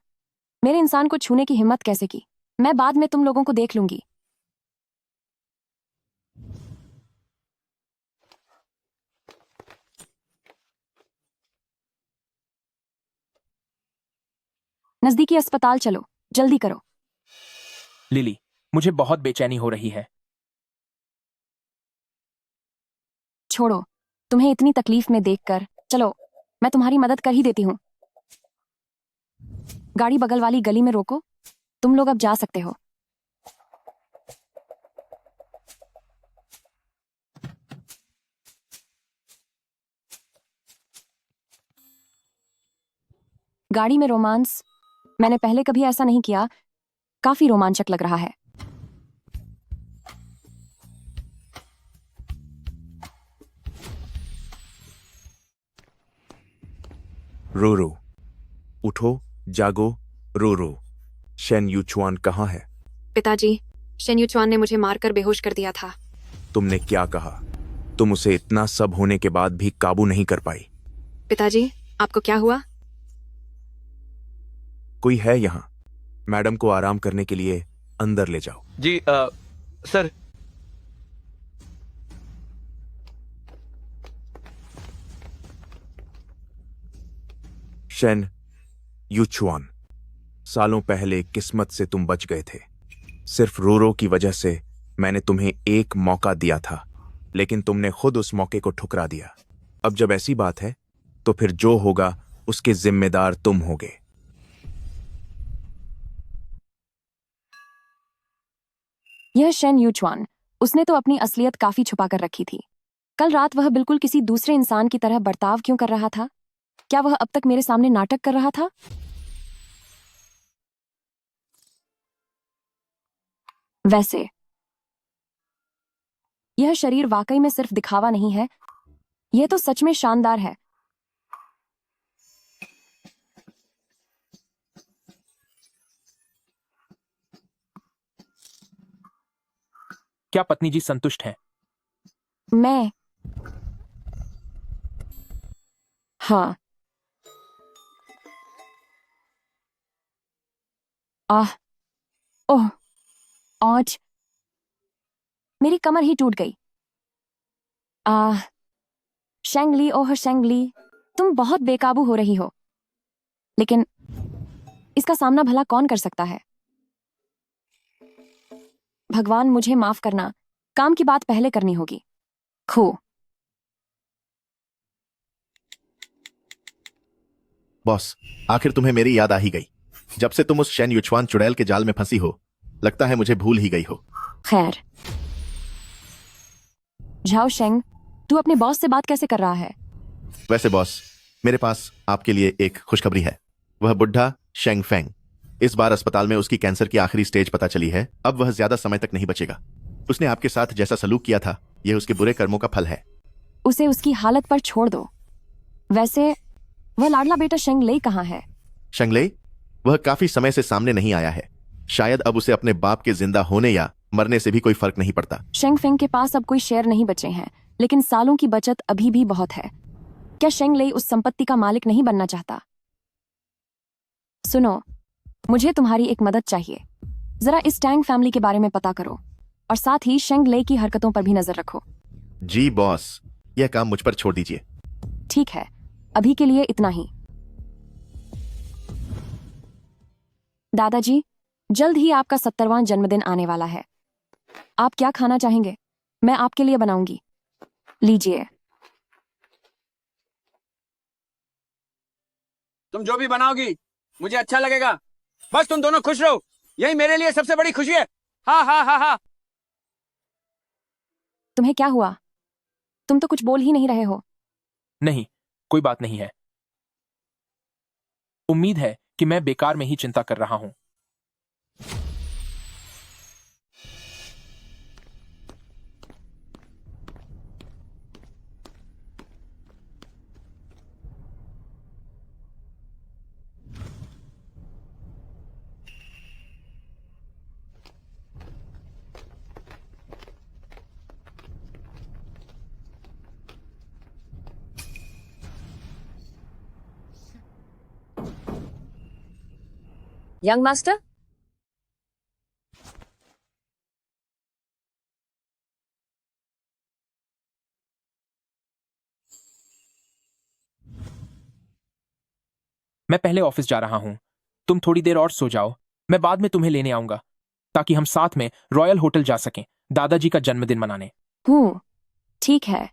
मेरे इंसान को छूने की हिम्मत कैसे की? मैं बाद में तुम लोगों को देख लूंगी। नजदीकी अस्पताल चलो, जल्दी करो। लिली, मुझे बहुत बेचैनी हो रही है। छोड़ो, तुम्हें इतनी तकलीफ में देखकर, चलो मैं तुम्हारी मदद कर ही देती हूँ। गाड़ी बगल वाली गली में रोको, तुम लोग अब जा सकते हो। गाड़ी में रोमांस, मैंने पहले कभी ऐसा नहीं किया, काफी रोमांचक लग रहा है। रोरो, उठो, जागो, रोरो। शेन यूचुआन कहाँ है? पिताजी, शेन यूचुआन ने मुझे मारकर बेहोश कर दिया था। तुमने क्या कहा? तुम उसे इतना सब होने के बाद भी काबू नहीं कर पाई। पिताजी, आपको क्या हुआ? कोई है यहाँ? मैडम को आराम करने के लिए अंदर ले जाओ। जी सर। शेन यूचुआन, सालों पहले किस्मत से तुम बच गए थे। सिर्फ रोरो की वजह से मैंने तुम्हें एक मौका दिया था, लेकिन तुमने खुद उस मौके को ठुकरा दिया। अब जब ऐसी बात है, तो फिर जो होगा उसके जिम्मेदार तुम होगे। यह शेन यूचुआन, उसने तो अपनी असलियत काफी छुपा कर रखी थी। कल रात वह बिल्कुल किसी दूसरे इंसान की तरह बर्ताव क्यों कर रहा था? क्या वह अब तक मेरे सामने नाटक कर रहा था? वैसे यह शरीर वाकई में सिर्फ दिखावा नहीं है, यह तो सच में शानदार है। क्या पत्नी जी संतुष्ट हैं? मैं हाँ। आह, ओह, आज मेरी कमर ही टूट गई। शेंगली, ओह शेंगली, तुम बहुत बेकाबू हो रही हो, लेकिन इसका सामना भला कौन कर सकता है? भगवान मुझे माफ करना, काम की बात पहले करनी होगी। खो। बॉस, आखिर तुम्हें मेरी याद आ ही गई। जब से तुम उस शेन युचवान चुड़ैल के जाल में फंसी हो, लगता है मुझे भूल ही गई हो। खैर, झाओ शेंग, तू अपने बॉस से बात कैसे कर रहा है? वैसे बॉस, मेरे पास आपके लिए एक खुशखबरी है। वह बुढ़ा शेंग फेंग, इस बार अस्पताल में उसकी कैंसर की आखिरी स्टेज पता चली है। अब वह ज्यादा समय तक नहीं बचेगा। उसने आपके साथ जैसा सलूक किया था, यह उसके बुरे कर्मों का फल है। उसे उसकी हालत पर छोड़ दो। वैसे वह लाडला बेटा शेंग लेई कहाँ है? शेंगले, वह काफी समय से सामने नहीं आया है। शायद अब उसे अपने बाप के जिंदा होने या मरने से भी कोई फर्क नहीं पड़ता। शेंग फेंग के पास अब कोई शेयर नहीं बचे हैं, लेकिन सालों की बचत अभी भी बहुत है। क्या शेंग लेई उस संपत्ति का मालिक नहीं बनना चाहता? सुनो, मुझे तुम्हारी एक मदद चाहिए। जरा इस टैंग फैमिली के बारे में पता करो और साथ ही शेंग लेई की हरकतों पर भी नजर रखो। जी बॉस, यह काम मुझ पर छोड़ दीजिए। ठीक है, अभी के लिए इतना ही। दादाजी, जल्द ही आपका 70वां जन्मदिन आने वाला है। आप क्या खाना चाहेंगे? मैं आपके लिए बनाऊंगी। लीजिए। तुम जो भी बनाओगी मुझे अच्छा लगेगा। बस तुम दोनों खुश रहो, यही मेरे लिए सबसे बड़ी खुशी है। हाँ हाँ हाँ हाँ। तुम्हें क्या हुआ? तुम तो कुछ बोल ही नहीं रहे हो। नहीं, कोई बात नहीं है। उम्मीद है कि मैं बेकार में ही चिंता कर रहा हूं। यंग मास्टर, मैं पहले ऑफिस जा रहा हूं। तुम थोड़ी देर और सो जाओ, मैं बाद में तुम्हें लेने आऊंगा ताकि हम साथ में रॉयल होटल जा सकें दादाजी का जन्मदिन मनाने। ठीक है।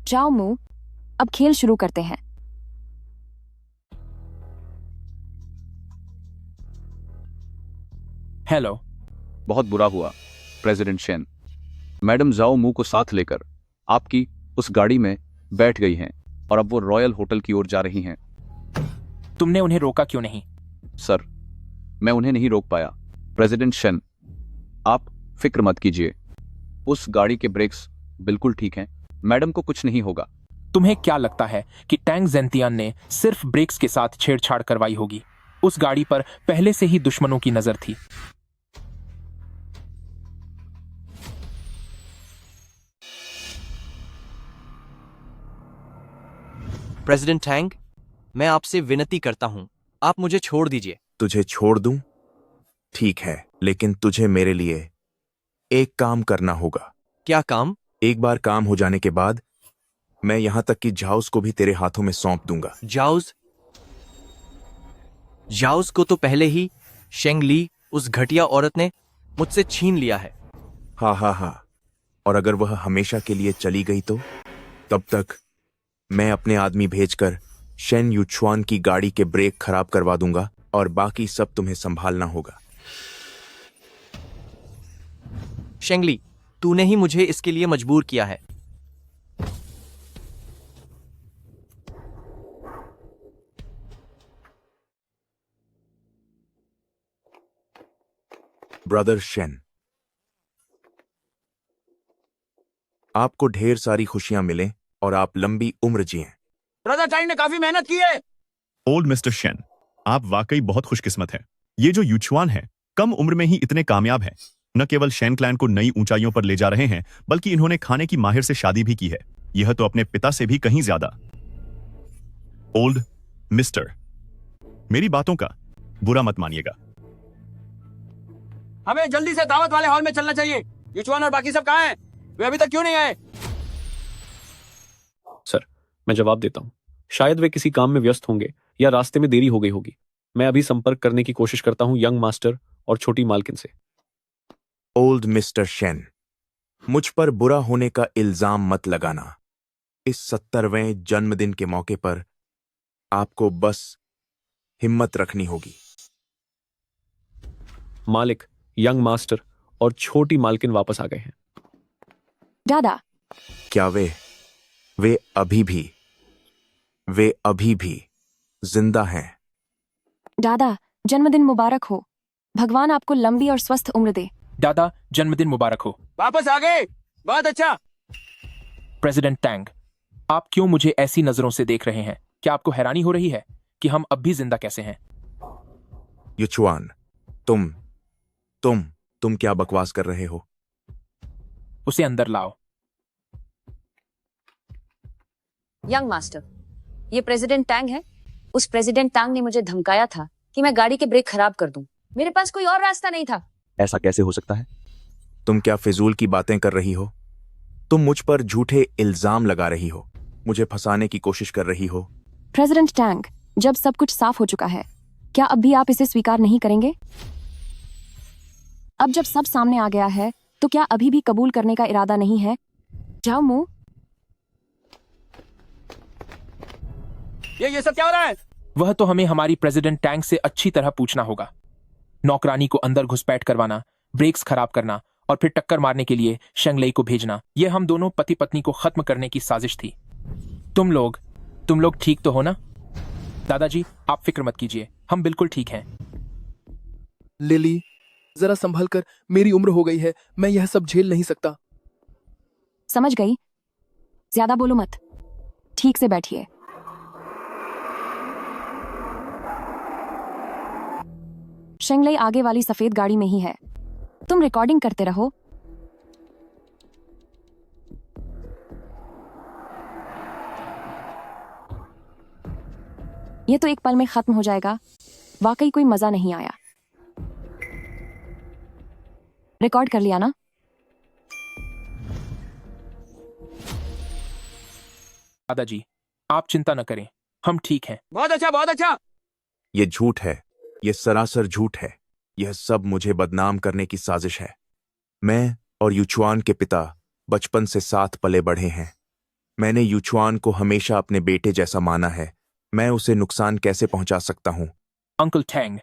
जाओ मू, अब खेल शुरू करते हैं। हेलो। बहुत बुरा हुआ प्रेसिडेंट शेन। मैडम जाओ मू को साथ लेकर आपकी उस गाड़ी में बैठ गई हैं और अब वो रॉयल होटल की ओर जा रही हैं। तुमने उन्हें रोका क्यों नहीं? सर, मैं उन्हें नहीं रोक पाया। प्रेसिडेंट शेन, आप फिक्र मत कीजिए, उस गाड़ी के ब्रेक्स बिल्कुल ठीक हैं। मैडम को कुछ नहीं होगा। तुम्हें क्या लगता है कि टैंग जेंतियान ने सिर्फ ब्रेक्स के साथ छेड़छाड़ करवाई होगी? उस गाड़ी पर पहले से ही दुश्मनों की नजर थी। प्रेसिडेंट टैंग, मैं आपसे विनती करता हूं, आप मुझे छोड़ दीजिए। तुझे छोड़ दूं? ठीक है, लेकिन तुझे मेरे लिए एक काम करना होगा। क्या काम? एक बार काम हो जाने के बाद मैं यहां तक कि जाउस को भी तेरे हाथों में सौंप दूंगा। जाउस? जाउस को तो पहले ही शेंग ली, उस घटिया औरत ने मुझसे छीन लिया है। हाँ हाँ हाँ, और अगर वह हमेशा के लिए चली गई तो? तब तक मैं अपने आदमी भेजकर शेन युचुआन की गाड़ी के ब्रेक खराब करवा दूंगा और बाकी सब तुम्हें संभालना होगा। शेंगली, तूने ही मुझे इसके लिए मजबूर किया है। ब्रदर शेन, आपको ढेर सारी खुशियां मिलें और आप लंबी उम्र जिएं। ब्रदर टाइम ने काफी मेहनत की है। ओल्ड मिस्टर शेन, आप वाकई बहुत खुशकिस्मत हैं। ये जो यूचुआन है कम उम्र में ही इतने कामयाब हैं। न केवल शेन क्लैन को नई ऊंचाइयों पर ले जा रहे हैं, बल्कि इन्होंने खाने की माहिर से शादी भी की है। यह तो अपने पिता से भी कहीं ज्यादा। ओल्ड मिस्टर, मेरी बातों का बुरा मत मानिएगा। हमें जल्दी से दावत वाले हॉल में चलना चाहिए। युचवान और बाकी सब कहाँ हैं? वे अभी तक क्यों नहीं आए? सर, मैं जवाब देता हूँ। शायद वे किसी काम में व्यस्त होंगे या रास्ते में देरी हो गई होगी। मैं अभी संपर्क करने की कोशिश करता हूँ यंग मास्टर और छोटी मालकिन से। ओल्ड मिस्टर शेन, मुझ पर बुरा होने का इल्जाम मत लगाना। इस 70वें जन्मदिन के मौके पर आपको बस हिम्मत रखनी होगी। मालिक, यंग मास्टर और छोटी मालकिन वापस आ गए हैं। दादा, क्या वे अभी भी जिंदा हैं? दादा, जन्मदिन मुबारक हो। भगवान आपको लंबी और स्वस्थ उम्र दे। दादा, जन्मदिन मुबारक हो। वापस आ गए, बहुत अच्छा। प्रेसिडेंट टैंग, आप क्यों मुझे ऐसी नजरों से देख रहे हैं? क्या आपको हैरानी हो रही है कि हम अब भी जिंदा कैसे हैं? युचुआन, तुम क्या बकवास कर रहे हो? उसे अंदर लाओ। यंग मास्टर, ये प्रेसिडेंट टैंग है। उस प्रेसिडेंट टैंग ने मुझे धमकाया था कि मैं गाड़ी के ब्रेक खराब कर दूं। मेरे पास कोई और रास्ता नहीं था। ऐसा कैसे हो सकता है? तुम क्या फिजूल की बातें कर रही हो? तुम मुझ पर झूठे इल्जाम लगा रही हो, मुझे फंसाने की कोशिश कर रही हो। प्रेसिडेंट टैंग, जब सब कुछ साफ हो चुका है, क्या अब भी आप इसे स्वीकार नहीं करेंगे? अब जब सब सामने आ गया है, तो क्या अभी भी कबूल करने का इरादा नहीं है? जाओ मुंह। ये सब क्या हो रहा है? वह तो हमें हमारी प्रेसिडेंट टैंग से अच्छी तरह पूछना होगा। नौकरानी को अंदर घुसपैठ करवाना, ब्रेक्स खराब करना और फिर टक्कर मारने के लिए शेंगलेई को भेजना, यह हम दोनों पति पत्नी को खत्म करने की साजिश थी। तुम लोग ठीक तो हो ना? दादाजी, आप फिक्र मत कीजिए, हम बिल्कुल ठीक हैं। लिली, जरा संभल कर, मेरी उम्र हो गई है, मैं यह सब झेल नहीं सकता। समझ गई, ज्यादा बोलो मत, ठीक से बैठिए। शेंगलेई आगे वाली सफेद गाड़ी में ही है। तुम रिकॉर्डिंग करते रहो। ये तो एक पल में खत्म हो जाएगा। वाकई कोई मजा नहीं आया। रिकॉर्ड कर लिया ना? दादाजी, आप चिंता न करें, हम ठीक हैं। बहुत अच्छा, बहुत अच्छा। ये झूठ है, ये सरासर झूठ है। यह सब मुझे बदनाम करने की साजिश है। मैं और युचुआन के पिता बचपन से साथ पले बढ़े हैं। मैंने युचुआन को हमेशा अपने बेटे जैसा माना है। मैं उसे नुकसान कैसे पहुंचा सकता हूं? अंकल टैंग,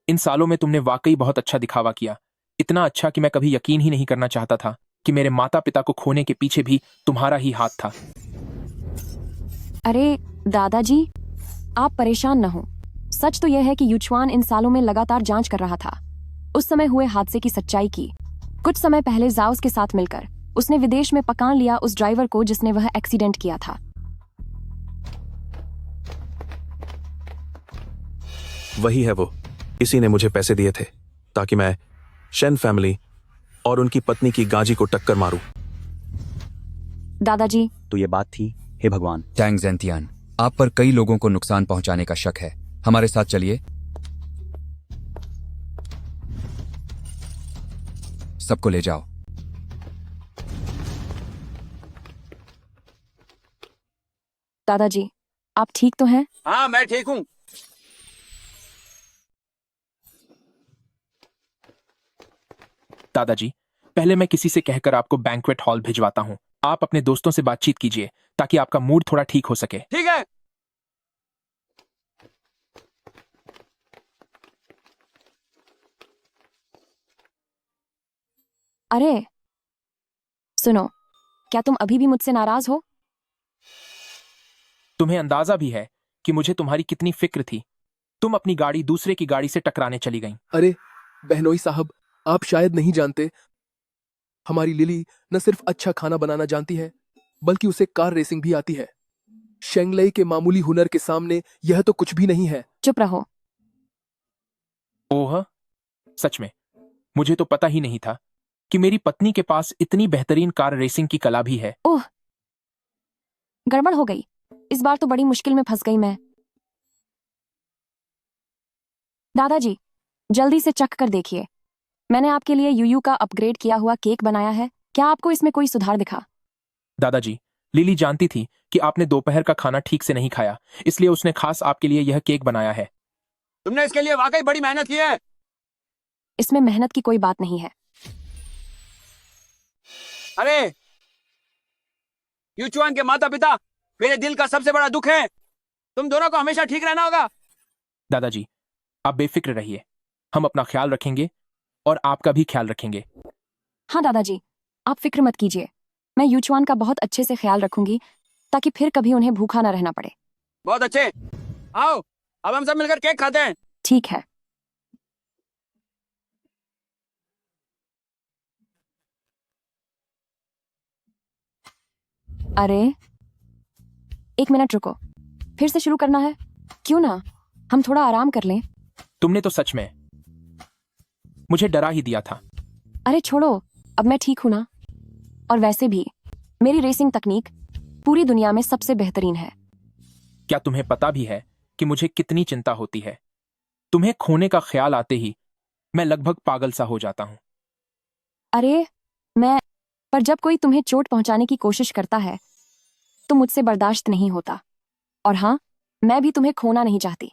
इन सालों में तुमने वाकई बहुत अच्छा दिखावा किया। इतना अच्छा कि मैं कभी यकीन ही नहीं करना चाहता था कि मेरे माता पिता को खोने के पीछे भी तुम्हारा ही हाथ था। अरे दादाजी, आप परेशान न हो। सच तो यह है कि युचुआन इन सालों में लगातार जांच कर रहा था उस समय हुए हादसे की सच्चाई की। कुछ समय पहले जाउस के साथ मिलकर उसने विदेश में पकान लिया उस ड्राइवर को जिसने वह एक्सीडेंट किया था। वही है वो। इसी ने मुझे पैसे दिए थे ताकि मैं शेन फैमिली और उनकी पत्नी की गाजी को टक्कर मारूं। दादाजी, तो ये बात थी। हे भगवान। टैंग ज़ेंतियान, आप पर कई लोगों को नुकसान पहुंचाने का शक है। हमारे साथ चलिए। सबको ले जाओ। दादाजी, आप ठीक तो हैं? हाँ, मैं ठीक हूँ। दादाजी, पहले मैं किसी से कहकर आपको बैंक्वेट हॉल भिजवाता हूँ। आप अपने दोस्तों से बातचीत कीजिए ताकि आपका मूड थोड़ा ठीक हो सके। ठीक है। अरे सुनो, क्या तुम अभी भी मुझसे नाराज हो? तुम्हें अंदाजा भी है कि मुझे तुम्हारी कितनी फिक्र थी। तुम अपनी गाड़ी दूसरे की गाड़ी से टकराने चली गईं। अरे बहनोई साहब, आप शायद नहीं जानते, हमारी लिली न सिर्फ अच्छा खाना बनाना जानती है, बल्कि उसे कार रेसिंग भी आती है। शेंगलई के मामूली हुनर के सामने यह तो कुछ भी नहीं है। चुप रहो। ओह, सच में मुझे तो पता ही नहीं था कि मेरी पत्नी के पास इतनी बेहतरीन कार रेसिंग की कला भी है। ओह, गड़बड़ हो गई। इस बार तो बड़ी मुश्किल में फंस गई मैं। दादाजी, जल्दी से चख कर देखिए। मैंने आपके लिए यूयू का अपग्रेड किया हुआ केक बनाया है। क्या आपको इसमें कोई सुधार दिखा? दादाजी, लिली जानती थी कि आपने दोपहर का खाना ठीक से नहीं खाया, इसलिए उसने खास आपके लिए यह केक बनाया है। तुमने इसके लिए वाकई बड़ी मेहनत की है। इसमें मेहनत की कोई बात नहीं है। अरे, यूचुआन के माता पिता मेरे दिल का सबसे बड़ा दुख है। तुम दोनों को हमेशा ठीक रहना होगा। दादाजी, आप बेफिक्र रहिए, हम अपना ख्याल रखेंगे और आपका भी ख्याल रखेंगे। हाँ दादाजी, आप फिक्र मत कीजिए। मैं यूचुआन का बहुत अच्छे से ख्याल रखूंगी ताकि फिर कभी उन्हें भूखा ना रहना पड़े। बहुत अच्छे। आओ, अब हम सब मिलकर केक खाते हैं। ठीक है। अरे, एक मिनट रुको। फिर से शुरू करना है? क्यों ना हम थोड़ा आराम कर लें। तुमने तो सच में मुझे डरा ही दिया था। अरे छोड़ो, अब मैं ठीक हूं ना। और वैसे भी मेरी रेसिंग तकनीक पूरी दुनिया में सबसे बेहतरीन है। क्या तुम्हें पता भी है कि मुझे कितनी चिंता होती है? तुम्हें खोने का ख्याल आते ही मैं लगभग पागल सा हो जाता हूं। अरे पर जब कोई तुम्हें चोट पहुंचाने की कोशिश करता है तो मुझसे बर्दाश्त नहीं होता। और हाँ, मैं भी तुम्हें खोना नहीं चाहती।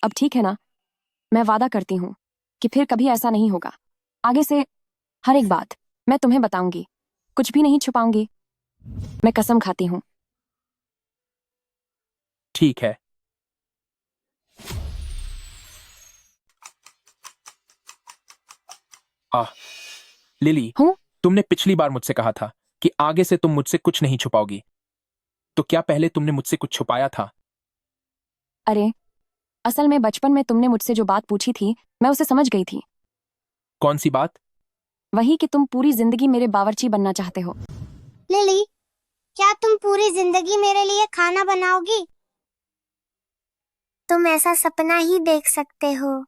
अब ठीक है ना? मैं वादा करती हूं कि फिर कभी ऐसा नहीं होगा। आगे से हर एक बात मैं तुम्हें बताऊंगी, कुछ भी नहीं छुपाऊंगी। मैं कसम खाती हूं। ठीक है। लिली, तुमने पिछली बार मुझसे कहा था कि आगे से तुम मुझसे कुछ नहीं छुपाओगी, तो क्या पहले तुमने मुझसे कुछ छुपाया था? अरे, असल में बचपन में तुमने मुझसे जो बात पूछी थी मैं उसे समझ गई थी। कौन सी बात? वही कि तुम पूरी जिंदगी मेरे बावर्ची बनना चाहते हो। लिली, क्या तुम पूरी जिंदगी मेरे लिए खाना बनाओगी? तुम ऐसा सपना ही देख सकते हो।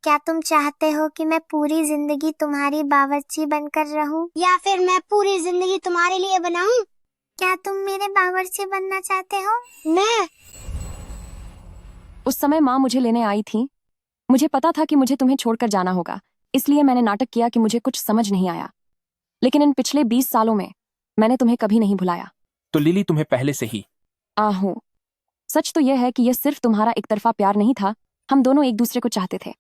क्या तुम चाहते हो कि मैं पूरी जिंदगी तुम्हारी बावर्ची बनकर रहूं, या फिर मैं पूरी जिंदगी तुम्हारे लिए बनाऊं? क्या तुम मेरे बावर्ची बनना चाहते हो? मैं उस समय माँ मुझे लेने आई थी। मुझे पता था कि मुझे तुम्हें छोड़कर जाना होगा, इसलिए मैंने नाटक किया कि मुझे कुछ समझ नहीं आया। लेकिन इन पिछले 20 सालों में मैंने तुम्हें कभी नहीं भुलाया। तो लिली, तुम्हें पहले से ही आहो, सच तो यह है कि यह सिर्फ तुम्हारा एक तरफा प्यार नहीं था। हम दोनों एक दूसरे को चाहते थे।